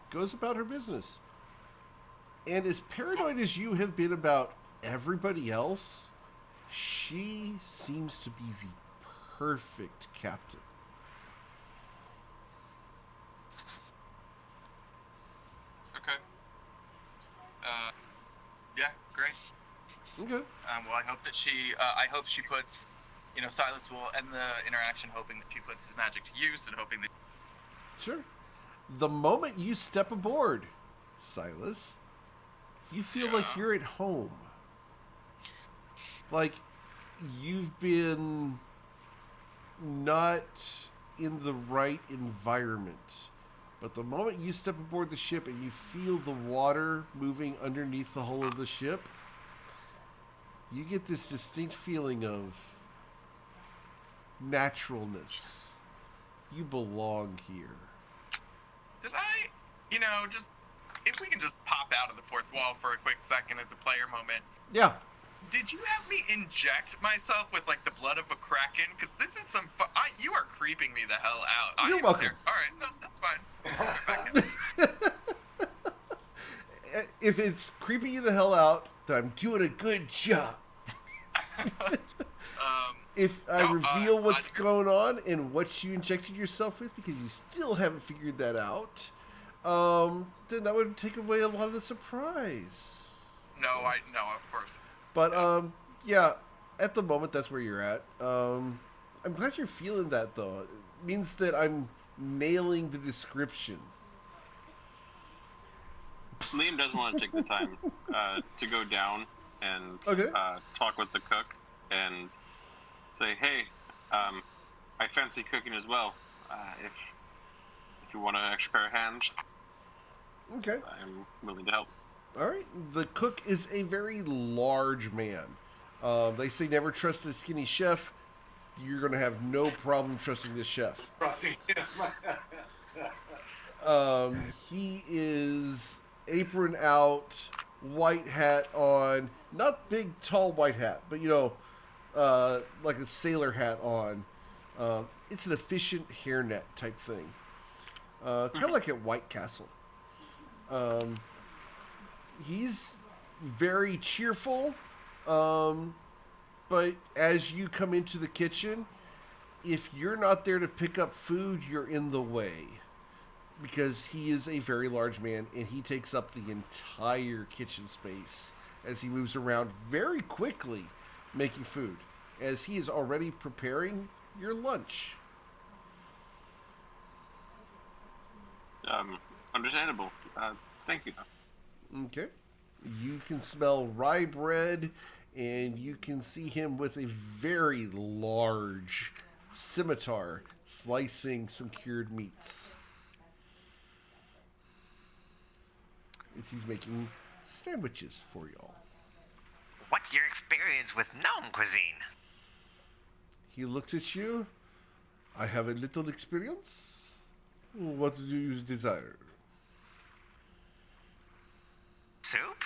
Speaker 1: goes about her business. And as paranoid as you have been about everybody else, she seems to be the perfect captain.
Speaker 3: Okay. Yeah, great.
Speaker 1: Okay.
Speaker 3: Well, I hope that I hope she puts, Silas will end the interaction hoping that she puts his magic to use and hoping that.
Speaker 1: Sure. The moment you step aboard, Silas, you feel like you're at home. Like you've been not in the right environment. But the moment you step aboard the ship and you feel the water moving underneath the hull of the ship, you get this distinct feeling of naturalness. You belong here.
Speaker 3: Did I, just if we can just pop out of the fourth wall for a quick second as a player moment.
Speaker 1: Yeah.
Speaker 3: Did you have me inject myself with like the blood of a kraken? Because this is some. You are creeping me the hell out.
Speaker 1: You're welcome.
Speaker 3: All right, no, that's fine.
Speaker 1: If it's creeping you the hell out, then I'm doing a good job. If I reveal what's going on and what you injected yourself with, because you still haven't figured that out, then that would take away a lot of the surprise.
Speaker 3: No, of course.
Speaker 1: But yeah, at the moment that's where you're at. I'm glad you're feeling that though. It means that I'm nailing the description.
Speaker 4: Liam does want to take the time to go down and talk with the cook and say, hey, I fancy cooking as well. If you want an extra pair of hands,
Speaker 1: okay,
Speaker 4: I'm willing to help.
Speaker 1: All right. The cook is a very large man. They say never trust a skinny chef. You're going to have no problem trusting this chef.
Speaker 7: Trusting him.
Speaker 1: He is apron out, white hat on. Not big, tall white hat, but, like a sailor hat on. It's an efficient hairnet type thing. Kind of like at White Castle. He's very cheerful, but as you come into the kitchen, if you're not there to pick up food, you're in the way. Because he is a very large man, and he takes up the entire kitchen space as he moves around very quickly making food, as he is already preparing your lunch.
Speaker 4: Understandable. Thank you.
Speaker 1: Okay. You can smell rye bread, and you can see him with a very large scimitar slicing some cured meats. As he's making sandwiches for y'all.
Speaker 6: What's your experience with gnome cuisine?
Speaker 1: He looks at you. I have a little experience. What do you desire?
Speaker 6: Soup?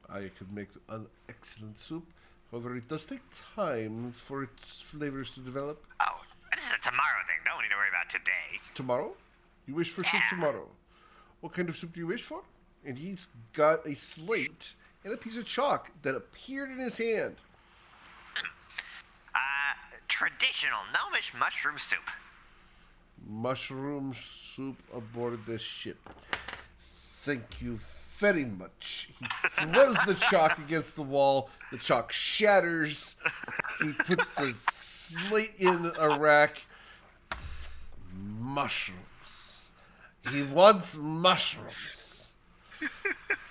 Speaker 1: I could make an excellent soup. However, it does take time for its flavors to develop.
Speaker 6: Oh, this is a tomorrow thing. Don't need to worry about today.
Speaker 1: Tomorrow? You wish for soup tomorrow. What kind of soup do you wish for? And he's got a slate and a piece of chalk that appeared in his hand.
Speaker 6: Traditional gnomish mushroom soup.
Speaker 1: Mushroom soup aboard the ship. Thank you very much. He throws the chalk against the wall. The chalk shatters. He puts the slate in a rack. Mushrooms. He wants mushrooms.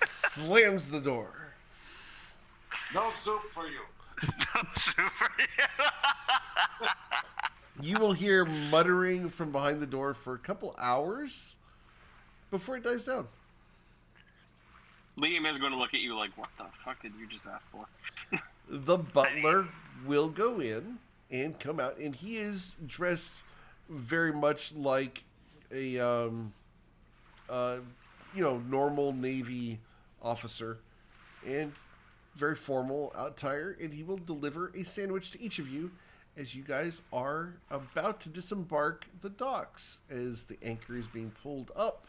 Speaker 1: Slams the door.
Speaker 7: No soup for you.
Speaker 1: You will hear muttering from behind the door for a couple hours before it dies down.
Speaker 4: Liam is going to look at you like, what the fuck did you just ask for?
Speaker 1: The butler will go in and come out, and he is dressed very much like a normal Navy officer, and very formal attire, and he will deliver a sandwich to each of you as you guys are about to disembark the docks as the anchor is being pulled up.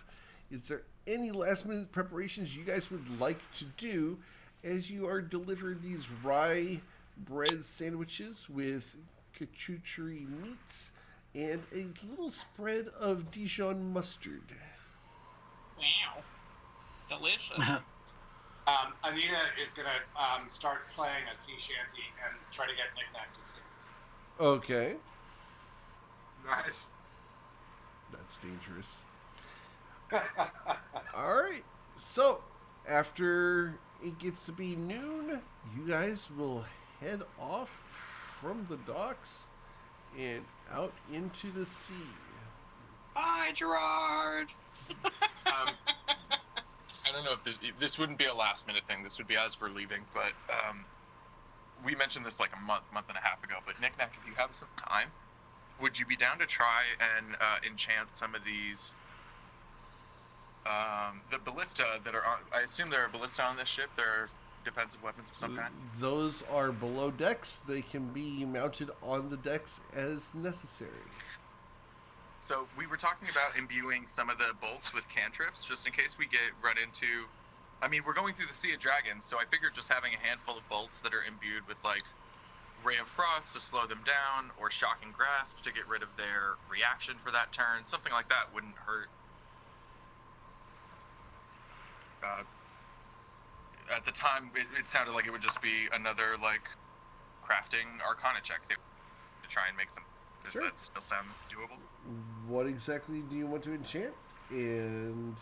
Speaker 1: Is there any last minute preparations you guys would like to do as you are delivered these rye bread sandwiches with charcuterie meats and a little spread of Dijon mustard?
Speaker 5: Wow. Delicious.
Speaker 7: Anita is going to start playing a sea shanty and try to get Knick-Knack to sing.
Speaker 1: Okay.
Speaker 3: Nice.
Speaker 1: That's dangerous. Alright. So, after it gets to be noon, you guys will head off from the docks and out into the sea.
Speaker 5: Bye, Gerard.
Speaker 9: I don't know if this wouldn't be a last minute thing. This would be as we're leaving, but we mentioned this like a month and a half ago. But Knick-Knack, if you have some time, would you be down to try and enchant some of these? The ballista that are on, I assume there are ballista on this ship. There are defensive weapons of some kind.
Speaker 1: Those are below decks. They can be mounted on the decks as necessary.
Speaker 9: So we were talking about imbuing some of the bolts with cantrips, just in case we get run into. I mean, we're going through the Sea of Dragons, so I figured just having a handful of bolts that are imbued with like Ray of Frost to slow them down, or Shocking Grasp to get rid of their reaction for that turn, something like that wouldn't hurt. At the time, it sounded like it would just be another like crafting Arcana check to try and make some. Does
Speaker 1: Sure.
Speaker 9: that still sound doable?
Speaker 1: What exactly do you want to enchant? And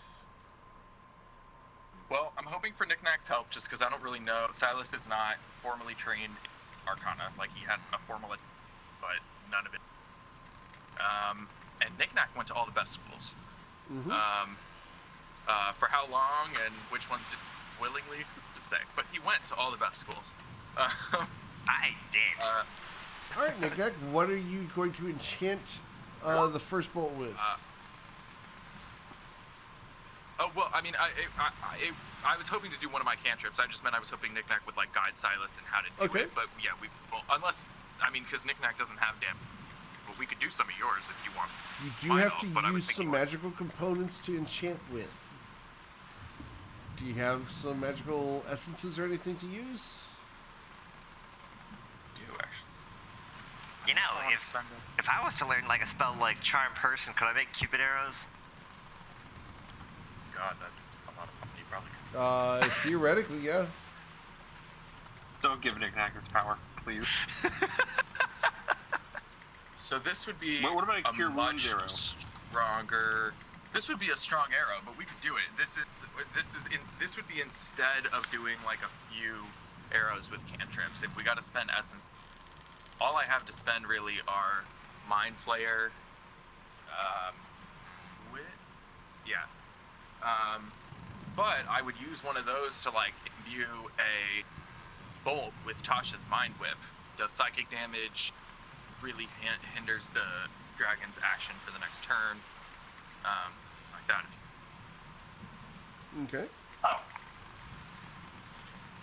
Speaker 9: Well, I'm hoping for Knick-Knack's help, just because I don't really know. Silas is not formally trained in Arcana. Like, he had a formal, but none of it. And Knick-Knack went to all the best schools.
Speaker 1: mm-hmm.
Speaker 9: For how long and which ones did willingly to say, but he went to all the best schools.
Speaker 6: I did.
Speaker 1: All right, Knick-Knack, what are you going to enchant the first bolt with?
Speaker 9: Well, I mean, I was hoping to do one of my cantrips. I just meant I was hoping Knick-Knack would like guide Silas in how to do it. But yeah, unless because Knick-Knack doesn't have damage. But we could do some of yours if you want.
Speaker 1: You do have to use some magical components to enchant with. Do you have some magical essences or anything to use?
Speaker 6: You know, if I was to learn like a spell like Charm Person, could I make Cupid arrows?
Speaker 9: God, that's a lot of money. You probably could.
Speaker 1: Theoretically, yeah.
Speaker 4: Don't give Knick-Knack his power, please.
Speaker 9: So this would be
Speaker 4: what about a Cure Wounds arrow?
Speaker 9: Stronger. This would be a strong arrow, but we could do it. This would be instead of doing like a few arrows with cantrips. If we got to spend essence, all I have to spend really are Mind Flayer. But I would use one of those to like imbue a bolt with Tasha's Mind Whip. Does psychic damage, really hinders the dragon's action for the next turn. Like that.
Speaker 1: Okay.
Speaker 3: Oh.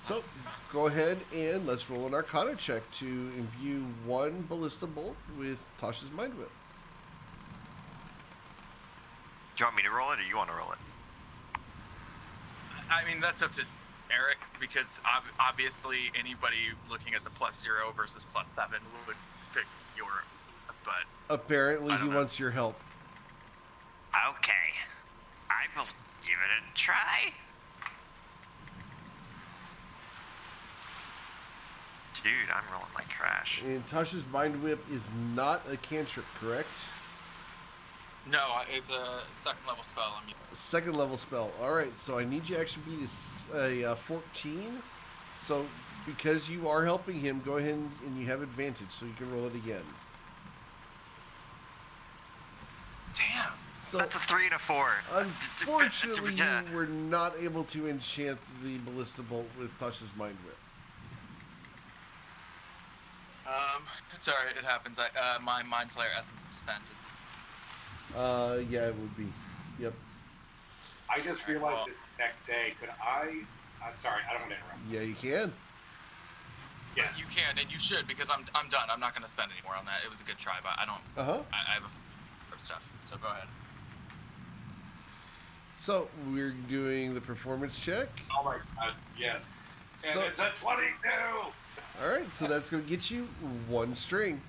Speaker 1: So, go ahead and let's roll an Arcana check to imbue one ballista bolt with Tasha's Mind Whip.
Speaker 8: Do you want me to roll it, or you want to roll it?
Speaker 3: I mean, that's up to Eric, because obviously anybody looking at the +0 versus +7 would pick your, but...
Speaker 1: Apparently he wants your help.
Speaker 6: Okay. I will give it a try. Dude, I'm rolling like trash.
Speaker 1: And Tasha's Mind Whip is not a cantrip, correct?
Speaker 3: No, it's a second level spell. I mean,
Speaker 1: Second level spell. All right, so I need you to actually beat a 14. So because you are helping him, go ahead and you have advantage, so you can roll it again.
Speaker 3: damn.
Speaker 1: So
Speaker 6: That's a 3 and a 4.
Speaker 1: unfortunately, you were not able to enchant the ballista bolt with Tasha's Mind Whip.
Speaker 3: It's alright. It happens. My mind flare essence is spent.
Speaker 1: Yeah, it would be. Yep.
Speaker 7: I just realized it's the next day. Could I? I'm sorry, I don't want to interrupt.
Speaker 1: Yeah, you can.
Speaker 7: Yes.
Speaker 3: You can, and you should, because I'm done. I'm not going to spend any more on that. It was a good try, but I don't. I have a stuff. So go ahead.
Speaker 1: So we're doing the performance check.
Speaker 7: Oh my god, yes. And
Speaker 1: So-
Speaker 7: it's a 22!
Speaker 1: All right, so that's going to get you one string.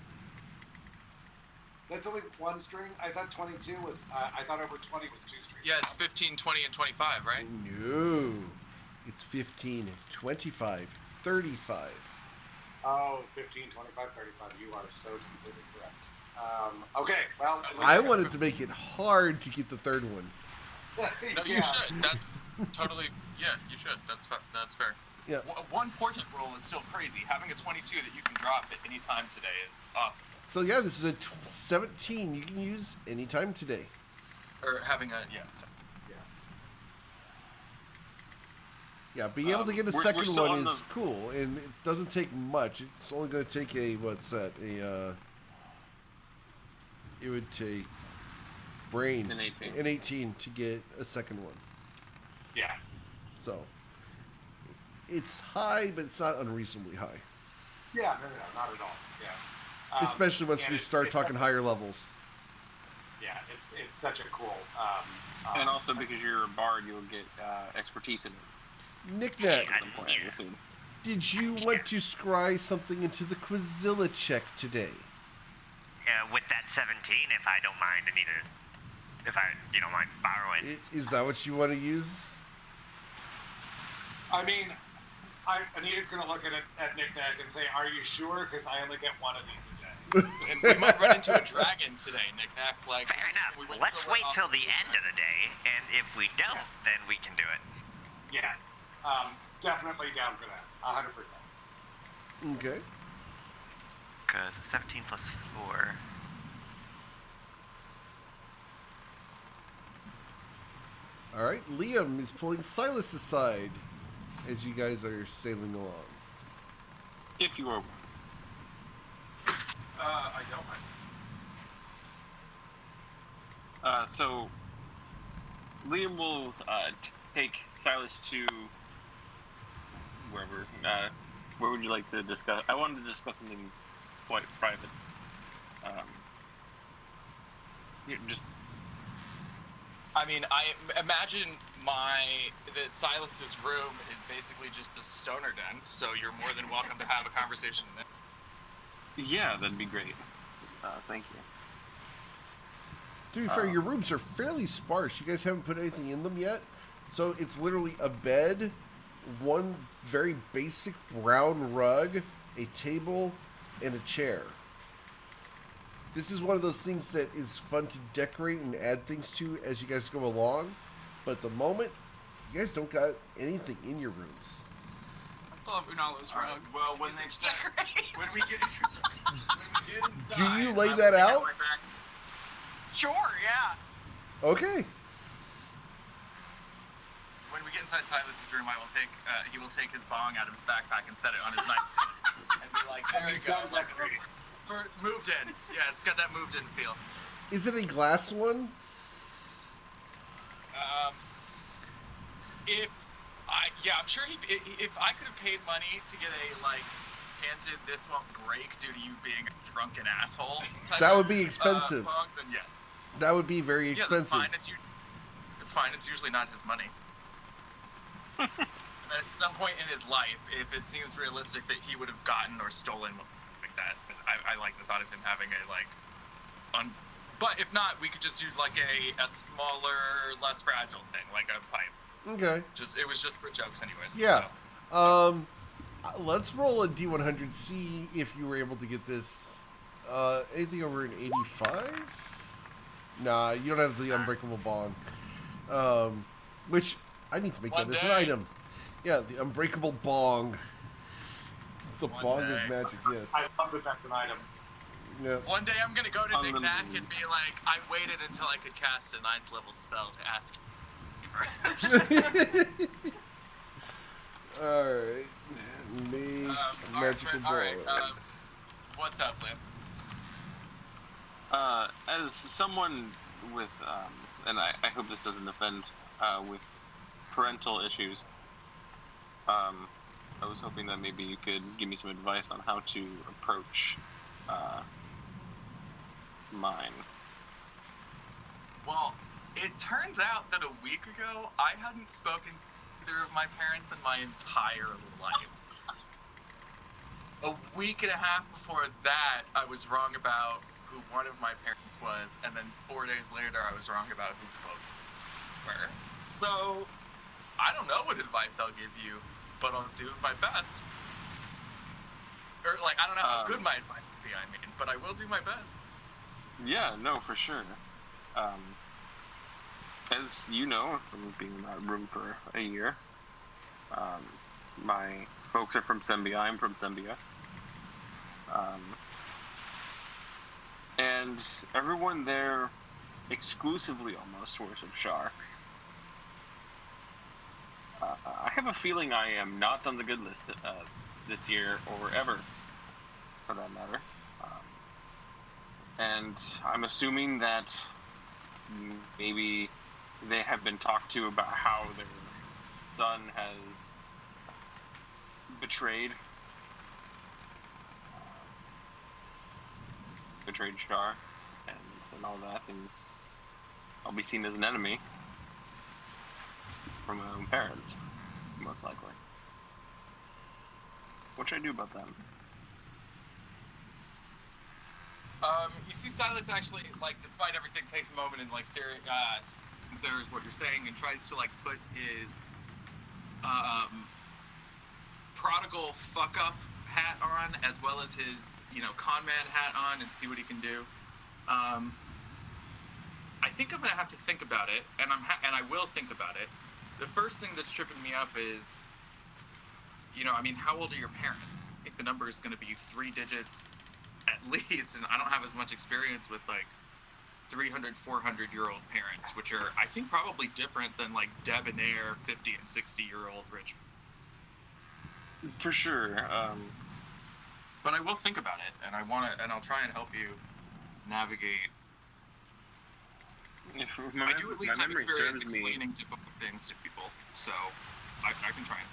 Speaker 7: That's only one string? I thought 22 was, I thought over 20 was 2 strings.
Speaker 3: Yeah, it's 15, 20, and 25, right?
Speaker 1: No, it's 15, 25, 35.
Speaker 7: Oh, 15, 25, 35. You are so completely correct. Okay, well. at least
Speaker 1: I
Speaker 7: got
Speaker 1: wanted to make it hard to get the third one.
Speaker 3: No, you
Speaker 7: Yeah.
Speaker 3: should. That's totally. Yeah, you should. That's fair.
Speaker 1: Yeah.
Speaker 3: One portent roll is still crazy. Having a 22 that you can drop at any time today is awesome.
Speaker 1: So yeah, this is a 17 you can use anytime today.
Speaker 3: Or having a sorry.
Speaker 1: Yeah, being able to get a
Speaker 4: we're
Speaker 1: second
Speaker 4: still
Speaker 1: one
Speaker 4: on
Speaker 1: is cool, and it doesn't take much. It's only going to take it would take brain
Speaker 4: An 18.
Speaker 1: an 18 to get a second one.
Speaker 7: Yeah.
Speaker 1: So it's high, but it's not unreasonably high.
Speaker 7: Yeah, no, not at all. Yeah.
Speaker 1: Especially once
Speaker 7: and
Speaker 1: we
Speaker 7: it's-
Speaker 1: start
Speaker 7: it's
Speaker 1: talking
Speaker 7: such-
Speaker 1: higher levels.
Speaker 7: Yeah, it's such a cool.
Speaker 4: And also because you're a bard, you'll get expertise in it
Speaker 1: Knick-knack,
Speaker 4: at some point, I assume.
Speaker 1: did you want to scry something into the Quizilla check today?
Speaker 6: With that 17, if I don't mind, Anita. If you don't mind borrowing.
Speaker 1: Is that what you want to use?
Speaker 7: I mean, Anita's going to look at Knick-Knack and say, are you sure? Because I only get one of these a day.
Speaker 3: And we might run into a dragon today, Knick-Knack. Like,
Speaker 6: Fair enough.
Speaker 3: we went
Speaker 6: Let's
Speaker 3: somewhere
Speaker 6: wait
Speaker 3: off
Speaker 6: till the
Speaker 3: road.
Speaker 6: end of the day, and if we don't, then we can do it.
Speaker 7: Yeah. Definitely down for that. 100%.
Speaker 1: Okay.
Speaker 6: Because 17 plus 4.
Speaker 1: All right, Liam is pulling Silas aside as you guys are sailing along.
Speaker 4: If you are.
Speaker 3: I don't mind.
Speaker 4: So Liam will take Silas to wherever. Where would you like to discuss? I wanted to discuss something quite private. Just
Speaker 3: I mean, I imagine that Silas's room is basically just a stoner den, so you're more than welcome to have a conversation in it.
Speaker 4: yeah, that'd be great. Thank you.
Speaker 1: To be fair, your rooms are fairly sparse. You guys haven't put anything in them yet. So it's literally a bed, one very basic brown rug, a table, and a chair. This is one of those things that is fun to decorate and add things to as you guys go along. But at the moment, you guys don't got anything in your rooms.
Speaker 5: I still have Unalo's rug.
Speaker 3: Well, when they when we get
Speaker 1: Do you lay that out?
Speaker 5: Sure, yeah.
Speaker 1: Okay.
Speaker 3: When we get inside Silas's room, he will take his bong out of his backpack and set it on his nightstand and be like, there you
Speaker 7: He's
Speaker 3: go.
Speaker 7: done decorating.
Speaker 3: Moved in. Yeah, it's got that moved in feel.
Speaker 1: Is it a glass one?
Speaker 3: If I'm sure if I could have paid money to get a like handed this won't break due to you being a drunken asshole.
Speaker 1: That would be expensive.
Speaker 3: Song, then yes.
Speaker 1: That would be very expensive.
Speaker 3: Yeah, it's fine. It's usually not his money. At some point in his life, if it seems realistic that he would have gotten or stolen like that, I like the thought of him having a like. But if not, we could just use like a smaller, less fragile thing, like a pipe.
Speaker 1: Okay.
Speaker 3: It was just for jokes, anyways.
Speaker 1: Yeah.
Speaker 3: So.
Speaker 1: Let's roll a D100. See if you were able to get this. Anything over an 85? Nah, you don't have the unbreakable bong. Which I need to make that as an item. Yeah, the unbreakable bong. The bong of magic, yes.
Speaker 7: I love that that's an item.
Speaker 1: Yeah.
Speaker 3: One day I'm gonna go to Nick Knack and be like, I waited until I could cast a 9th level spell to ask you.
Speaker 1: Alright. Make magical ball.
Speaker 3: Alright, what's up, Lynn?
Speaker 4: As someone with, and I hope this doesn't offend, with parental issues, I was hoping that maybe you could give me some advice on how to approach, mine.
Speaker 3: Well, it turns out that a week ago, I hadn't spoken to either of my parents in my entire life. A week and a half before that, I was wrong about who one of my parents was, and then 4 days later, I was wrong about who both were. So, I don't know what advice I'll give you, but I'll do my best. Or, like, I don't know how good my advice would be, but I will do my best.
Speaker 4: Yeah, no, for sure. As you know, from being in that room for a year, my folks are from Sembia. I'm from Sembia. And everyone there exclusively almost worships Shar. I have a feeling I am not on the good list this year, or ever, for that matter. And I'm assuming that maybe they have been talked to about how their son has betrayed Shar and all that, and I'll be seen as an enemy from my own parents, most likely. What should I do about that?
Speaker 3: You see Silas actually, like, despite everything, takes a moment and, like, considers what you're saying and tries to, like, put his, prodigal fuck-up hat on, as well as his, con man hat on, and see what he can do. I think I'm gonna have to think about it, and I will think about it. The first thing that's tripping me up is, how old are your parents? I think the number is gonna be 3 digits at least, and I don't have as much experience with, like, 300, 400-year-old parents, which are, I think, probably different than, like, debonair 50 and 60-year-old rich.
Speaker 4: For sure.
Speaker 3: But I will think about it, and I'll try and help you navigate. I do at least have experience explaining difficult things to people, so I can try.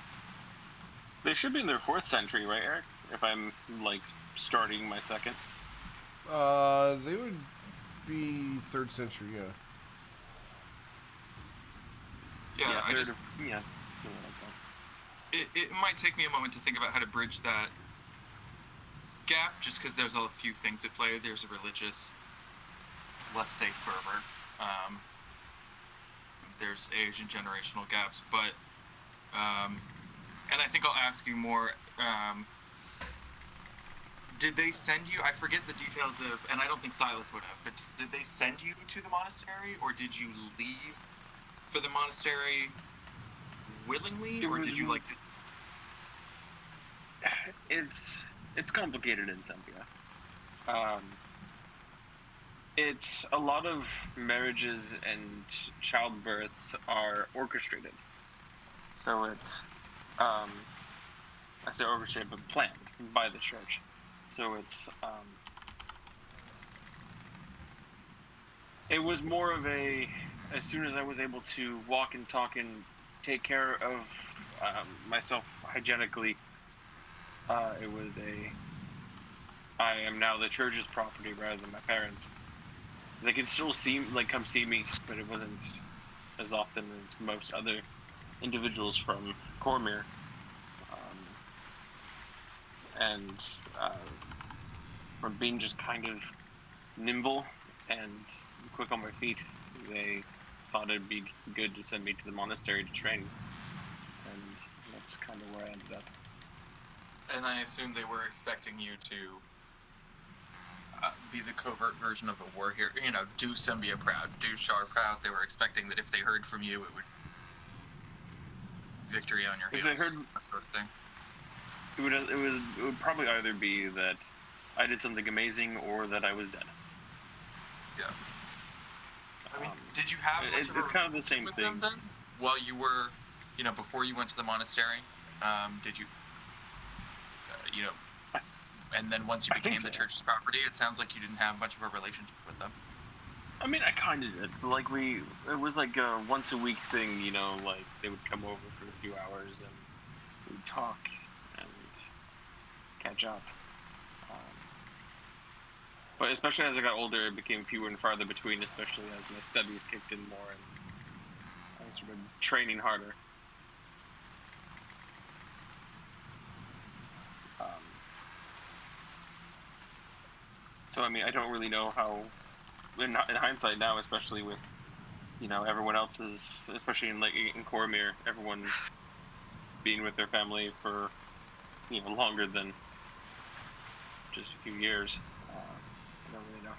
Speaker 4: They should be in their 4th century, right, Eric? If I'm, like, starting my 2nd.
Speaker 1: They would be 3rd century, yeah.
Speaker 3: Yeah, It might take me a moment to think about how to bridge that gap, just because there's a few things at play. There's a religious, let's say, fervor. There's age and generational gaps, but and I think I'll ask you more. Did they send you? I forget the details of, and I don't think Silas would have. But did they send you to the monastery, or did you leave for the monastery willingly, or did you like?
Speaker 4: It's complicated in Sembia. It's a lot of marriages and childbirths are orchestrated. So it's, I say orchestrated, but planned by the church. So it's, it was more of a, as soon as I was able to walk and talk and take care of myself hygienically. It was I am now the church's property rather than my parents. They could still come see me, but it wasn't as often as most other individuals from Cormyr. And from being just kind of nimble and quick on my feet, they thought it'd be good to send me to the monastery to train. And that's kind of where I ended up.
Speaker 3: And I assume they were expecting you to be the covert version of a war hero. You know, do Sembia proud, do Shar proud. They were expecting that if they heard from you, it would victory on your heels.
Speaker 4: If they heard
Speaker 3: that sort of thing.
Speaker 4: It would probably either be that I did something amazing or that I was dead.
Speaker 3: Yeah. I mean, did you have
Speaker 4: it's kind of the same thing.
Speaker 3: Them then? While you were, before you went to the monastery, did you, and then once you became the church's property, it sounds like you didn't have much of a relationship with them.
Speaker 4: I mean, I kind of did. It was like a once a week thing, like they would come over for a few hours and we'd talk and catch up. But especially as I got older, it became fewer and farther between, especially as my studies kicked in more and I started training harder. So, I mean, I don't really know how, in hindsight now, especially with, everyone else's, especially in Cormyr, everyone being with their family for, longer than just a few years. I don't really know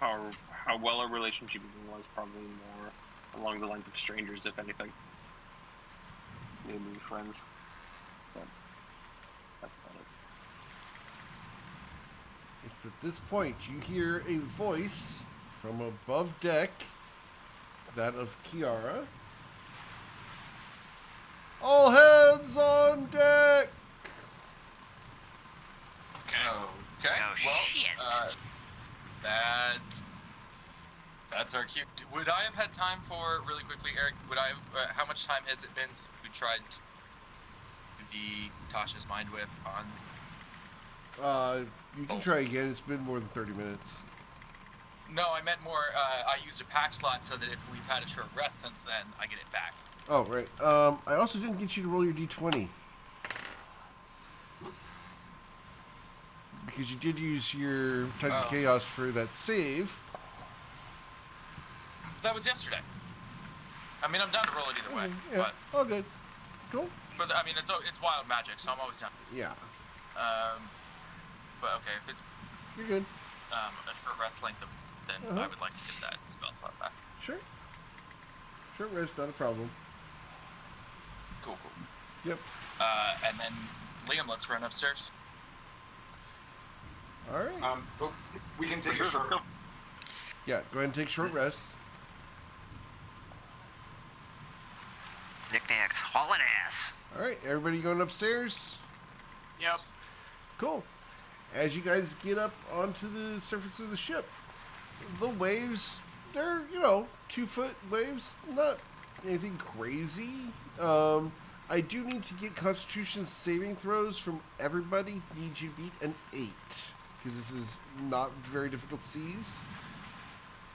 Speaker 4: how well our relationship even was, probably more along the lines of strangers, if anything. Maybe friends. But that's about it.
Speaker 1: It's at this point you hear a voice from above deck, that of Kiara. All hands on deck!
Speaker 3: Okay.
Speaker 6: Oh,
Speaker 3: well,
Speaker 6: shit.
Speaker 3: That's our cue. Would I have had time for, really quickly, Eric, how much time has it been since we tried the Tasha's Mind Whip on?
Speaker 1: You can try again. It's been more than 30 minutes.
Speaker 3: No, I meant more, I used a pack slot so that if we've had a short rest since then, I get it back.
Speaker 1: Oh, right. I also didn't get you to roll your d20. Because you did use your Tides of Chaos for that save.
Speaker 3: That was yesterday. I mean, I'm down to roll it either way.
Speaker 1: Yeah,
Speaker 3: But,
Speaker 1: all good. Cool.
Speaker 3: it's wild magic, so I'm always down.
Speaker 1: Yeah.
Speaker 3: But okay, if it's
Speaker 1: You're good.
Speaker 3: a short rest length, then I would like to get that spell slot back.
Speaker 1: Sure. Short rest, not a problem.
Speaker 3: Cool.
Speaker 1: Yep.
Speaker 3: And then Liam, let's run upstairs.
Speaker 1: All right.
Speaker 7: But we can take
Speaker 4: For sure,
Speaker 7: a short.
Speaker 4: let's go.
Speaker 1: Yeah, go ahead and take short rest.
Speaker 6: Knickknacks, hauling ass.
Speaker 1: All right, everybody going upstairs?
Speaker 5: Yep.
Speaker 1: Cool. As you guys get up onto the surface of the ship, the waves, they're, 2-foot waves, not anything crazy. I do need to get Constitution saving throws from everybody. Need you to beat an 8, because this is not very difficult seas.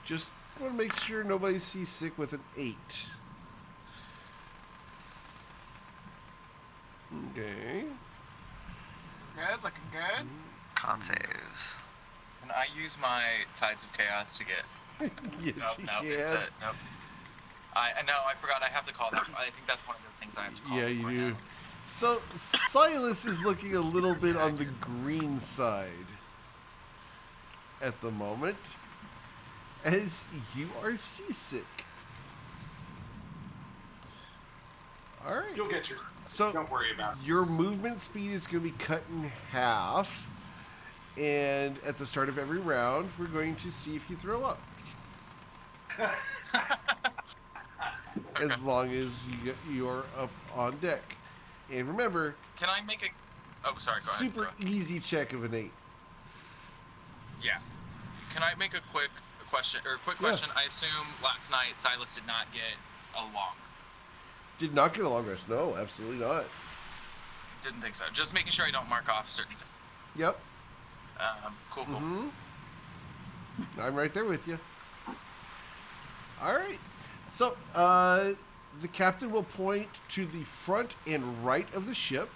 Speaker 1: Just want to make sure nobody's seasick with an 8. Okay.
Speaker 5: Good, looking good.
Speaker 6: Con saves.
Speaker 3: Can I use my Tides of Chaos to get...
Speaker 1: Yes, you can.
Speaker 3: Nope. I forgot I have to call that. I think that's one of the things I have to call.
Speaker 1: Yeah, you do. So, Silas is looking a little bit on the green side at the moment, as you are seasick. All right.
Speaker 7: You'll get your.
Speaker 1: So,
Speaker 7: don't worry about it.
Speaker 1: Your movement speed is going to be cut in half, and at the start of every round, we're going to see if you throw up.
Speaker 3: Okay.
Speaker 1: As long as you're up on deck. And remember,
Speaker 3: Can I make a... Oh, sorry, go ahead.
Speaker 1: super easy check of an 8.
Speaker 3: Yeah. Can I make a quick question? I assume last night Silas did not get a long.
Speaker 1: Did not get a long rest. No, absolutely not.
Speaker 9: Didn't think so. Just making sure I don't mark off certain things.
Speaker 1: Yep.
Speaker 9: Cool.
Speaker 1: Mm-hmm. I'm right there with you. All right. So, the captain will point to the front and right of the ship,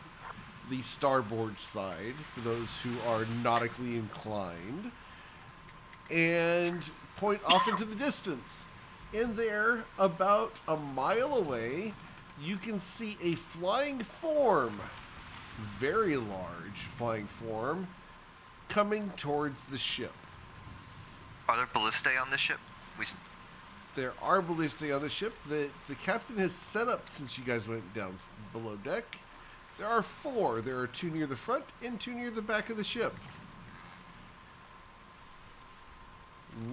Speaker 1: the starboard side, for those who are nautically inclined, and point off into the distance. And there, about a mile away, you can see a flying form, very large flying form, coming towards the ship.
Speaker 8: Are there ballistae on the ship?
Speaker 1: There are ballistae on the ship that the captain has set up since you guys went down below deck. There are 4. There are 2 near the front and 2 near the back of the ship.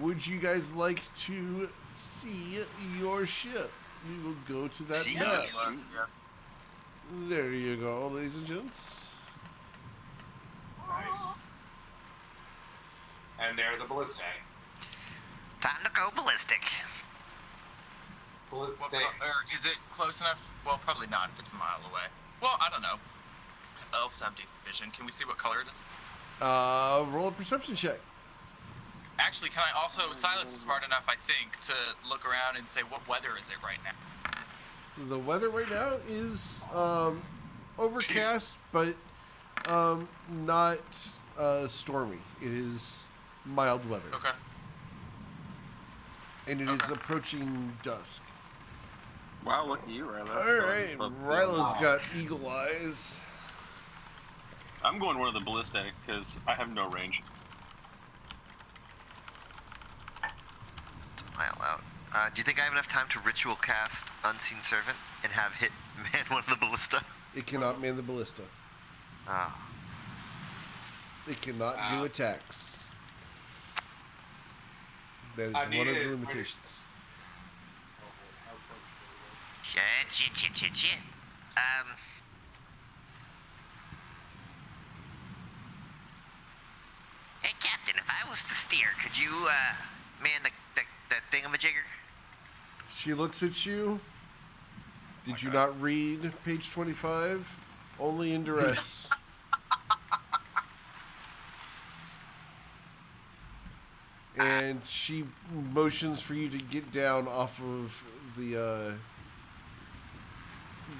Speaker 1: Would you guys like to see your ship? We will go to that map. There you go, ladies and gents.
Speaker 7: Nice. And there are the ballistae.
Speaker 6: Time to go ballistic.
Speaker 9: Is it close enough? Well, probably not if it's a mile away. Well, I don't know. Elves have decent vision. Can we see what color it is?
Speaker 1: Roll a perception check.
Speaker 9: Actually, can I also... Silas is smart enough, I think, to look around and say, what weather is it right now?
Speaker 1: The weather right now is overcast, but not stormy. It is mild weather.
Speaker 9: Okay.
Speaker 1: And it is approaching dusk.
Speaker 4: Wow, look at you, Rilo.
Speaker 1: Alright, Rilo's got eagle eyes.
Speaker 4: I'm going one of the ballistae, because I have no range.
Speaker 8: It's a mile out. Do you think I have enough time to ritual cast Unseen Servant and have hit man one of the ballista?
Speaker 1: It cannot man the ballista.
Speaker 8: Ah.
Speaker 1: It cannot do attacks. That is one of the limitations.
Speaker 6: Shit. Hey, Captain, if I was to steer, could you, man the thingamajigger?
Speaker 1: She looks at you. Did you not read page 25? Only in duress. And she motions for you to get down off of the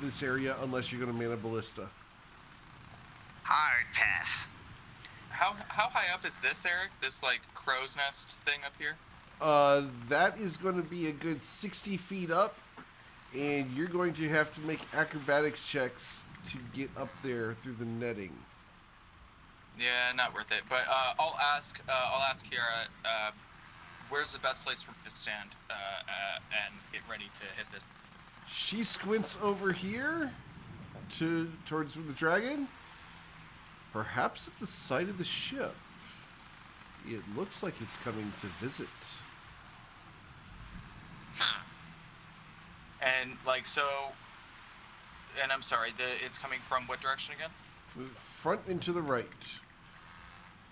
Speaker 1: this area unless you're going to man a ballista.
Speaker 6: Hard pass.
Speaker 9: How high up is this, Eric? This, like, crow's nest thing up here?
Speaker 1: That is going to be a good 60 feet up, and you're going to have to make acrobatics checks to get up there through the netting.
Speaker 9: Yeah, not worth it. But I'll ask Kiara, where's the best place for me to stand and get ready to hit this?
Speaker 1: She squints over here towards the dragon. Perhaps at the side of the ship. It looks like it's coming to visit.
Speaker 9: And and I'm sorry, it's coming from what direction again?
Speaker 1: Front and to the right.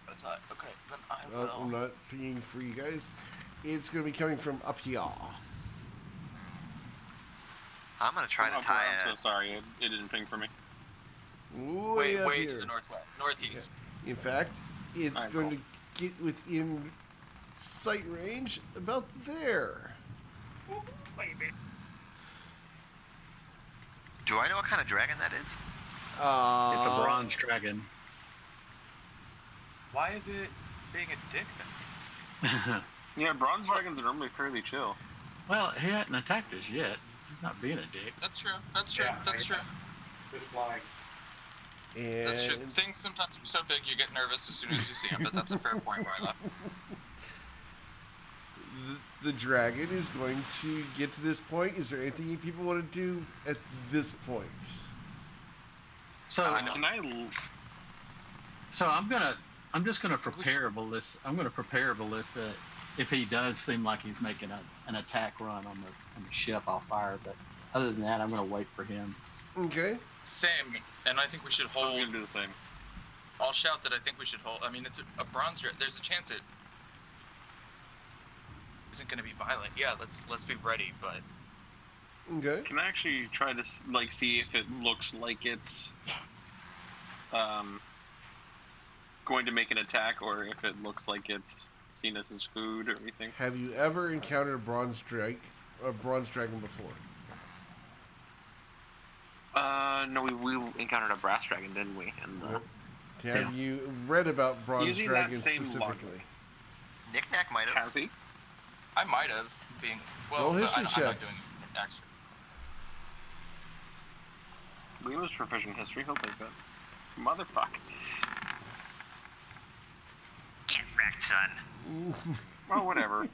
Speaker 9: That's not okay. Then I will.
Speaker 1: I'm not pinging for you guys. It's going to be coming from up here.
Speaker 8: I'm going to try to tie it.
Speaker 4: I'm so sorry, it didn't ping for me.
Speaker 1: Way up
Speaker 9: way
Speaker 1: here.
Speaker 9: to the northeast.
Speaker 1: Yeah. In fact, it's going to get within sight range about there.
Speaker 8: Do I know what kind of dragon that is?
Speaker 2: It's a bronze dragon.
Speaker 9: Why is it being a dick then?
Speaker 4: Yeah, bronze dragons are normally fairly chill.
Speaker 2: Well, he hadn't attacked us yet. He's not being a dick.
Speaker 9: That's true. That's true.
Speaker 7: Yeah,
Speaker 9: That's true.
Speaker 7: This flying.
Speaker 1: And
Speaker 9: That's true. Things sometimes are so big you get nervous as soon as you see them, but that's a fair point where I left.
Speaker 1: The dragon is going to get to this point. Is there anything you people want to do at this point?
Speaker 2: So So I'm just gonna prepare a ballista. I'm gonna prepare a ballista. If he does seem like he's making an attack run on the ship, I'll fire. But other than that, I'm gonna wait for him.
Speaker 1: Okay.
Speaker 9: Same, and I think we should hold.
Speaker 4: I'm gonna do the same.
Speaker 9: I'll shout that I think we should hold. I mean, it's a bronze dragon. There's a chance it isn't gonna be violent. Yeah, let's be ready. But
Speaker 1: Okay.
Speaker 4: Can I actually try to see if it looks like it's going to make an attack, or if it looks like it's seen as his food or anything.
Speaker 1: Have you ever encountered a bronze dragon before?
Speaker 4: No, we encountered a brass dragon, didn't we? And
Speaker 1: Have you read about bronze
Speaker 4: Using
Speaker 1: dragons
Speaker 4: that same
Speaker 1: specifically?
Speaker 6: Knick-Knack might have.
Speaker 4: Has he?
Speaker 9: I might have been.
Speaker 1: Roll
Speaker 9: Well,
Speaker 1: history
Speaker 9: I'm not
Speaker 1: checks.
Speaker 9: doing extra.
Speaker 4: Leo's proficient history, he'll take that. Motherfuck.
Speaker 6: Get wrecked, son.
Speaker 4: Well, whatever.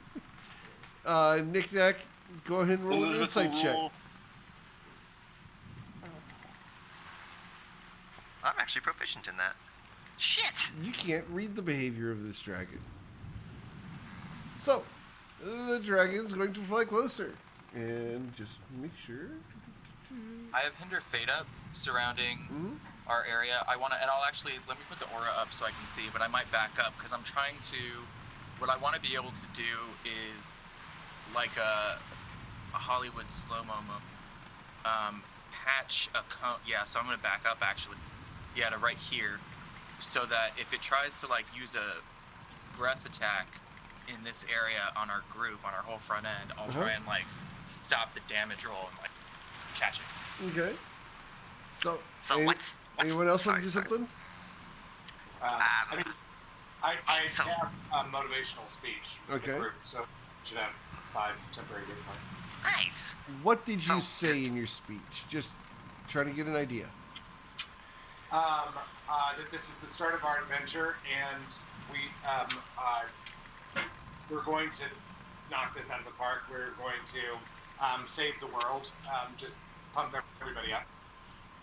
Speaker 1: Knick-Knack, go ahead and roll an insight check.
Speaker 6: I'm actually proficient in that. Shit!
Speaker 1: You can't read the behavior of this dragon. So, the dragon's going to fly closer. And just make sure.
Speaker 9: I have Hinder Fate up surrounding our area. I want to, and I'll actually, let me put the aura up so I can see, but I might back up because I'm trying to, what I want to be able to do is like a Hollywood slow-mo patch a cone. Yeah, so I'm going to back up actually. Yeah, to right here, so that if it tries to like use a breath attack in this area on our group, on our whole front end, I'll try and like stop the damage roll and like catch it.
Speaker 1: Okay. So
Speaker 6: what's
Speaker 1: anyone else want to do something?
Speaker 7: I mean, I have motivational speech with the
Speaker 1: Okay.
Speaker 7: group, so should have 5 temporary hit points.
Speaker 6: Nice.
Speaker 1: What did you say in your speech? Just trying to get an idea.
Speaker 7: That this is the start of our adventure, and we're going to knock this out of the park. We're going to save the world. Just pump everybody up.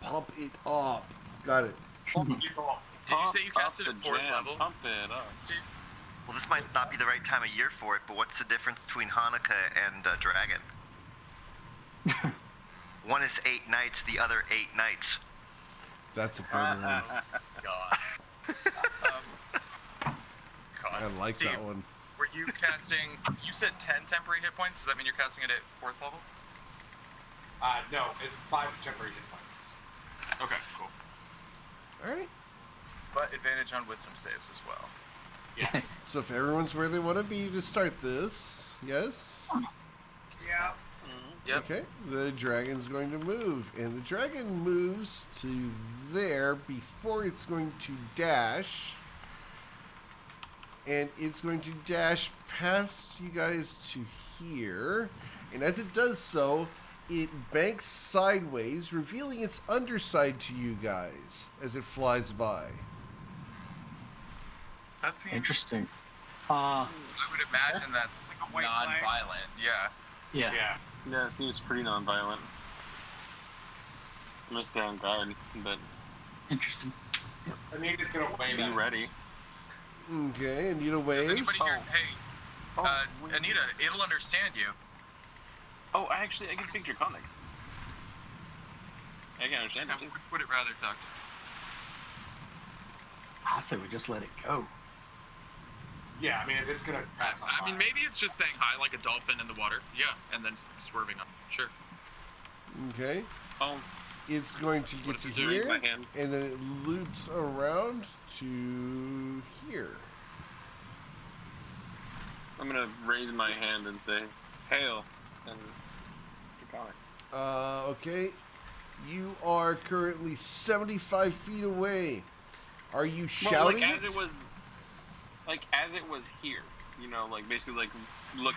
Speaker 1: Pump it up. Got it.
Speaker 7: Pump people up.
Speaker 9: Did you say you casted at 4th level?
Speaker 4: Pump it up.
Speaker 6: Well, this might not be the right time of year for it, but what's the difference between Hanukkah and Dragon? One is 8 nights, the other 8 nights.
Speaker 1: That's a good one.
Speaker 9: God.
Speaker 1: I like
Speaker 9: Steve,
Speaker 1: that one.
Speaker 9: Were you casting, you said 10 temporary hit points? Does that mean you're casting it at 4th level?
Speaker 7: No, it's 5 temporary hit points.
Speaker 9: Okay, cool.
Speaker 1: All right.
Speaker 9: But advantage on wisdom saves as well.
Speaker 7: Yeah.
Speaker 1: So if everyone's where they want to be to start this, yes?
Speaker 7: Yeah.
Speaker 9: Yep.
Speaker 1: Okay. The dragon's going to move, and the dragon moves to there before it's going to dash. And it's going to dash past you guys to here. And as it does so, it banks sideways, revealing its underside to you guys as it flies by.
Speaker 2: That's interesting.
Speaker 9: I would imagine that's non-violent. Yeah.
Speaker 2: Yeah.
Speaker 7: Yeah.
Speaker 4: Yeah, it seems pretty non-violent. I'm gonna stay on guard, but
Speaker 2: Interesting.
Speaker 7: Anita's gonna wave
Speaker 4: be
Speaker 7: at it.
Speaker 4: ready.
Speaker 1: Okay, Anita
Speaker 9: Does
Speaker 1: waves.
Speaker 9: anybody here? Hey, Anita, it'll understand you.
Speaker 4: Oh, I can speak Draconic. I can understand it.
Speaker 9: Which would it rather talk to?
Speaker 2: I say we just let it go.
Speaker 7: Yeah, I mean, if it's gonna pass on
Speaker 3: I mean,
Speaker 7: by.
Speaker 3: maybe it's just saying hi like a dolphin in the water. Yeah, and then swerving up. Sure.
Speaker 1: Okay.
Speaker 4: Oh,
Speaker 1: It's going to get
Speaker 4: what
Speaker 1: to
Speaker 4: is it doing?
Speaker 1: here,
Speaker 4: My hand.
Speaker 1: and then it loops around to here.
Speaker 4: I'm gonna raise my hand and say, "Hail!" and Draconic.
Speaker 1: Okay. You are currently 75 feet away. Are you
Speaker 4: Well,
Speaker 1: shouting
Speaker 4: like as it was here, you know, like basically like look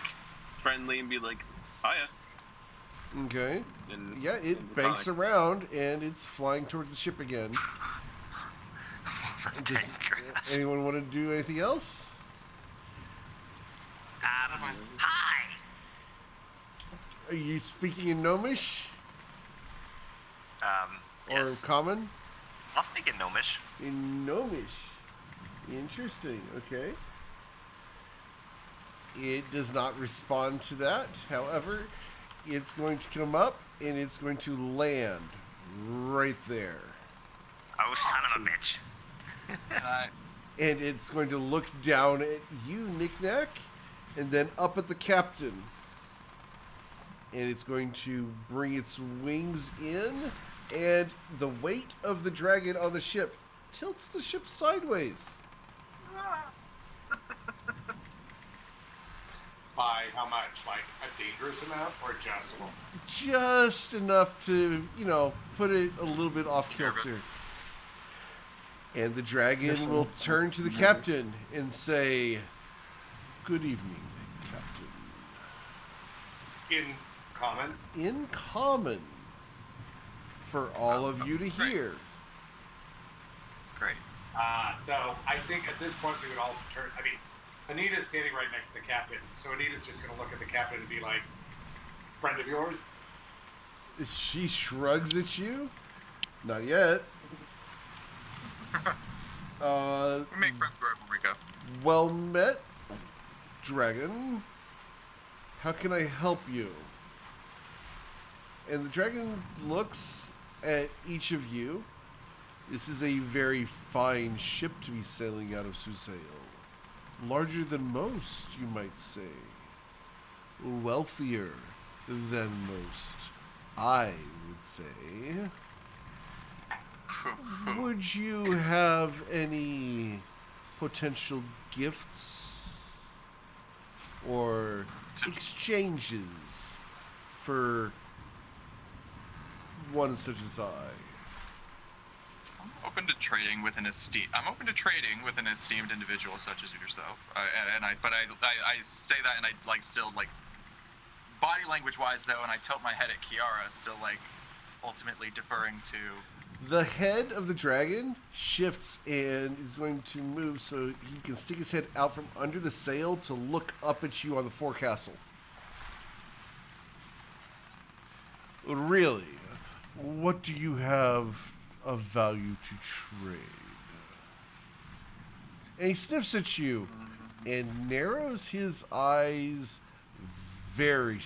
Speaker 4: friendly and be like, "Hiya."
Speaker 1: Okay.
Speaker 4: And,
Speaker 1: Yeah, it
Speaker 4: and
Speaker 1: banks
Speaker 4: Draconic.
Speaker 1: around, and it's flying towards the ship again. Does anyone want to do anything else?
Speaker 6: Hi.
Speaker 1: Are you speaking in Gnomish or
Speaker 6: Yes.
Speaker 1: Common?
Speaker 6: I'll speak in Gnomish.
Speaker 1: In Gnomish. Interesting. Okay. It does not respond to that. However, it's going to come up and it's going to land right there.
Speaker 6: Oh, son of a bitch.
Speaker 9: Can I?
Speaker 1: And it's going to look down at you, Knick-Knack, and then up at the captain. And it's going to bring its wings in, and the weight of the dragon on the ship tilts the ship sideways.
Speaker 7: By how much? Like a dangerous amount or just a little?
Speaker 1: Just enough to, put it a little bit off kilter. And the dragon will turn to the captain and say, "Good evening, Captain."
Speaker 7: In common?
Speaker 1: In common. For all of you to hear.
Speaker 9: Great.
Speaker 7: So I think at this point we would all turn. I mean, Anita's standing right next to the captain, so Anita's just going to look at the captain and be like, "Friend of yours?"
Speaker 1: She shrugs at you. Not yet.
Speaker 9: We make friends wherever we go.
Speaker 1: Well met, dragon. How can I help you? And the dragon looks at each of you. This is a very fine ship to be sailing out of Susail. Larger than most, you might say. Wealthier than most, I would say. Would you have any potential gifts or exchanges for one such as I?
Speaker 3: I'm open to trading with an esteemed individual such as yourself. I say that, and I still body language wise though, and I tilt my head at Kiara, still ultimately deferring to.
Speaker 1: The head of the dragon shifts and is going to move so he can stick his head out from under the sail to look up at you on the forecastle. Really? What do you have of value to trade? And he sniffs at you and narrows his eyes very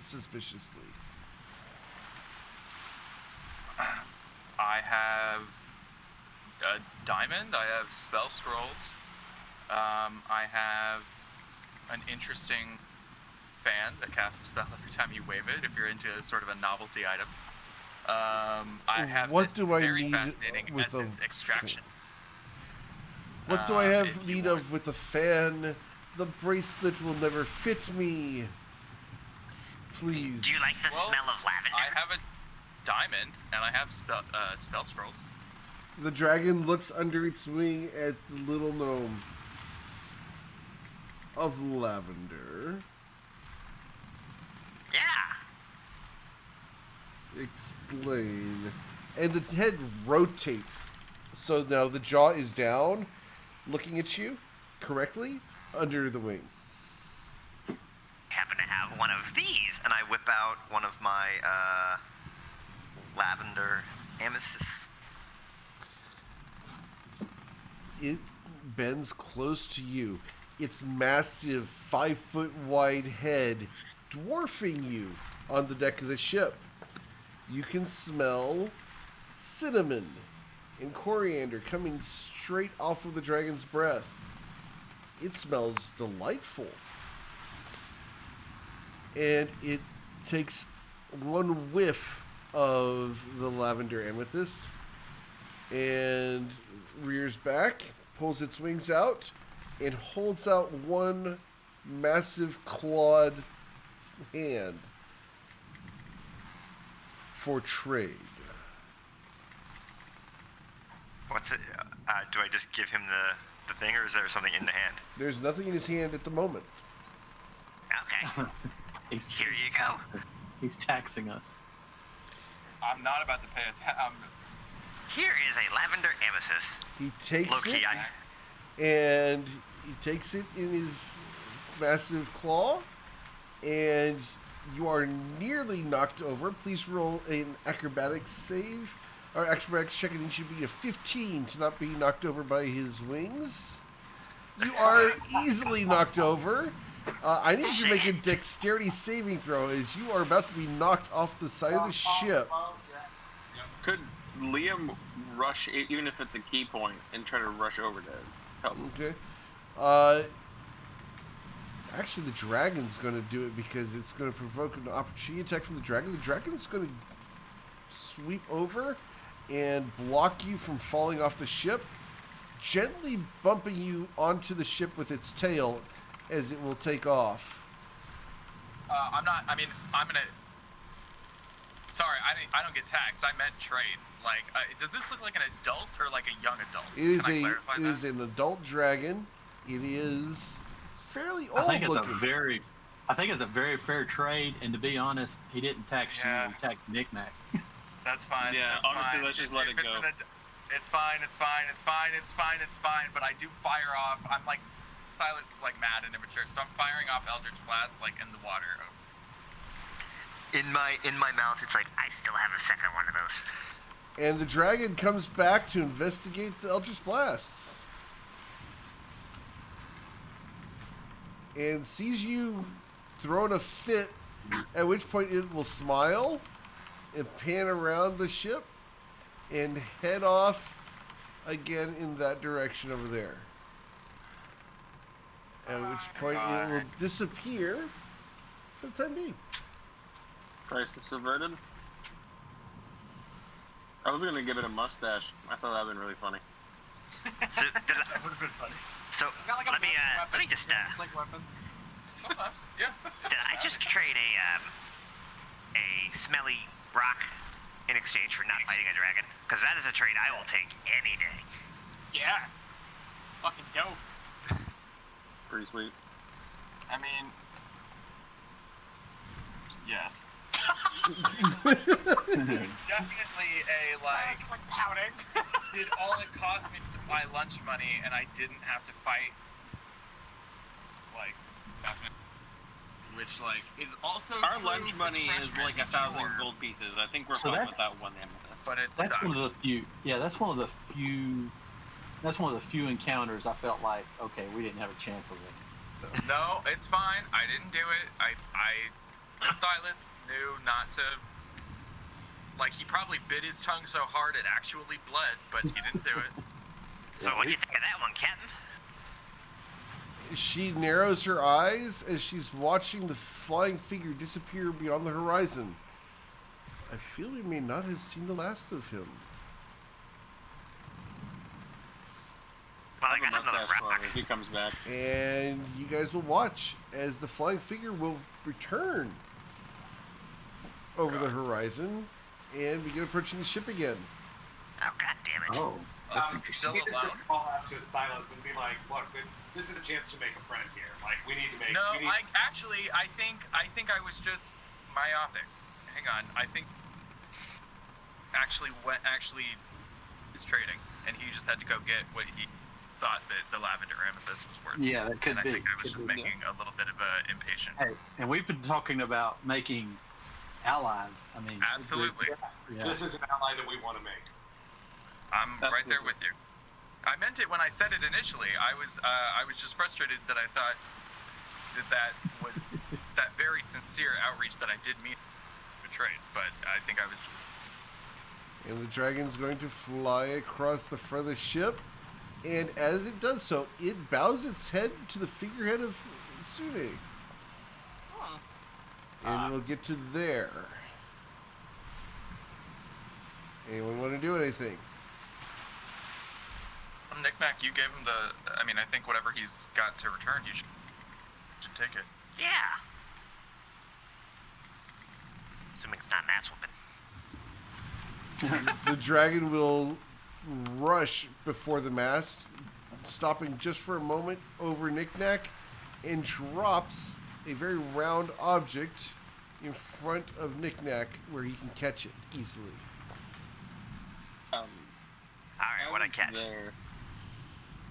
Speaker 1: suspiciously.
Speaker 3: I have a diamond. I have spell scrolls. I have an interesting fan that casts a spell every time you wave it, if you're into sort of a novelty item. I have
Speaker 1: what
Speaker 3: this
Speaker 1: do I
Speaker 3: very
Speaker 1: need
Speaker 3: fascinating
Speaker 1: with
Speaker 3: essence extraction.
Speaker 1: What do I have need of with the fan? The bracelet will never fit me. Please.
Speaker 6: Do you like the smell of lavender?
Speaker 3: I have a diamond, and I have spell scrolls.
Speaker 1: The dragon looks under its wing at the little gnome of lavender.
Speaker 6: Yeah.
Speaker 1: Explain. And the head rotates. So now the jaw is down, looking at you correctly under the wing.
Speaker 6: Happen to have one of these, and I whip out one of my lavender amethysts.
Speaker 1: It bends close to you. Its massive 5-foot wide head dwarfing you on the deck of the ship. You can smell cinnamon and coriander coming straight off of the dragon's breath. It smells delightful. And it takes one whiff of the lavender amethyst and rears back, pulls its wings out, and holds out one massive clawed hand for trade.
Speaker 6: What's it? Do I just give him the thing, or is there something in the hand?
Speaker 1: There's nothing in his hand at the moment.
Speaker 6: Okay. Here you go.
Speaker 2: He's taxing us.
Speaker 3: I'm not about to pay
Speaker 6: Here is a lavender amethyst.
Speaker 1: He takes
Speaker 6: Low-key,
Speaker 1: it, and he takes it in his massive claw, and you are nearly knocked over. Please roll an acrobatics save. Our acrobatics check, and it should be a 15 to not be knocked over by his wings. You are easily knocked over. I need you to make a dexterity saving throw as you are about to be knocked off the side of the ship.
Speaker 4: Could Liam rush, even if it's a key point, and try to rush over to help?
Speaker 1: Okay. Actually, the dragon's going to do it because it's going to provoke an opportunity attack from the dragon. The dragon's going to sweep over and block you from falling off the ship, gently bumping you onto the ship with its tail as it will take off.
Speaker 3: I'm gonna. Sorry, I don't get taxed. I meant trade. Like, does this look like an adult or like a young adult?
Speaker 1: It is an adult dragon. It is fairly old looking.
Speaker 2: I think it's a very fair trade, and to be honest, he didn't tax you, he taxed Knick-Knack.
Speaker 3: That's fine.
Speaker 4: Yeah,
Speaker 3: that's
Speaker 4: honestly,
Speaker 3: fine.
Speaker 4: let's just let it go.
Speaker 3: It's fine, but I do fire off. I'm like, Silas is like mad and immature, so I'm firing off Eldritch Blast like in the water.
Speaker 6: In my mouth, it's like, I still have a second one of those.
Speaker 1: And the dragon comes back to investigate the Eldritch Blasts. And sees you throwing a fit, at which point it will smile and pan around the ship and head off again in that direction over there. At which point it will disappear for the time being.
Speaker 4: Crisis averted. I was gonna give it a mustache. I thought that'd been really funny.
Speaker 6: So,
Speaker 3: That would have been funny.
Speaker 6: so
Speaker 5: Got like
Speaker 6: let me just
Speaker 5: like weapons.
Speaker 3: Sometimes, yeah.
Speaker 6: did I just trade a smelly rock in exchange for not fighting a dragon? Because that is a trade I will take any day.
Speaker 5: Yeah. Fucking dope.
Speaker 4: Pretty sweet.
Speaker 3: I mean, yes. Definitely a like.
Speaker 5: It's like pouting.
Speaker 3: Did all it cost me was my lunch money, and I didn't have to fight. Like, definitely. Which like is also
Speaker 4: Our
Speaker 3: true
Speaker 4: lunch
Speaker 3: for
Speaker 4: money is like 1,000
Speaker 3: French
Speaker 4: gold pieces. I think we're
Speaker 2: So
Speaker 4: fine with
Speaker 2: that's-
Speaker 4: that one amethyst.
Speaker 3: but it
Speaker 2: That's
Speaker 3: sucks.
Speaker 2: one of the few. Yeah, that's one of the few. That's one of the few encounters I felt like, okay, we didn't have a chance of winning. So
Speaker 3: No, it's fine. I didn't do it. Silas knew not to. Like, he probably bit his tongue so hard it actually bled, but he didn't do it.
Speaker 6: So what'd you think of that one, Captain?
Speaker 1: She narrows her eyes as she's watching the flying figure disappear beyond the horizon. I feel we may not have seen the last of him.
Speaker 6: Well, I
Speaker 4: I have
Speaker 6: got
Speaker 4: a
Speaker 6: another
Speaker 4: mustache for
Speaker 6: rock.
Speaker 4: him if he comes back.
Speaker 1: And you guys will watch as the flying figure will return over the horizon and begin approaching the ship again.
Speaker 6: Oh, god damn it.
Speaker 2: oh, that's interesting.
Speaker 3: Still
Speaker 7: We just
Speaker 3: alone?
Speaker 7: call out to Silas and be like, look, this is a chance to make a friend here. Like, we need to make.
Speaker 3: No,
Speaker 7: we need,
Speaker 3: I think I was just myopic. Hang on, I think actually is trading, and he just had to go get what he thought that the lavender amethyst was worth.
Speaker 2: Yeah, that could
Speaker 3: and
Speaker 2: be.
Speaker 3: I think I was
Speaker 2: Could
Speaker 3: just
Speaker 2: be.
Speaker 3: making a little bit of a impatient.
Speaker 2: Hey, and we've been talking about making allies. I mean,
Speaker 3: Absolutely.
Speaker 2: Yeah.
Speaker 7: This is an ally that we want to make.
Speaker 3: I'm right there with you. I meant it when I said it initially. I was just frustrated that I thought that was that very sincere outreach that I did mean to trade, but I think I was.
Speaker 1: And the dragon's going to fly across the front of the ship. And as it does so, it bows its head to the figurehead of Sune. And we'll get to there. Anyone want to do anything?
Speaker 3: Knick-Knack, you gave him the. I mean, I think whatever he's got to return, you should take it.
Speaker 6: Yeah. Assuming it's not an ass whooping.
Speaker 1: The dragon will rush before the mast, stopping just for a moment over Knick-Knack, and drops a very round object in front of Knick-Knack where he can catch it easily.
Speaker 6: Alright, what'd I catch?
Speaker 4: There.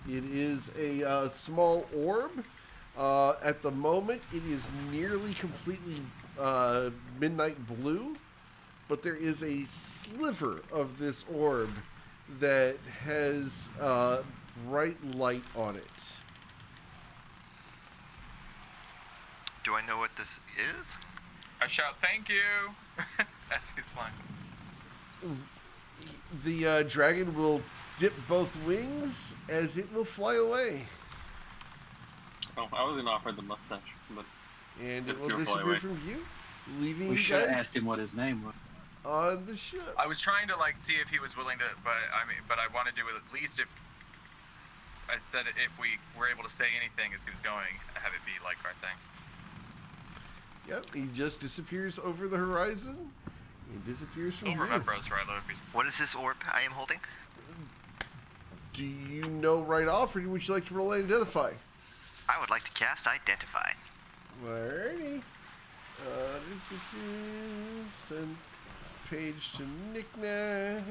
Speaker 1: It is a small orb. At the moment, it is nearly completely midnight blue, but there is a sliver of this orb that has bright light on it.
Speaker 8: Do I know what this is?
Speaker 3: I shout, "Thank you!" as he's flying.
Speaker 1: The dragon will dip both wings as it will fly away.
Speaker 4: Oh, I was gonna offer the mustache, but
Speaker 1: And it
Speaker 4: It's
Speaker 1: will
Speaker 4: gonna fly
Speaker 1: disappear
Speaker 4: away.
Speaker 1: from view, leaving
Speaker 2: We
Speaker 1: you
Speaker 2: should have
Speaker 1: guys.
Speaker 2: asked him what his name was.
Speaker 1: on the ship.
Speaker 3: I was trying to like see if he was willing to, but I want to do it at least if I said if we were able to say anything as he was going, have it be like our thanks.
Speaker 1: Yep, he just disappears over the horizon. He disappears from
Speaker 3: He'll
Speaker 1: view.
Speaker 3: remember us, right?
Speaker 8: What is this orb I am holding?
Speaker 1: Do you know right off, or would you like to roll Identify?
Speaker 8: I would like to cast Identify.
Speaker 1: Alrighty. Send page to Knick-Knack.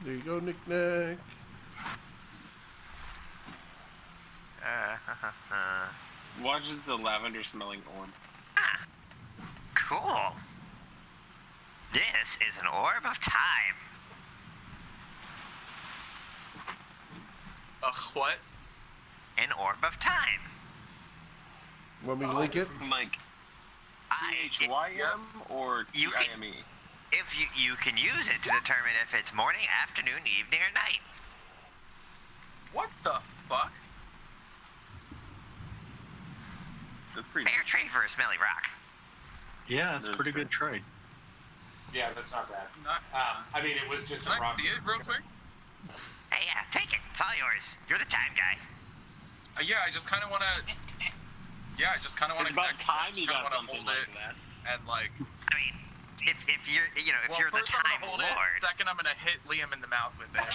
Speaker 1: There you go, Knick-Knack.
Speaker 4: Watches the lavender smelling orb.
Speaker 6: Ah, cool. This is an orb of time.
Speaker 3: What?
Speaker 6: An orb of time.
Speaker 1: Want me to link it?
Speaker 4: Like THYM or TIME?
Speaker 6: If you can use it to determine if it's morning, afternoon, evening, or night.
Speaker 3: What the fuck?
Speaker 4: That's pretty
Speaker 6: Fair trade for a smelly rock.
Speaker 2: Yeah, it's a pretty good trade.
Speaker 7: Yeah, that's not bad. I mean, it was just
Speaker 3: Can
Speaker 7: a
Speaker 3: I
Speaker 7: rock.
Speaker 3: see it real quick?
Speaker 6: Hey, yeah, take it. It's all yours. You're the time guy.
Speaker 3: Yeah, I just kind of want to. Yeah, I just kind of want to.
Speaker 4: It's about time you got something like that.
Speaker 3: And like.
Speaker 6: I mean, if you're if you're the
Speaker 3: first I'm
Speaker 6: time
Speaker 3: gonna hold
Speaker 6: lord.
Speaker 3: it. Second, I'm gonna hit Liam in the mouth with it.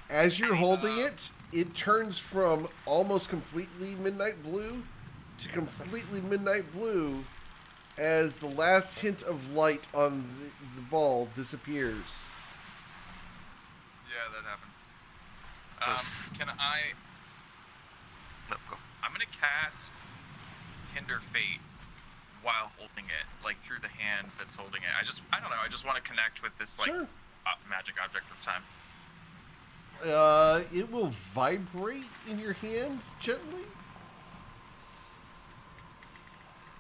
Speaker 1: As you're holding it, it turns from almost completely midnight blue to completely midnight blue as the last hint of light on the ball disappears.
Speaker 3: Yeah, that happened. Can I?
Speaker 6: No, go.
Speaker 3: I'm gonna cast Hinder Fate while holding it, like through the hand that's holding it. I don't know. I just want to connect with this like
Speaker 1: Sure.
Speaker 3: magic object of time.
Speaker 1: It will vibrate in your hand gently.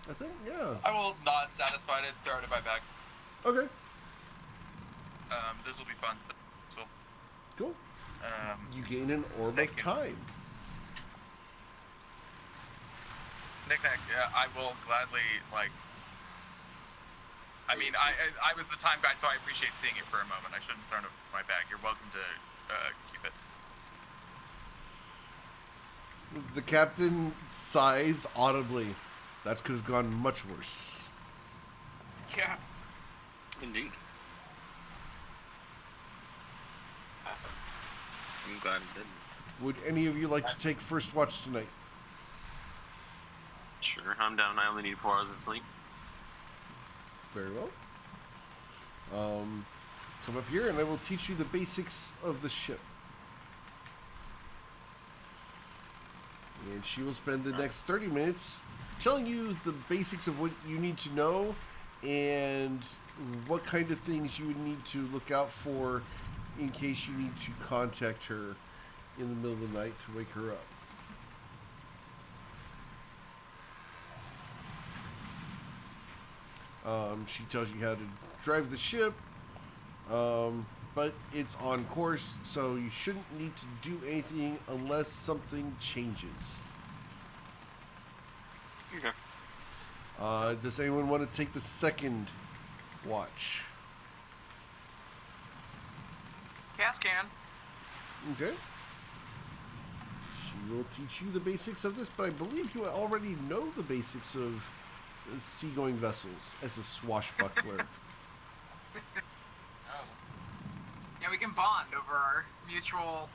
Speaker 1: I think, yeah.
Speaker 3: I will, not satisfied, and throw it in my bag.
Speaker 1: Okay,
Speaker 3: This will be fun. So,
Speaker 1: cool. You gain an orb of time.
Speaker 3: Knick-Knack, I will gladly, like... I mean, I was the time guy, so I appreciate seeing it for a moment. I shouldn't have thrown it in my bag. You're welcome to keep it.
Speaker 1: The captain sighs audibly. That could have gone much worse.
Speaker 3: Yeah.
Speaker 4: Indeed. I'm glad it didn't.
Speaker 1: Would any of you like to take first watch tonight?
Speaker 4: Sure, I'm down. I only need 4 hours of sleep.
Speaker 1: Very well. Come up here and I will teach you the basics of the ship. And she will spend the next 30 minutes telling you the basics of what you need to know and what kind of things you would need to look out for in case you need to contact her in the middle of the night to wake her up. She tells you how to drive the ship, but it's on course, so you shouldn't need to do anything unless something changes.
Speaker 4: Okay.
Speaker 1: Does anyone want to take the second watch?
Speaker 5: Gas can.
Speaker 1: Okay. She will teach you the basics of this, but I believe you already know the basics of seagoing vessels as a swashbuckler.
Speaker 5: Yeah, we can bond over our mutual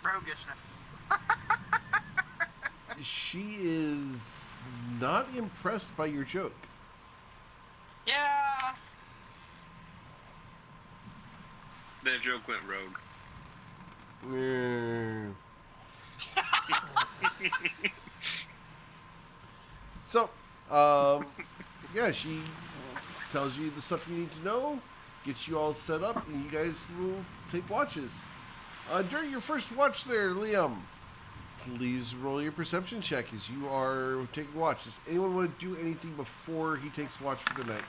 Speaker 5: roguishness.
Speaker 1: She is not impressed by your joke.
Speaker 5: Yeah.
Speaker 4: The joke went rogue.
Speaker 1: So, yeah, she tells you the stuff you need to know, gets you all set up, and you guys will take watches. During your first watch there, Liam, please roll your perception check as you are taking watch. Does anyone want to do anything before he takes watch for the night?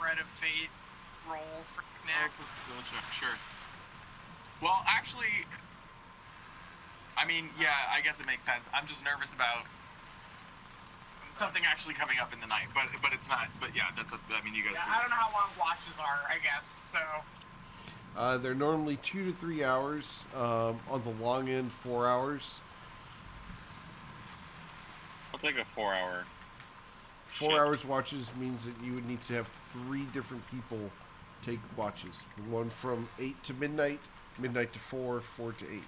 Speaker 5: Bread of Fate roll for Knack.
Speaker 3: Sure. Well, actually, I mean, yeah, I guess it makes sense. I'm just nervous about something actually coming up in the night, but it's not. But yeah, I mean, you guys.
Speaker 5: Yeah, I don't know how long watches are, I guess. So.
Speaker 1: They're normally 2 to 3 hours. On the long end, 4 hours.
Speaker 4: I'll take a 4-hour.
Speaker 1: 4 hours watches means that you would need to have 3 different people take watches. One from 8 to midnight, midnight to 4, 4 to 8.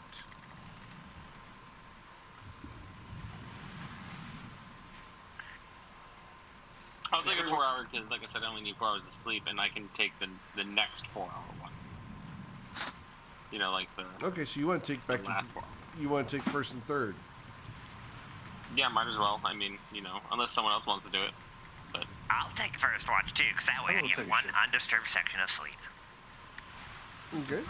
Speaker 4: I'll take a 4-hour because, like I said, I only need 4 hours of sleep, and I can take the next 4-hour one. You know, like the.
Speaker 1: Okay, so you want to take back to. You want to take first and third.
Speaker 4: Yeah, might as well. I mean, you know, unless someone else wants to do it. But
Speaker 6: I'll take first watch too, because that way I get one undisturbed section of sleep.
Speaker 1: Okay.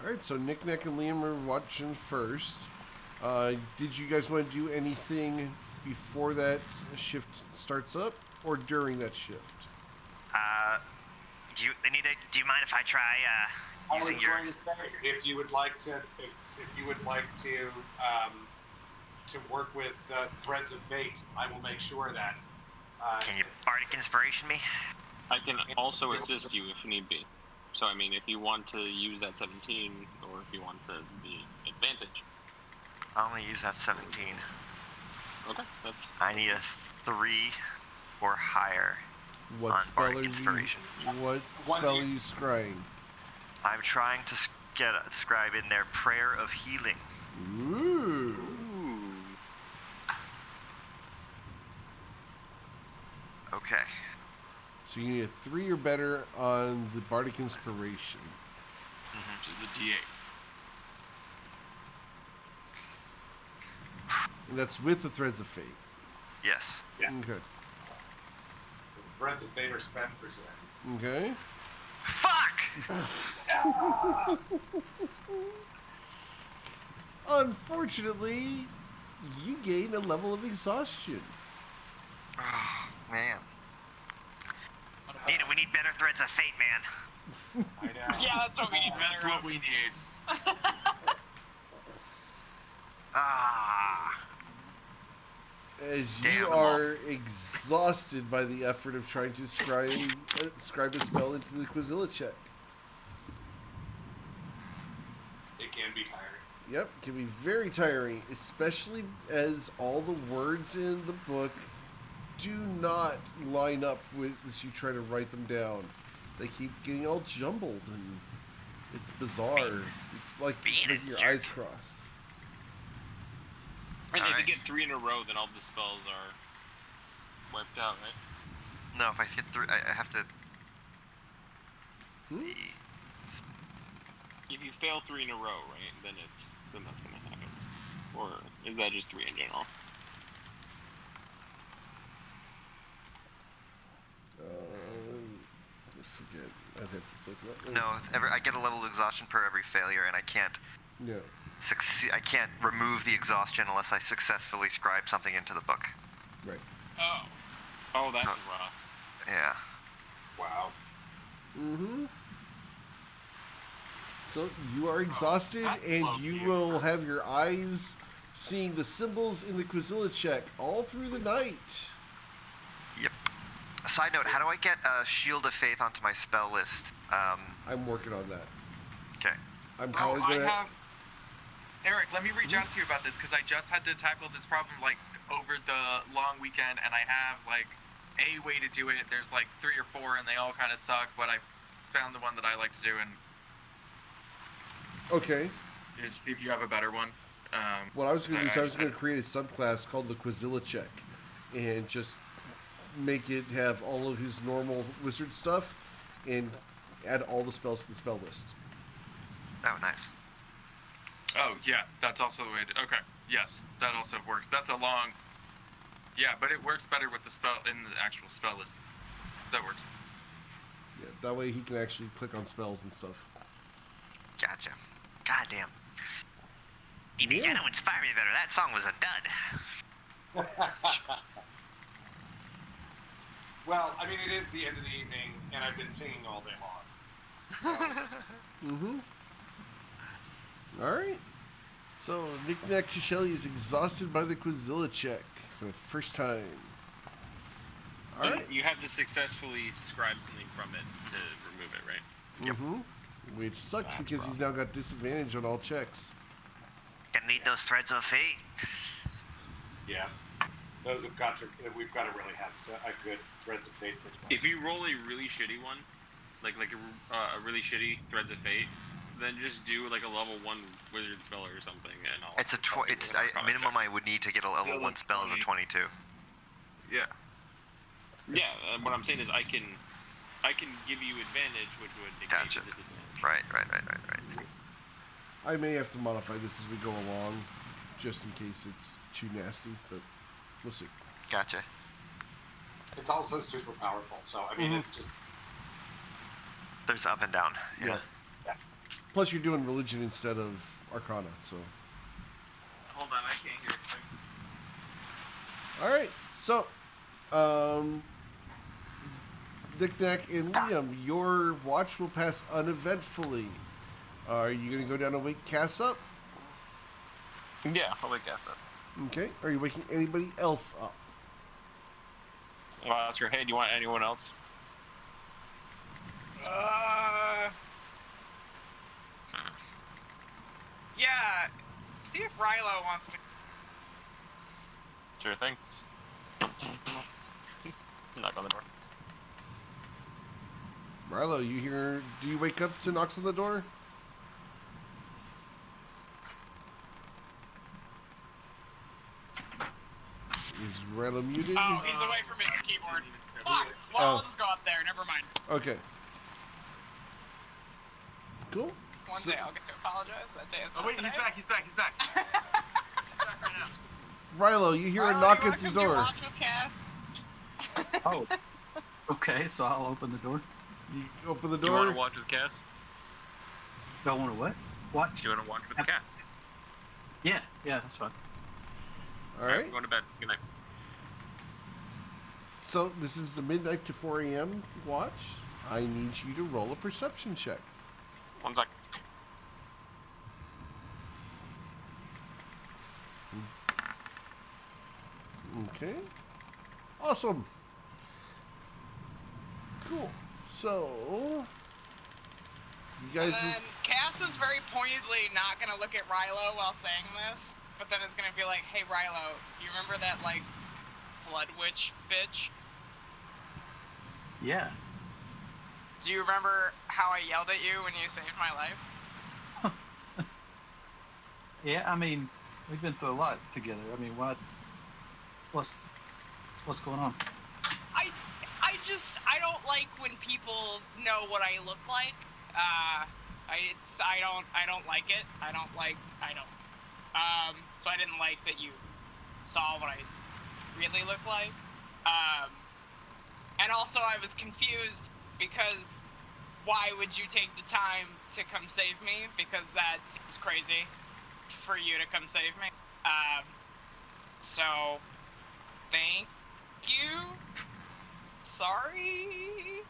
Speaker 1: Alright, so Nick, Nack, and Liam are watching first. Did you guys want to do anything before that shift starts up, or during that shift?
Speaker 6: Do you mind if I try using your?
Speaker 7: I was going to say, if you would like to, to work with the threads of fate, I will make sure that.
Speaker 6: Can you bardic inspiration me?
Speaker 4: I can also assist you if need be. So I mean, if you want to use that 17, or if you want the advantage.
Speaker 6: I'll only use that 17.
Speaker 4: Okay, that's.
Speaker 6: I need a 3 or higher.
Speaker 1: What spell are you? What spell are you scrying?
Speaker 6: I'm trying to scribe in their prayer of healing.
Speaker 1: Ooh.
Speaker 6: Okay.
Speaker 1: So you need a 3 or better on the bardic inspiration.
Speaker 3: Which is a D8.
Speaker 1: And that's with the threads of fate.
Speaker 6: Yes.
Speaker 7: Yeah.
Speaker 1: Okay.
Speaker 7: The threads of fate are spent for today.
Speaker 1: Okay.
Speaker 6: Fuck!
Speaker 1: Unfortunately, you gain a level of exhaustion.
Speaker 6: Oh, man. We need better threads of fate, man.
Speaker 7: I know.
Speaker 5: Yeah, that's what we need.
Speaker 3: That's what we need.
Speaker 1: As you are exhausted by the effort of trying to scribe a spell into the Quizilla check.
Speaker 7: It can be tiring.
Speaker 1: Yep, can be very tiring, especially as all the words in the book do not line up with as you try to write them down. They keep getting all jumbled, and it's bizarre. It's like it's making your eyes cross.
Speaker 4: And if you get 3 in a row, then all the spells are wiped out, right?
Speaker 6: No, if I hit 3, I have to.
Speaker 4: If you fail 3 in a row, right, then that's gonna happen. Or is that just 3 in general?
Speaker 1: I forget. I'd have to look that.
Speaker 6: No, I get a level of exhaustion per every failure, and I can't.
Speaker 1: No.
Speaker 6: I can't remove the exhaustion unless I successfully scribe something into the book.
Speaker 1: Right.
Speaker 4: Oh, that's rough.
Speaker 6: Yeah.
Speaker 7: Wow.
Speaker 1: Mm-hmm. So you are exhausted, and you will have your eyes seeing the symbols in the Quizilla check all through the night.
Speaker 6: Yep. Side note, how do I get Shield of Faith onto my spell list?
Speaker 1: I'm working on that.
Speaker 6: Okay.
Speaker 1: I'm probably gonna...
Speaker 3: Eric, let me reach out to you about this, because I just had to tackle this problem, like, over the long weekend, and I have, like, a way to do it. There's, like, 3 or 4, and they all kind of suck, but I found the one that I like to do, and...
Speaker 1: Okay.
Speaker 3: Just see if you have a better one.
Speaker 1: What I was going to do is I was going to create a subclass called the Quizilla check, and just make it have all of his normal wizard stuff, and add all the spells to the spell list.
Speaker 6: Oh, nice.
Speaker 3: Oh, yeah, that's also the way to... Okay, yes, that also works. That's a long... Yeah, but it works better with the spell in the actual spell list. That works.
Speaker 1: Yeah, that way he can actually click on spells and stuff.
Speaker 6: Gotcha. Goddamn. You gotta inspire me better. That song was a dud.
Speaker 7: Well, I mean, it is the end of the evening, and I've been singing all day long.
Speaker 1: All right. So, Knick-Knack Shelly is exhausted by the Quizilla check for the first time. All right.
Speaker 4: You have to successfully scribe something from it to remove it, right?
Speaker 1: Yep. Which sucks because he's now got disadvantage on all checks.
Speaker 6: Gonna need those threads of fate.
Speaker 7: Yeah. Those we've got to really have a good threads of fate for tomorrow.
Speaker 4: If you roll a really shitty one, like a really shitty threads of fate, then just do like a level 1 wizard spell or something, and I'll.
Speaker 8: It's minimum I would need to get a level 1 spell is a 22.
Speaker 4: Yeah. Yeah. What I'm saying is I can give you advantage, which would negate
Speaker 8: Gotcha.
Speaker 4: the disadvantage.
Speaker 8: Right.
Speaker 1: I may have to modify this as we go along, just in case it's too nasty, but we'll see.
Speaker 8: Gotcha.
Speaker 7: It's also super powerful, so I mean, it's just.
Speaker 8: There's up and down. Yeah.
Speaker 1: Plus, you're doing religion instead of arcana, so.
Speaker 9: Hold on, I can't hear anything.
Speaker 1: All right, so, Knick-Knack and Liam, your watch will pass uneventfully. Are you going to go down and wake Cass up?
Speaker 4: Yeah, I'll wake Cass up.
Speaker 1: Okay. Are you waking anybody else up?
Speaker 4: I'll ask her, hey, do you want anyone else?
Speaker 5: Yeah. See if Rilo wants to.
Speaker 4: Sure thing. Knock on the door.
Speaker 1: Rilo, you hear? Do you wake up to knocks on the door? Is Rilo muted?
Speaker 5: Oh, he's away from his keyboard. Fuck. Well, I'll just go up there. Never mind.
Speaker 1: Okay. Cool.
Speaker 5: One day I'll get to apologize. That day is not
Speaker 9: Oh wait,
Speaker 5: today.
Speaker 9: he's back. He's back right now.
Speaker 1: Rilo, you hear a knock at the door.
Speaker 5: Watch with Cass?
Speaker 2: Oh. Okay, so I'll open the door.
Speaker 1: You open the door.
Speaker 4: You want to watch with Cass?
Speaker 2: Do I want to what? Watch?
Speaker 4: Do you want to watch with Cass?
Speaker 2: Yeah, that's fine.
Speaker 1: All right.
Speaker 4: I'm going to bed. Good night.
Speaker 1: So this is the midnight to 4 a.m. watch. I need you to roll a perception check.
Speaker 4: 1 sec.
Speaker 1: Okay. Awesome. Cool. So you guys.
Speaker 5: And then Cass is very pointedly not gonna look at Rilo while saying this, but then it's gonna be like, "Hey Rilo, you remember that like blood witch bitch?
Speaker 2: Yeah.
Speaker 5: Do you remember how I yelled at you when you saved my life?"
Speaker 2: Yeah, I mean, we've been through a lot together. I mean, what's going on?
Speaker 5: I don't like when people know what I look like. I don't like it. So I didn't like that you saw what I really look like. And also I was confused because why would you take the time to come save me? Because that seems crazy for you to come save me. So thank you. Sorry.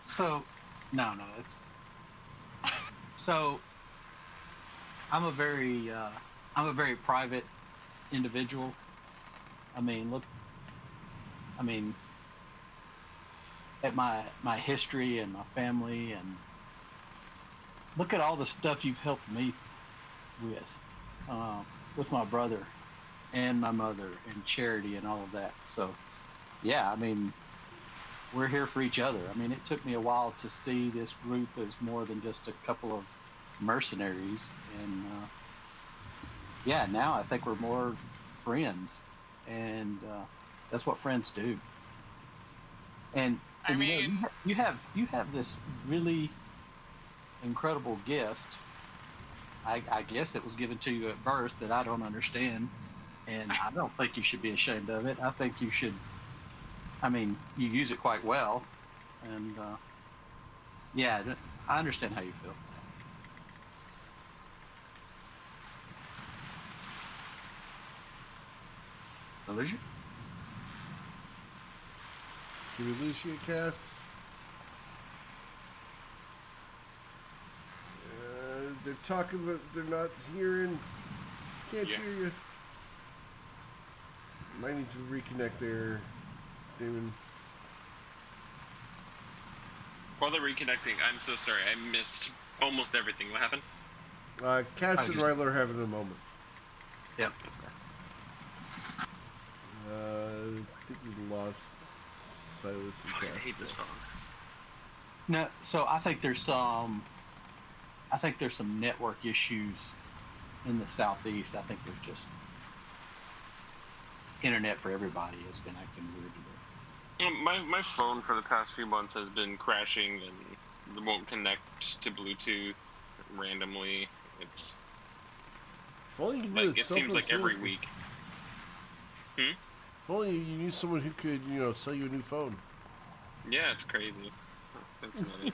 Speaker 2: So, no, it's. So, I'm a very private individual. I mean, look. I mean, at my history and my family, and look at all the stuff you've helped me with my brother and my mother and charity and all of that. So, yeah, I mean, we're here for each other. I mean, it took me a while to see this group as more than just a couple of mercenaries, and yeah, now I think we're more friends, and that's what friends do. And
Speaker 5: I mean,
Speaker 2: you know, you have this really incredible gift. I guess it was given to you at birth that I don't understand, and I don't think you should be ashamed of it. I think you should. I mean, you use it quite well, and yeah, I understand how you feel. Did I lose you?
Speaker 1: Did we lose you, Cass? they're talking, but they're not hearing. Can't hear you. Might need to reconnect there, Damon.
Speaker 4: While they're reconnecting, I'm so sorry. I missed almost everything. What happened?
Speaker 1: Cass and Ryla are having a moment.
Speaker 2: Yep.
Speaker 1: I think we lost Silas and Cass.
Speaker 4: I hate this phone.
Speaker 2: No, so I think there's some network issues in the southeast. I think there's just internet for everybody has been acting weird today.
Speaker 4: My phone for the past few months has been crashing and won't connect to Bluetooth randomly. It's
Speaker 1: if only you knew
Speaker 4: like it seems like every week.
Speaker 1: If only you knew someone who could, sell you a new phone.
Speaker 4: Yeah, it's crazy. That's nutty.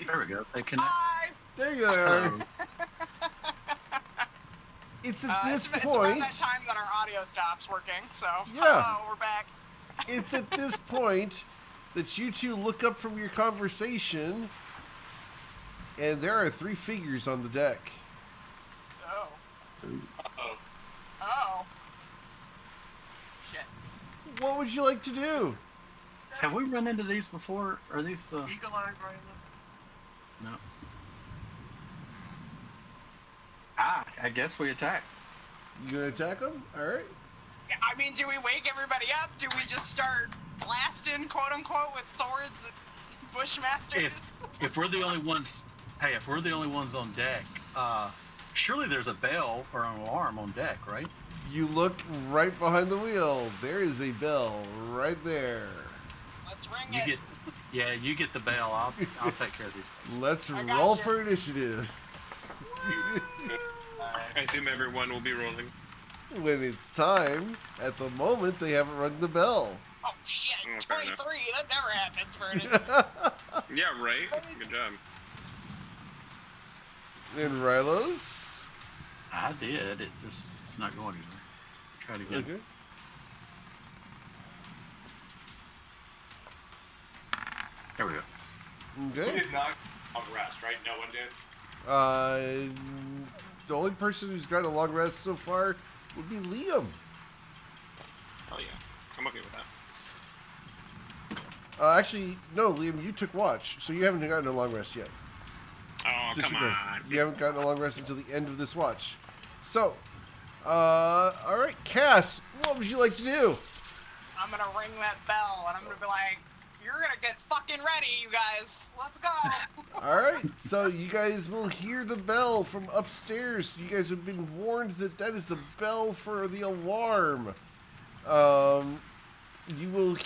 Speaker 2: There we go. They connect.
Speaker 5: Hi!
Speaker 1: There you are. It's at this
Speaker 5: it's
Speaker 1: point.
Speaker 5: around that time that our audio stops working, so
Speaker 1: Yeah.
Speaker 5: we're back.
Speaker 1: It's at this point that you two look up from your conversation, and there are 3 figures on the deck.
Speaker 5: Oh.
Speaker 7: Uh-oh.
Speaker 5: Oh. Shit.
Speaker 1: What would you like to do?
Speaker 2: Have we run into these before? Are these the?
Speaker 9: Eagle-eyed, Ryla?
Speaker 2: No. I guess we attack.
Speaker 1: You gonna attack them? All right.
Speaker 5: Yeah, I mean, do we wake everybody up? Do we just start blasting, quote unquote, with swords and bushmasters?
Speaker 2: If we're the only ones, if we're the only ones on deck, surely there's a bell or an alarm on deck, right?
Speaker 1: You look right behind the wheel. There is a bell right there.
Speaker 5: Let's ring it.
Speaker 2: You get the bell. I'll take care of these guys.
Speaker 1: Let's
Speaker 5: got
Speaker 1: roll
Speaker 5: you.
Speaker 1: for initiative.
Speaker 4: I assume everyone will be rolling.
Speaker 1: When it's time, at the moment, they haven't rung the bell.
Speaker 5: Oh shit,
Speaker 4: fair enough.
Speaker 5: 23. That never happens for an
Speaker 4: Yeah, right? Good job.
Speaker 1: And Rylos?
Speaker 2: I did. It's not going anywhere. Try it again.
Speaker 1: Okay.
Speaker 2: There we go.
Speaker 7: We
Speaker 1: Okay.
Speaker 7: did not long rest, right? No one did.
Speaker 1: The only person who's gotten a long rest so far would be Liam.
Speaker 4: Oh yeah, I'm okay with that.
Speaker 1: Actually, no, Liam, you took watch, so you haven't gotten a long rest yet.
Speaker 4: Oh, come
Speaker 1: Disregard.
Speaker 4: on.
Speaker 1: You haven't gotten a long rest until the end of this watch. So, all right, Cass, what would you like to do?
Speaker 5: I'm gonna ring that bell and I'm gonna be like, you're gonna get fucking ready, you guys. Let's go.
Speaker 1: All right, so you guys will hear the bell from upstairs. You guys have been warned that that is the bell for the alarm. You will,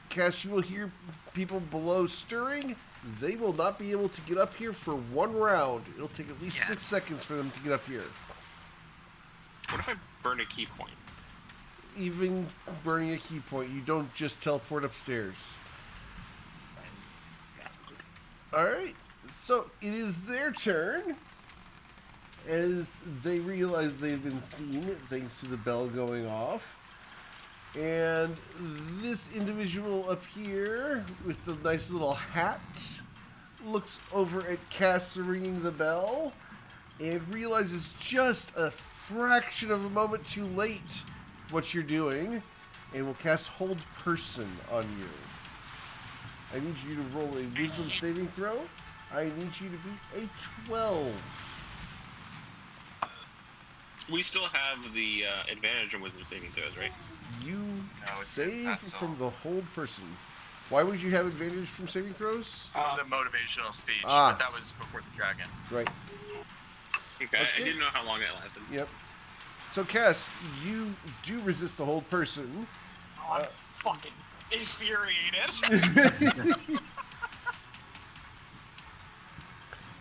Speaker 1: Cass, you will hear people below stirring. They will not be able to get up here for 1 round. It'll take at least 6 seconds for them to get up here.
Speaker 4: What if I burn a key point?
Speaker 1: Even burning a key point, you don't just teleport upstairs. Alright, so it is their turn as they realize they've been seen thanks to the bell going off. And this individual up here with the nice little hat looks over at Cass ringing the bell and realizes just a fraction of a moment too late what you're doing and will cast Hold Person on you. I need you to roll a Wisdom saving throw. I need you to beat a 12.
Speaker 4: We still have the advantage on wisdom saving throws, right?
Speaker 1: You
Speaker 9: it's
Speaker 1: save
Speaker 9: successful.
Speaker 1: from the Hold Person. Why would you have advantage from saving throws?
Speaker 9: The motivational speech.
Speaker 1: Ah.
Speaker 9: But that was before the dragon.
Speaker 1: Right.
Speaker 4: Okay, I didn't know how long it lasted.
Speaker 1: Yep. So, Cass, you do resist the Hold Person.
Speaker 5: Oh, I'm fucking infuriated.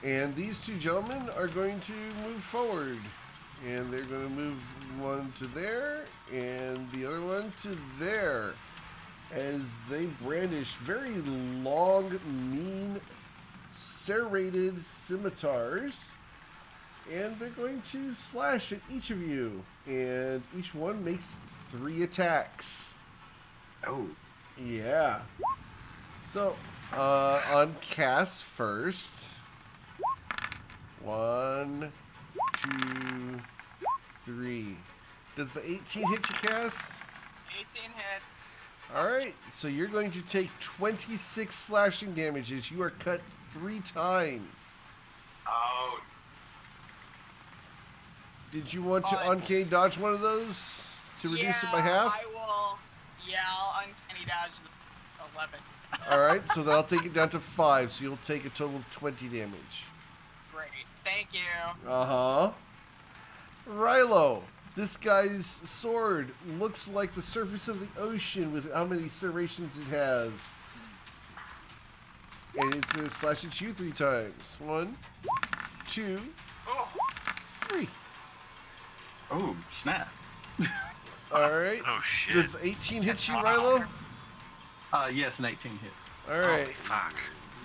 Speaker 1: And these 2 gentlemen are going to move forward. And they're going to move one to there and the other one to there. As they brandish very long, mean, serrated scimitars. And they're going to slash at each of you. And each one makes 3 attacks.
Speaker 2: Oh.
Speaker 1: Yeah. So, on Cass first. 1, 2, 3. Does the 18 hit you, Cass?
Speaker 5: 18 hits.
Speaker 1: Alright, so you're going to take 26 slashing damages. You are cut 3 times.
Speaker 7: Oh.
Speaker 1: Did you want to uncanny dodge one of those to reduce it by half?
Speaker 5: I will. Yeah, I'll uncanny dodge the 11.
Speaker 1: Alright, so that'll take it down to 5, so you'll take a total of 20 damage.
Speaker 5: Great. Thank you.
Speaker 1: Uh-huh. Rilo, this guy's sword looks like the surface of the ocean with how many serrations it has. And it's going to slash at you 3 times. 1, 2, 3.
Speaker 2: Oh, snap.
Speaker 1: Alright.
Speaker 8: Oh, shit.
Speaker 1: Does 18 hit you, Rilo?
Speaker 2: Yes, an 18 hits.
Speaker 1: Alright.
Speaker 8: Fuck.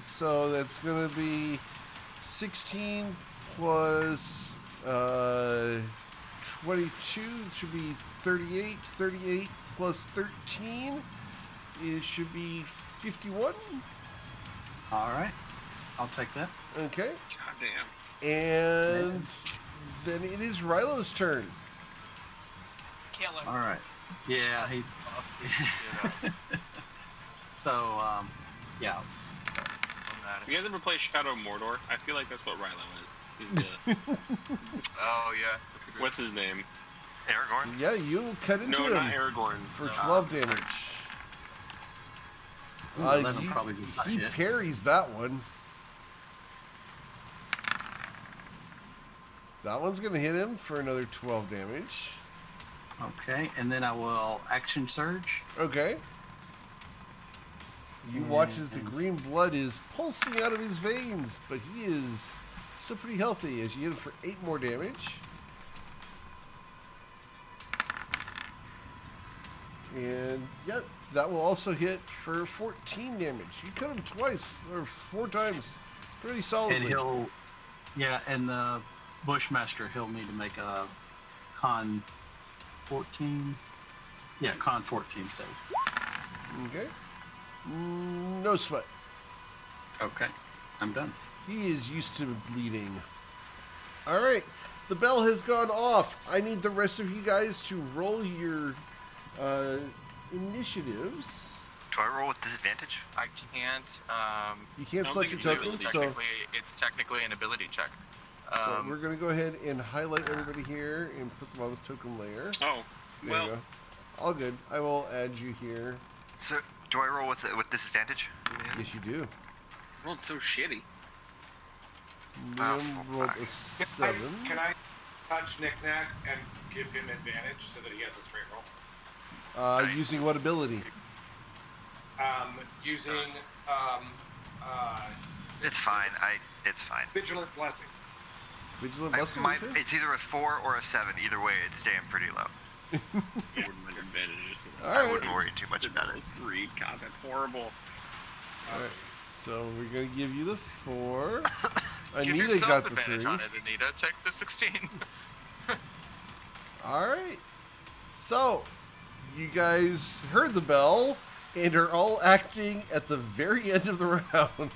Speaker 1: So that's going to be 16 plus 22. It should be 38. 38 plus 13. It should be 51.
Speaker 2: All right. I'll take that.
Speaker 1: Okay.
Speaker 4: Goddamn.
Speaker 1: And then it is Rilo's turn.
Speaker 5: Kill him.
Speaker 2: All right. Yeah, he's. So, yeah.
Speaker 4: You guys ever play Shadow of Mordor? I feel like that's what Rilo is. He's the,
Speaker 9: Oh yeah.
Speaker 4: what's his name?
Speaker 8: Aragorn?
Speaker 1: Yeah, you'll cut into
Speaker 4: No,
Speaker 1: him
Speaker 4: not Aragorn.
Speaker 1: for 12 damage.
Speaker 2: Ooh, 11 probably does not
Speaker 1: he
Speaker 2: hit.
Speaker 1: parries that one. That one's going to hit him for another 12 damage.
Speaker 2: Okay, and then I will action surge.
Speaker 1: Okay. You watch as the green blood is pulsing out of his veins, but he is still pretty healthy as you hit him for 8 more damage. And yep, that will also hit for 14 damage. You cut him twice or 4 times, pretty solidly.
Speaker 2: And he'll, yeah, and the Bushmaster, he'll need to make a con 14. Yeah, con 14 save.
Speaker 1: Okay. No sweat.
Speaker 2: Okay, I'm done.
Speaker 1: He is used to bleeding. All right, the bell has gone off. I need the rest of you guys to roll your initiatives.
Speaker 8: Do I roll with disadvantage?
Speaker 9: I can't.
Speaker 1: You can't
Speaker 4: don't
Speaker 1: select
Speaker 4: think
Speaker 1: your
Speaker 4: it's
Speaker 1: tokens,
Speaker 4: ability.
Speaker 1: so,
Speaker 9: It's technically an ability check.
Speaker 1: so we're going to go ahead and highlight everybody here and put them on the token layer.
Speaker 4: Oh,
Speaker 1: There
Speaker 4: well,
Speaker 1: you go. All good. I will add you here.
Speaker 8: So, do I roll with disadvantage?
Speaker 1: Yes, you do.
Speaker 4: rolled so shitty.
Speaker 1: Liam rolled
Speaker 8: fuck.
Speaker 1: a 7.
Speaker 7: Can I touch Knick-Knack and give him advantage so that he has a straight roll?
Speaker 1: Using what ability?
Speaker 7: Using
Speaker 8: It's fine. It's fine.
Speaker 7: Vigilant Blessing.
Speaker 1: Vigilant Blessing? Okay.
Speaker 8: It's either a 4 or a 7. Either way, it's staying pretty low.
Speaker 4: I wouldn't mind advantages.
Speaker 1: All
Speaker 8: I
Speaker 1: right.
Speaker 8: wouldn't worry too much about it.
Speaker 4: 3. God, that's horrible.
Speaker 1: All right. So we're going to give you the 4.
Speaker 9: Give
Speaker 1: Anita
Speaker 9: yourself
Speaker 1: got the
Speaker 9: advantage
Speaker 1: 3.
Speaker 9: on it, Anita. Check the 16.
Speaker 1: All right. So, you guys heard the bell and are all acting at the very end of the round.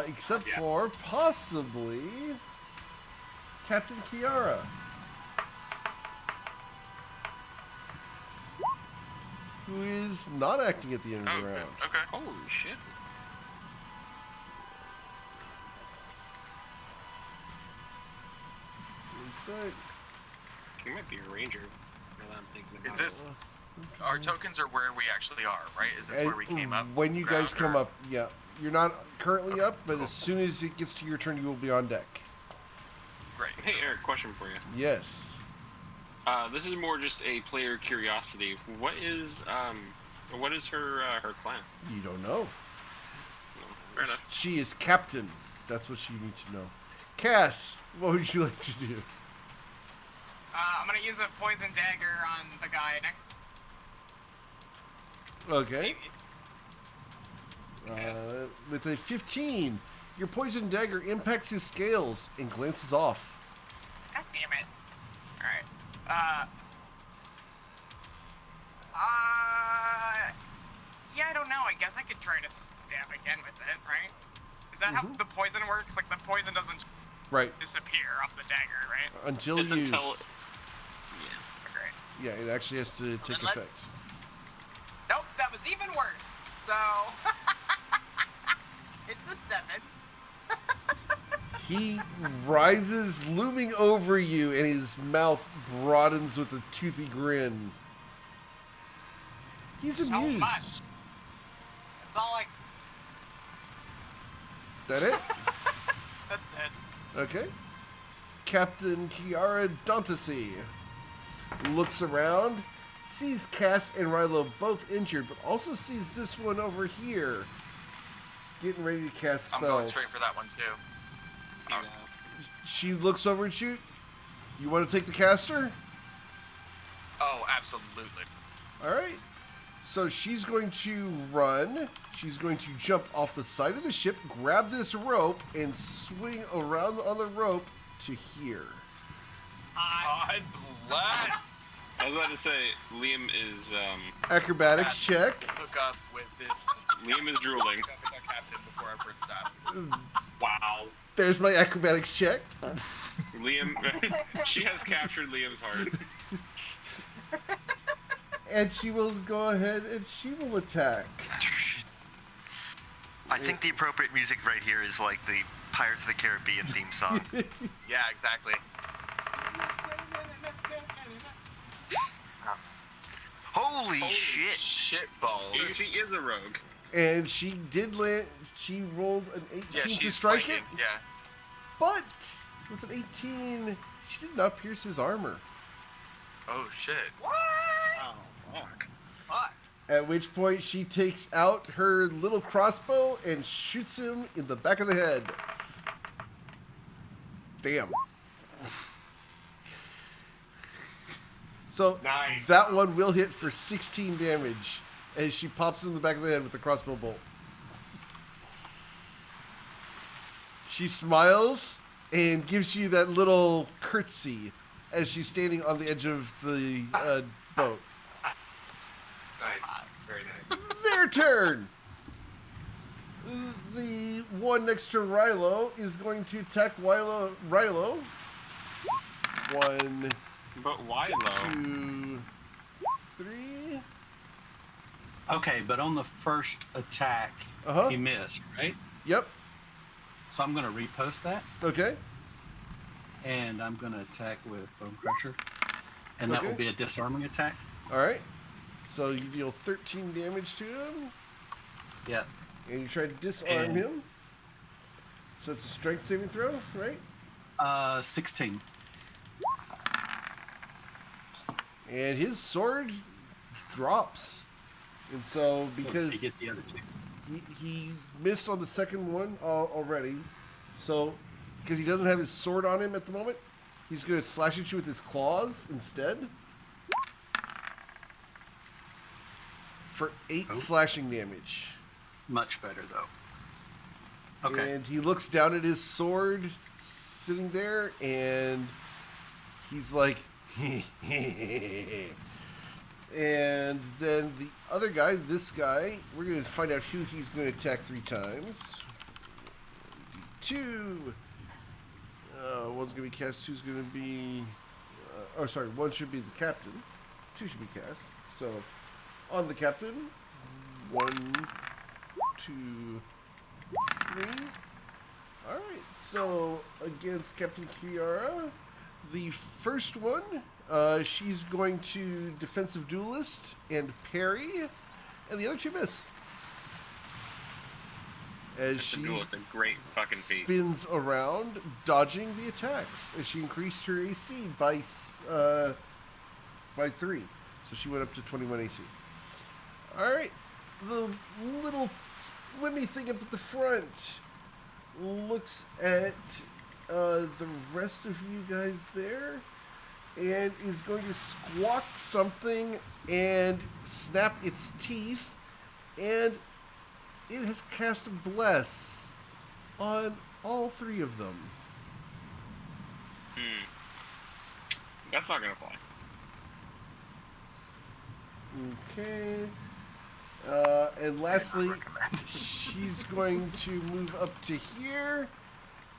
Speaker 1: Except for possibly Captain Kiara. Who is not acting at the end of the round.
Speaker 9: Okay.
Speaker 4: Holy shit.
Speaker 1: One sec.
Speaker 4: He might be a ranger. Now that I'm thinking
Speaker 9: Is
Speaker 4: about
Speaker 9: this our tokens are where we actually are, right? Is this where we came up?
Speaker 1: When you guys
Speaker 9: ground,
Speaker 1: come
Speaker 9: or-
Speaker 1: up, yeah. You're not currently up, but as soon as it gets to your turn, you will be on deck.
Speaker 9: Great.
Speaker 4: it. Hey, Eric, question for you.
Speaker 1: Yes.
Speaker 4: This is more just a player curiosity. What is her class?
Speaker 1: You don't know.
Speaker 4: Fair enough.
Speaker 1: She is captain. That's what you need to know. Cass, what would you like to do?
Speaker 5: I'm gonna use a poison dagger on the guy next.
Speaker 1: Okay. With a 15, your poison dagger impacts his scales and glances off.
Speaker 5: God damn it. Alright. Yeah, I don't know. I guess I could try to stab again with it, right? Is that how the poison works? Like, the poison doesn't
Speaker 1: Right.
Speaker 5: disappear off the dagger, right?
Speaker 1: Until
Speaker 4: It's
Speaker 1: used.
Speaker 4: until.
Speaker 5: Great.
Speaker 1: Yeah, it actually has to take
Speaker 5: then
Speaker 1: effect.
Speaker 5: let's- Nope, that was even worse. So it's a 7.
Speaker 1: He rises, looming over you, and his mouth broadens with a toothy grin. He's
Speaker 5: So
Speaker 1: amused.
Speaker 5: much. It's all like
Speaker 1: That it?
Speaker 5: that's it.
Speaker 1: Okay. Captain Kiara Dantasy looks around, sees Cass and Rilo both injured, but also sees this one over here getting ready to cast spells.
Speaker 3: I'm going straight for that one too.
Speaker 1: She looks over at you. You want to take the caster?
Speaker 3: Oh, absolutely.
Speaker 1: All right. So she's going to run. She's going to jump off the side of the ship, grab this rope, and swing around on the rope to here.
Speaker 3: God bless.
Speaker 4: I was about to say, Liam is
Speaker 1: Acrobatics check.
Speaker 3: Hook up with this.
Speaker 4: Liam is drooling.
Speaker 3: Hook up with our captain before our first stop.
Speaker 4: Wow.
Speaker 1: There's my acrobatics check.
Speaker 4: Liam, she has captured Liam's heart.
Speaker 1: And she will go ahead and she will attack.
Speaker 8: I think the appropriate music right here is like the Pirates of the Caribbean theme song.
Speaker 3: Yeah, exactly.
Speaker 8: Holy shit!
Speaker 3: Shit balls.
Speaker 4: She is a rogue.
Speaker 1: And she did land. She rolled an 18
Speaker 3: Yeah,
Speaker 1: to
Speaker 3: she's
Speaker 1: strike
Speaker 3: flanking.
Speaker 1: it,
Speaker 3: Yeah.
Speaker 1: but with an 18, she did not pierce his armor.
Speaker 3: Oh shit.
Speaker 5: What?
Speaker 4: Oh, fuck.
Speaker 5: Fuck.
Speaker 1: At which point she takes out her little crossbow and shoots him in the back of the head. Damn. So
Speaker 7: Nice.
Speaker 1: that one will hit for 16 damage as she pops him in the back of the head with the crossbow bolt. She smiles and gives you that little curtsy as she's standing on the edge of the boat.
Speaker 7: Nice. Very nice.
Speaker 1: Their turn! The one next to Rilo is going to attack Rilo. 1,
Speaker 4: But why low?
Speaker 1: 2, 3.
Speaker 2: Okay, but on the first attack,
Speaker 1: Uh-huh.
Speaker 2: he missed, right?
Speaker 1: Yep.
Speaker 2: So I'm going to repost that,
Speaker 1: Okay.
Speaker 2: and I'm going to attack with Bone Crusher, and that will
Speaker 1: Okay.
Speaker 2: be a disarming attack.
Speaker 1: All right. So you deal 13 damage to him,
Speaker 2: Yeah.
Speaker 1: and you try to disarm
Speaker 2: And-
Speaker 1: him. So it's a strength saving throw, right?
Speaker 2: 16.
Speaker 1: And his sword drops. And so
Speaker 2: You
Speaker 1: because
Speaker 2: get the other two.
Speaker 1: he missed on the second one already, so because he doesn't have his sword on him at the moment, he's going to slash at you with his claws instead. For 8
Speaker 2: Oh.
Speaker 1: slashing damage.
Speaker 2: Much better, though. Okay.
Speaker 1: And he looks down at his sword sitting there, and he's like, and then the other guy, this guy, we're going to find out who he's going to attack 3 times. 2. One's going to be cast, 2's going to be... oh, sorry, 1 should be the captain. 2 should be cast. So, on the captain, 1, 2, 3. All right. So against Captain Kiara, the first one, she's going to defensive duelist and parry, and the other 2 miss. As
Speaker 4: It's
Speaker 1: she
Speaker 4: a great fucking feat.
Speaker 1: spins around, dodging the attacks, as she increased her AC by 3, so she went up to 21 AC. All right, the little swimmy thing up at the front looks at the rest of you guys there and is going to squawk something and snap its teeth, and it has cast Bless on all 3 of them.
Speaker 4: That's not gonna fly.
Speaker 1: Okay. And lastly, she's going to move up to here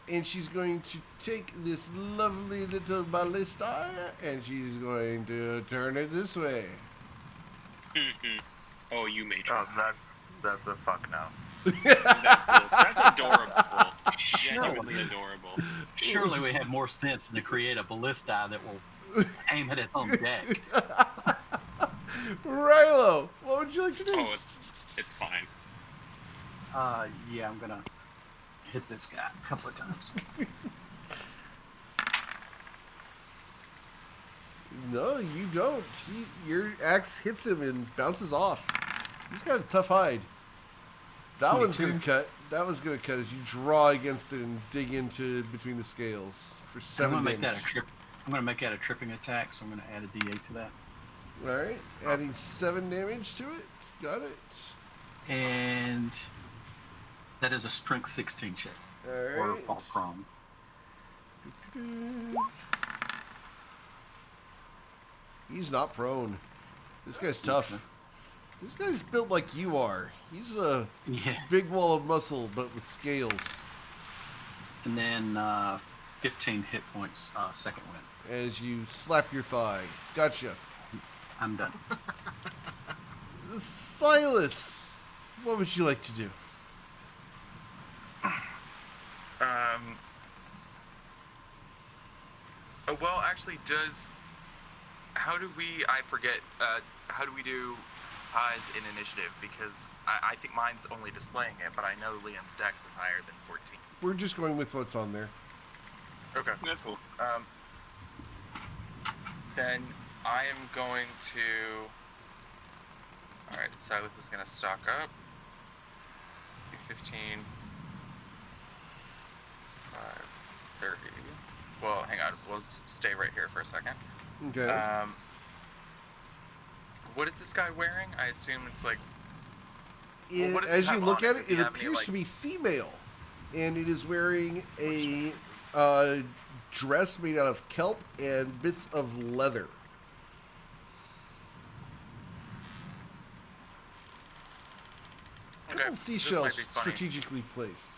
Speaker 1: and she's going to take this lovely little ballista, and she's going to turn it this way.
Speaker 4: Oh, you may try.
Speaker 9: Oh, that's a fuck no.
Speaker 4: That's adorable. Genuinely adorable.
Speaker 2: Surely we have more sense than to create a ballista that will aim at its own deck.
Speaker 1: Rilo, what would you like to do?
Speaker 4: Oh, it's fine.
Speaker 2: Yeah, I'm gonna hit this guy a couple of times.
Speaker 1: No, you don't. Your axe hits him and bounces off. He's got a tough hide. That one's going to cut. That was going to cut as you draw against it and dig into between the scales for 7
Speaker 2: I'm
Speaker 1: damage.
Speaker 2: going to make that a tripping attack, so I'm going to add a D8 to that.
Speaker 1: All right, adding 7 damage to it. Got it.
Speaker 2: And that is a strength 16 check.
Speaker 1: All right.
Speaker 2: Or fall prone.
Speaker 1: He's not prone. This guy's tough. This guy's built like you are. He's a big wall of muscle, but with scales.
Speaker 2: And then 15 hit points, second win.
Speaker 1: As you slap your thigh. Gotcha.
Speaker 2: I'm done.
Speaker 1: Silas, what would you like to do?
Speaker 3: Well, actually, how do we do pies in initiative? Because I think mine's only displaying it, but I know Liam's dex is higher than 14.
Speaker 1: We're just going with what's on there.
Speaker 3: Okay.
Speaker 4: That's cool.
Speaker 3: Then I am going to... Alright, Silas is going to stock up. 15... 5, 30... Well, hang on. We'll stay right here for a second.
Speaker 1: Okay.
Speaker 3: What is this guy wearing? I assume it's like...
Speaker 1: As you look at it, it appears to be female. And it is wearing a dress made out of kelp and bits of leather.
Speaker 3: Okay,
Speaker 1: Couple seashells strategically placed.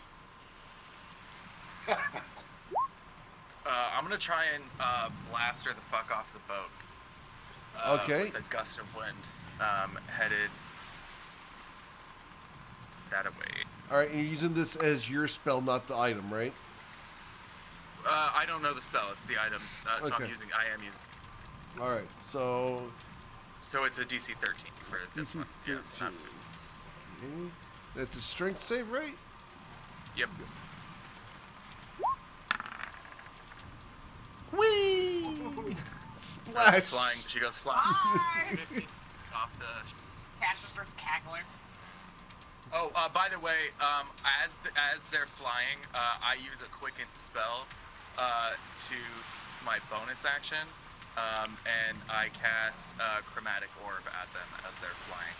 Speaker 3: I'm gonna try and blast her the fuck off the boat.
Speaker 1: Okay.
Speaker 3: With a gust of wind headed that away.
Speaker 1: All right, and you're using this as your spell, not the item, right?
Speaker 3: I don't know the spell. It's the items. So
Speaker 1: Okay.
Speaker 3: I am using.
Speaker 1: All right, so
Speaker 3: it's a DC 13 for this
Speaker 1: DC
Speaker 3: one.
Speaker 1: 13.
Speaker 3: Yeah,
Speaker 1: Okay. That's a strength save, right?
Speaker 3: Yep.
Speaker 1: Whee! Splash!
Speaker 3: Flying. She goes flying. Off the.
Speaker 5: Cash just starts cackling.
Speaker 3: Oh, by the way, as they're flying, I use a quicken spell to my bonus action, and I cast Chromatic Orb at them as they're flying.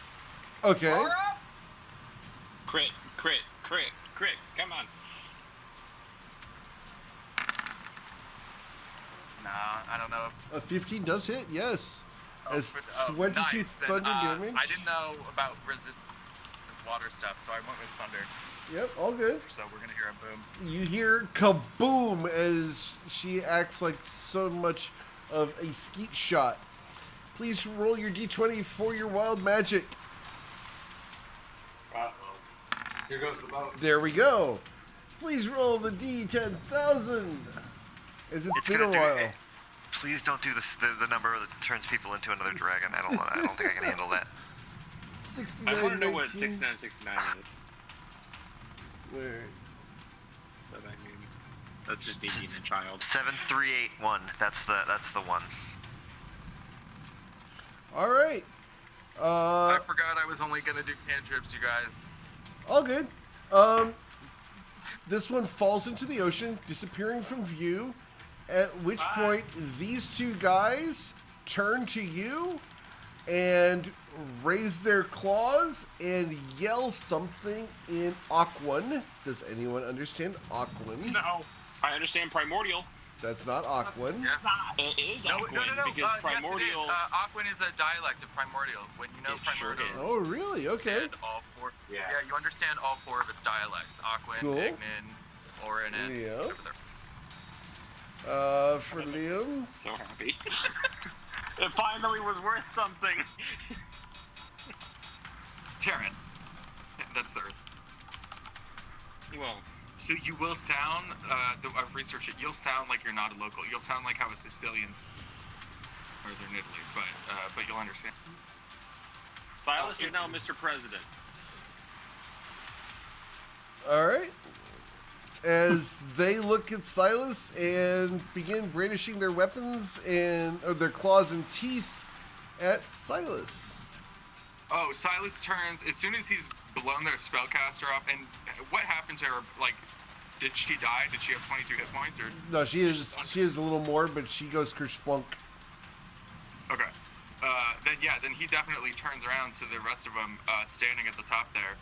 Speaker 1: Okay.
Speaker 4: Crit. Come on.
Speaker 3: Nah, I don't know.
Speaker 1: A 15 does hit, yes. As
Speaker 3: Nice.
Speaker 1: 22
Speaker 3: Then,
Speaker 1: thunder damage.
Speaker 3: I didn't know about resistance to water stuff, so I went with thunder.
Speaker 1: Yep, all good.
Speaker 3: So we're gonna hear a boom.
Speaker 1: You hear kaboom as she acts like so much of a skeet shot. Please roll your d20 for your wild magic.
Speaker 7: Uh-oh. Here goes the boat.
Speaker 1: There we go. Please roll the d10,000. As it's been a while.
Speaker 8: Please don't do this. The number that turns people into another dragon. I don't think I can handle that.
Speaker 1: 69,
Speaker 4: I want to know
Speaker 1: 19.
Speaker 4: what 6969 is.
Speaker 1: Where?
Speaker 4: But I mean, that's just me being a child.
Speaker 8: 7381. That's the one.
Speaker 1: All right.
Speaker 3: I forgot I was only gonna do cantrips, you guys.
Speaker 1: All good. This one falls into the ocean, disappearing from view. At which point, these two guys turn to you and raise their claws and yell something in Aquan. Does anyone understand Aquan?
Speaker 4: No. I understand primordial.
Speaker 1: That's not Aquan.
Speaker 3: Yeah.
Speaker 4: It is
Speaker 3: No,
Speaker 4: Aquan because primordial.
Speaker 3: Yes, it is. Aquan is a dialect of primordial. When you know
Speaker 4: It sure
Speaker 3: primordial,
Speaker 4: is.
Speaker 1: Oh, really? Okay.
Speaker 3: all four.
Speaker 7: Yeah.
Speaker 3: Yeah, you understand all four of its dialects. Aquan,
Speaker 1: Cool.
Speaker 3: Ignan, Orin and
Speaker 1: Yeah. For Liam.
Speaker 4: So happy. It finally was worth something.
Speaker 3: Taryn. That's third.
Speaker 4: Well,
Speaker 3: so you will sound, I've researched it, you'll sound like you're not a local. You'll sound like how a Sicilian, or they're in Italy, but you'll understand.
Speaker 4: Silas is now Mr. President.
Speaker 1: Alright. As they look at Silas and begin brandishing their weapons or their claws and teeth at Silas.
Speaker 3: Oh, Silas turns, as soon as he's blown their spellcaster off, and what happened to her, like, did she die? Did she have 22 hit points, or?
Speaker 1: No, she is a little more, but she goes kerplunk.
Speaker 3: Okay. Then he definitely turns around to the rest of them standing at the top there,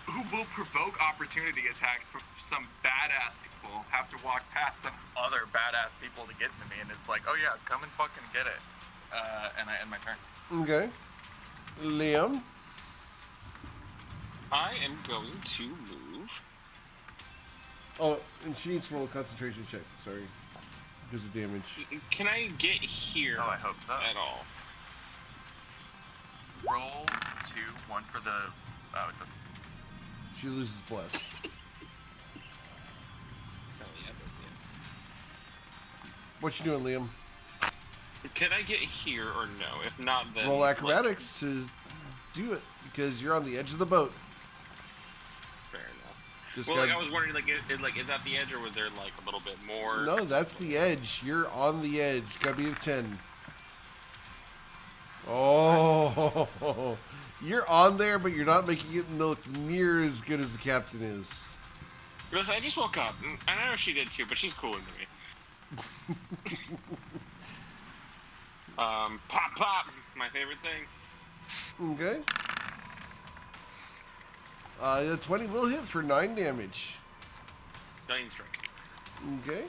Speaker 3: who will provoke opportunity attacks from some badass people, have to walk past some other badass people to get to me, and it's like, oh yeah, come and fucking get it. And I end my turn.
Speaker 1: Okay. Liam?
Speaker 4: I am going to move.
Speaker 1: Oh, and she needs to roll a concentration check, sorry. Because of damage.
Speaker 4: Can I get here
Speaker 3: Oh, I hope so.
Speaker 4: at all?
Speaker 3: Roll 2, 1 for the...
Speaker 1: She loses bless. What you doing, Liam?
Speaker 4: Can I get here or no? If not, then...
Speaker 1: Roll acrobatics to do it, because you're on the edge of the boat.
Speaker 4: Fair enough.
Speaker 1: Just
Speaker 4: well, I was wondering, is that the edge, or was there, a little bit more?
Speaker 1: No, that's the edge. You're on the edge. Gotta be a 10. Oh, you're on there, but you're not making it look near as good as the captain is.
Speaker 4: Listen, I just woke up, and I know she did too, but she's cooler than me. Pop, my favorite thing.
Speaker 1: Okay. The 20 will hit for 9 damage.
Speaker 4: Stunning strike.
Speaker 1: Okay.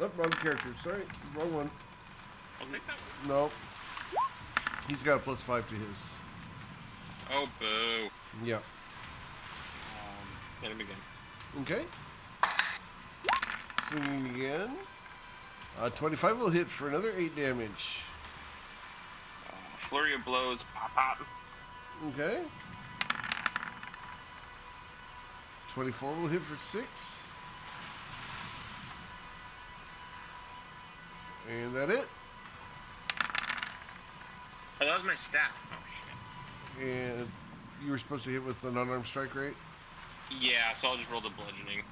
Speaker 1: Oh, wrong character. Sorry, wrong one.
Speaker 4: I'll take that one.
Speaker 1: No. He's got a +5 to his.
Speaker 4: Oh, boo.
Speaker 1: Yeah.
Speaker 4: Hit him again.
Speaker 1: Okay. Swinging again. 25 will hit for another 8 damage.
Speaker 4: Flurry of blows. Pop.
Speaker 1: Okay. 24 will hit for 6. And that it.
Speaker 4: Oh, that was my staff. Oh, shit.
Speaker 1: And you were supposed to hit with an unarmed strike, right?
Speaker 4: Yeah, so I'll just roll the bludgeoning.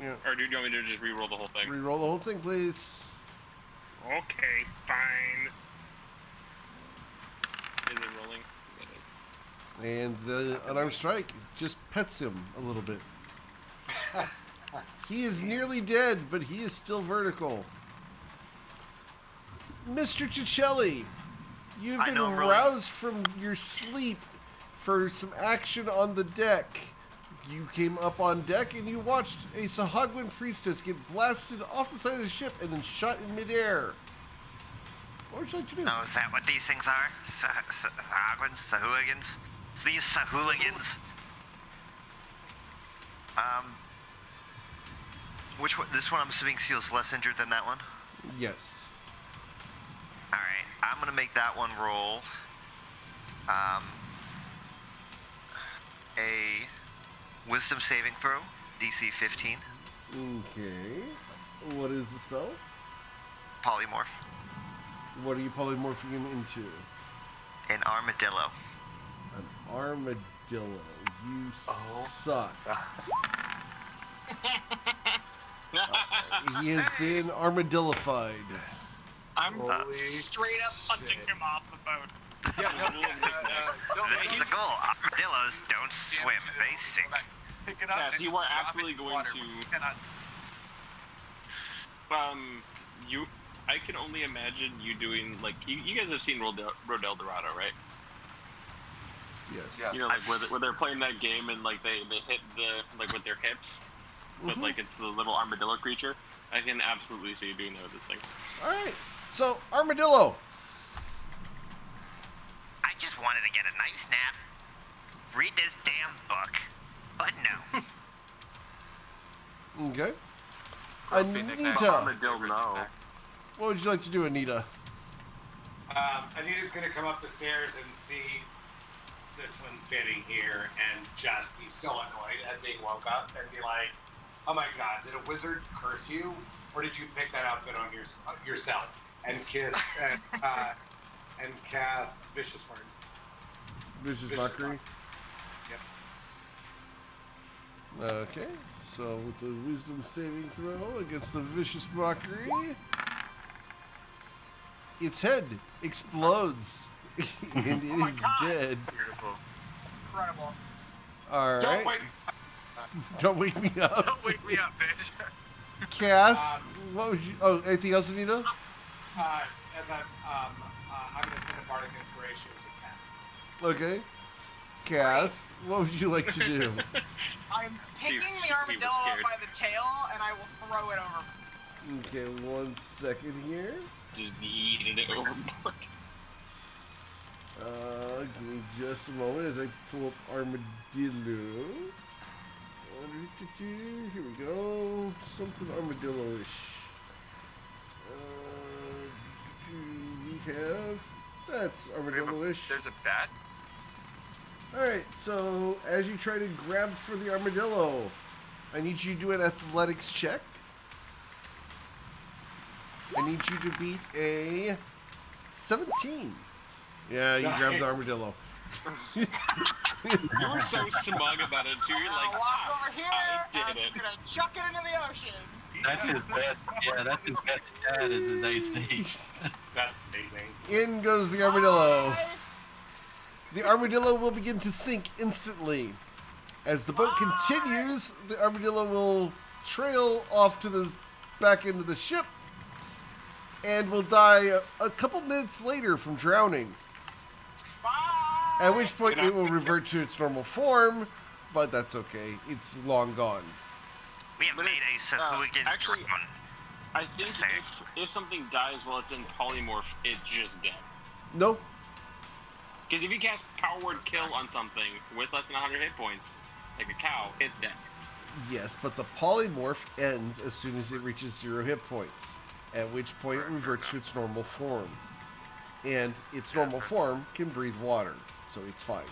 Speaker 1: Yeah.
Speaker 4: Or do you want me to just re-roll the whole thing?
Speaker 1: Reroll the whole thing, please.
Speaker 4: Okay, fine. Is it rolling?
Speaker 1: And the unarmed strike just pets him a little bit. He is nearly dead, but he is still vertical. Mr. Cicelli, you've been roused from your sleep for some action on the deck. You came up on deck and you watched a Sahagwin priestess get blasted off the side of the ship and then shot in midair. What would you like to do?
Speaker 6: Oh, is that what these things are? Sahagwins? Sahooligans? These Sahooligans? Which one? This one I'm assuming feels less injured than that one?
Speaker 1: Yes.
Speaker 6: Alright, I'm gonna make that one roll. A wisdom saving throw, DC 15.
Speaker 1: Okay. What is the spell?
Speaker 6: Polymorph.
Speaker 1: What are you polymorphing him into?
Speaker 6: An armadillo.
Speaker 1: An armadillo. You suck. He has been armadillified.
Speaker 5: I'm straight up punching him off the boat.
Speaker 6: That's the goal. Armadillos don't swim, they sink.
Speaker 3: Pick it up.
Speaker 4: Yes, you are absolutely going to. I can only imagine you doing you guys have seen Road El Dorado, right?
Speaker 1: Yes.
Speaker 3: Yeah.
Speaker 4: You know, where they're playing that game and they hit the with their hips, but it's the little armadillo creature. I can absolutely see you doing that with this thing.
Speaker 1: All right. So armadillo.
Speaker 6: I just wanted to get a nice nap, read this damn book,
Speaker 1: Okay.
Speaker 9: Grumpy nickname.
Speaker 1: Anita.
Speaker 4: Armadillo, no.
Speaker 1: What would you like to do, Anita?
Speaker 7: Anita's gonna come up the stairs and see this one standing here and just be so annoyed at being woke up and be like, "Oh my God, did a wizard curse you, or did you pick that outfit on yourself?" And kiss and cast Vicious Word.
Speaker 1: Vicious Mockery.
Speaker 7: Yep.
Speaker 1: Okay, so with the Wisdom saving throw against the Vicious Mockery, its head explodes and it is dead.
Speaker 9: Beautiful.
Speaker 5: Incredible.
Speaker 1: All
Speaker 7: Don't
Speaker 1: right.
Speaker 7: wait.
Speaker 1: Don't wake me up.
Speaker 9: Don't wake me up, bitch.
Speaker 1: Cass, what was you? Oh, anything else, Anita?
Speaker 7: As I'm gonna send a bardic inspiration to cast.
Speaker 1: Okay. Cass, what would you like to do?
Speaker 5: I'm picking the armadillo up by the tail, and I will throw it over.
Speaker 1: Okay, 1 second here.
Speaker 4: Just eating it overboard.
Speaker 1: Give me just a moment as I pull up Armadillo. Here we go. Something armadillo-ish. We have... That's armadillo-ish.
Speaker 9: There's a bat?
Speaker 1: Alright, so as you try to grab for the armadillo, I need you to do an athletics check. I need you to beat a 17. Yeah, you grabbed the armadillo.
Speaker 4: You were so smug about it too. You're like,
Speaker 5: walk over here,
Speaker 4: I did
Speaker 5: I'm
Speaker 4: it.
Speaker 5: gonna chuck it into the ocean.
Speaker 2: That's his best. Yeah, that's his best stat is his AC.
Speaker 7: That's amazing.
Speaker 1: In goes the armadillo. The armadillo will begin to sink instantly. As the boat continues, the armadillo will trail off to the back end of the ship and will die a couple minutes later from drowning.
Speaker 5: Bye.
Speaker 1: At which point it will revert to its normal form, but that's okay. It's long gone.
Speaker 6: We have made a Sahuagin
Speaker 4: actually,
Speaker 6: drone.
Speaker 4: I think
Speaker 6: Just saying.
Speaker 4: if something dies while it's in polymorph, it's just dead.
Speaker 1: No,
Speaker 4: Because if you cast Power Word Kill on something with less than 100 hit points, like a cow, it's dead.
Speaker 1: yes, but the polymorph ends as soon as it reaches 0 hit points, at which point it reverts to its normal form. And its normal form can breathe water, so it's fine.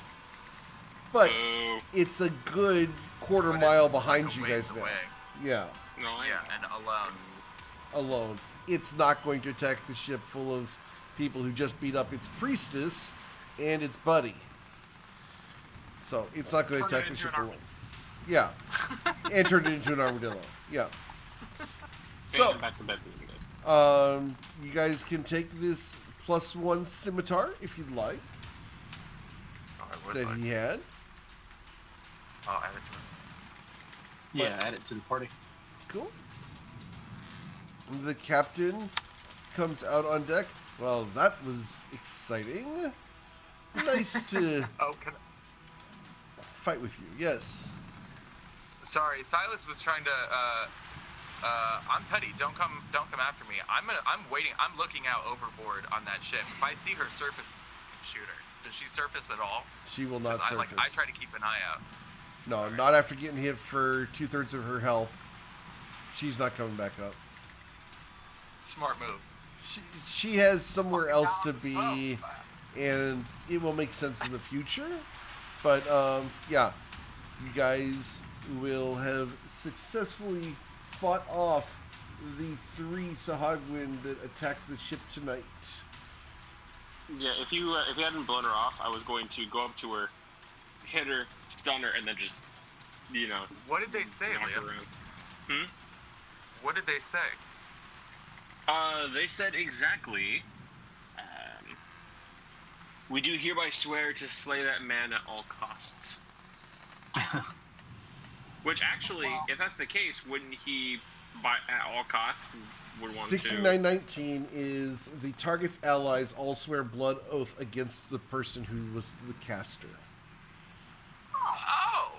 Speaker 1: But
Speaker 4: Oh,
Speaker 1: it's a good quarter
Speaker 9: But
Speaker 1: mile
Speaker 9: it's
Speaker 1: behind
Speaker 9: like a
Speaker 1: you
Speaker 9: ways
Speaker 1: guys now.
Speaker 9: away.
Speaker 1: Yeah,
Speaker 4: no, I
Speaker 9: Yeah, and alone.
Speaker 1: alone. It's not going to attack the ship full of people who just beat up its priestess and its buddy. So it's not going to
Speaker 5: Turn it
Speaker 1: attack the
Speaker 5: into
Speaker 1: ship
Speaker 5: an
Speaker 1: alone. Yeah, and turn it into an armadillo. Yeah. So,
Speaker 4: back to bed with you guys.
Speaker 1: you guys can take this +1 scimitar if you'd like
Speaker 9: Oh, I would
Speaker 1: that
Speaker 9: like.
Speaker 1: he had.
Speaker 9: I'll add it to it.
Speaker 2: Yeah, add it to the party.
Speaker 1: Cool. The captain comes out on deck. Well, that was exciting. Nice to
Speaker 9: Oh, can
Speaker 1: fight with you. Yes.
Speaker 9: Sorry, Silas was trying to. I'm petty. Don't come after me. I'm waiting. I'm looking out overboard on that ship. If I see her surface, shoot her. Does she surface at all?
Speaker 1: She will not
Speaker 9: 'Cause
Speaker 1: surface.
Speaker 9: I try to keep an eye out.
Speaker 1: No, not after getting hit for 2/3 of her health. She's not coming back up.
Speaker 9: Smart move.
Speaker 1: She has somewhere else to be, and it will make sense in the future. But yeah, you guys will have successfully fought off the 3 Sahagwin that attacked the ship tonight.
Speaker 4: Yeah, if you hadn't blown her off, I was going to go up to her, hit her, stun her, and then just,
Speaker 9: What did they say,
Speaker 4: knock her
Speaker 9: Liam?
Speaker 4: around.
Speaker 9: What did they say?
Speaker 4: They said exactly, we do hereby swear to slay that man at all costs. Which actually, if that's the case, wouldn't he, at all costs, would want
Speaker 1: 6919 is the target's allies all swear blood oath against the person who was the caster.
Speaker 9: Oh.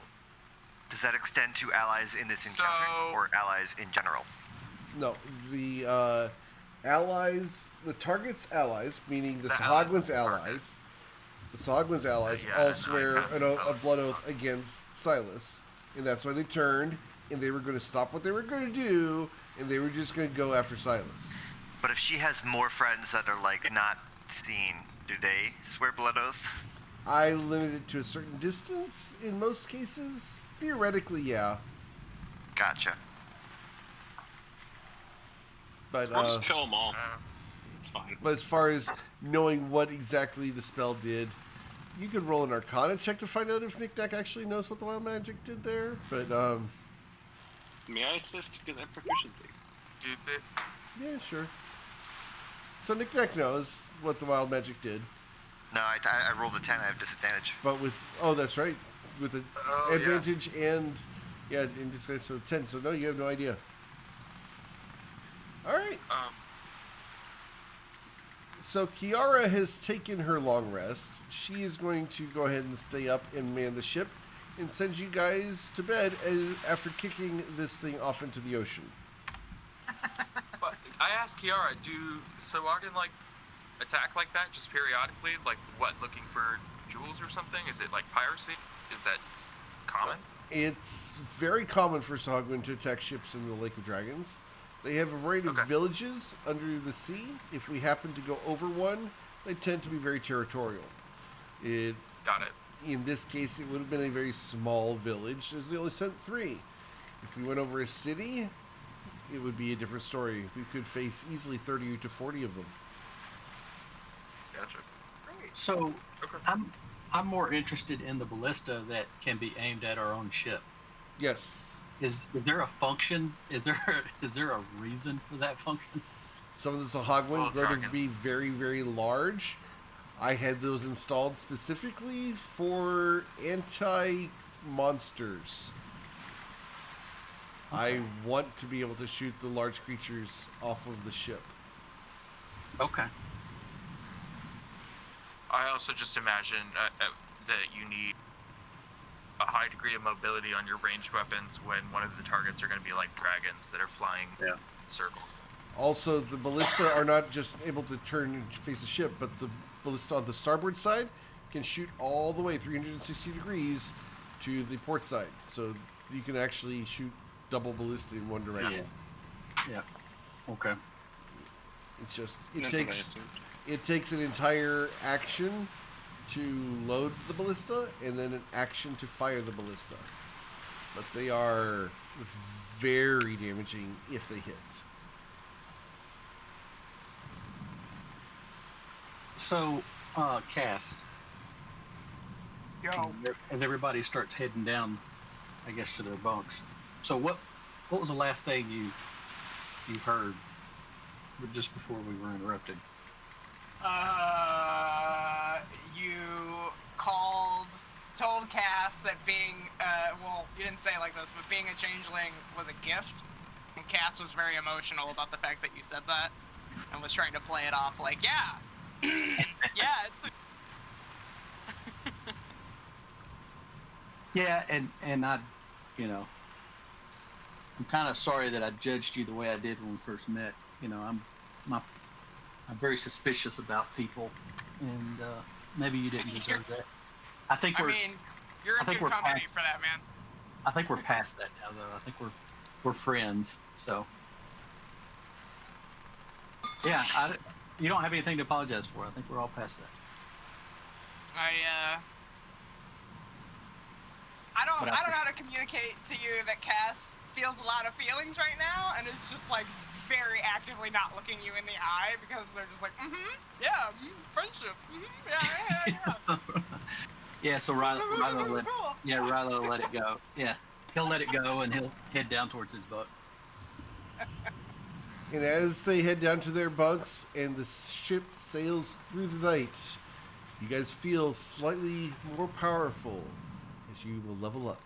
Speaker 6: Does that extend to allies in this encounter or allies in general?
Speaker 1: No, the allies, the target's allies, meaning the
Speaker 9: The
Speaker 1: Sahagwin's
Speaker 9: allies.
Speaker 1: allies,
Speaker 9: Yeah,
Speaker 1: all
Speaker 9: and
Speaker 1: swear
Speaker 9: I
Speaker 1: a blood oath against Silas, and that's why they turned and they were going to stop what they were going to do, and they were just going to go after Silas.
Speaker 8: But if she has more friends that are, like, not seen, do they swear blood oaths?
Speaker 1: I limit it to a certain distance in most cases. Theoretically, yeah.
Speaker 8: Gotcha.
Speaker 1: But
Speaker 4: I'll just kill them all. It's fine.
Speaker 1: But as far as knowing what exactly the spell did, you could roll an Arcana check to find out if Knick-Knack actually knows what the wild magic did there. But
Speaker 4: may I assist to get that proficiency?
Speaker 1: Yeah, sure. So Knick-Knack knows what the wild magic did.
Speaker 8: No, I rolled a 10. I have disadvantage.
Speaker 1: But with that's right, with the advantage and disadvantage, so 10. So no, you have no idea. All right. So Kiara has taken her long rest. She is going to go ahead and stay up and man the ship, and send you guys to bed after kicking this thing off into the ocean.
Speaker 3: But I asked Kiara, so Ogden like attack like that just periodically? Like what, looking for jewels or something? Is it like piracy? Is that common?
Speaker 1: It's very common for Sahagwin to attack ships in the Lake of Dragons. They have a variety of villages under the sea. If we happen to go over one, they tend to be very territorial.
Speaker 3: Got it.
Speaker 1: In this case, it would have been a very small village, as they only sent 3. If we went over a city, it would be a different story. We could face easily 30 to 40 of them.
Speaker 3: Gotcha.
Speaker 5: Great.
Speaker 2: So I'm more interested in the ballista that can be aimed at our own ship.
Speaker 1: Yes.
Speaker 2: Is there a function? Is there a reason for that function?
Speaker 1: Some of the Sahagwin grow to be very, very large. I had those installed specifically for anti-monsters. I want to be able to shoot the large creatures off of the ship.
Speaker 2: Okay.
Speaker 3: I also just imagine that you need a high degree of mobility on your ranged weapons when one of the targets are going to be like dragons that are flying in circles.
Speaker 1: Also, the ballista are not just able to turn and face a ship, but the ballista on the starboard side can shoot all the way 360 degrees to the port side. So you can actually shoot double ballista in one direction.
Speaker 2: Yeah. Okay.
Speaker 1: It's just it takes an entire action to load the ballista and then an action to fire the ballista. But they are very damaging if they hit.
Speaker 2: So, Cass.
Speaker 5: Yo.
Speaker 2: As everybody starts heading down, I guess, to their bunks. So what was the last thing you heard just before we were interrupted?
Speaker 5: You told Cass that being, you didn't say it like this, but being a changeling was a gift. And Cass was very emotional about the fact that you said that and was trying to play it off like, yeah, it's
Speaker 2: Yeah, and I, I'm kind of sorry that I judged you the way I did when we first met. I'm very suspicious about people, and maybe you didn't deserve that.
Speaker 5: you're in good company for that, man.
Speaker 2: I think we're past that now, though. I think we're friends. So, yeah, you don't have anything to apologize for. I think we're all past that.
Speaker 5: I don't know how to communicate to you that Cass feels a lot of feelings right now and is just like very actively not looking you in the eye because they're just like, friendship, yeah.
Speaker 2: Yeah, so Rilo will let it go. Yeah, he'll let it go and he'll head down towards his boat.
Speaker 1: And as they head down to their bunks and the ship sails through the night, you guys feel slightly more powerful as you will level up.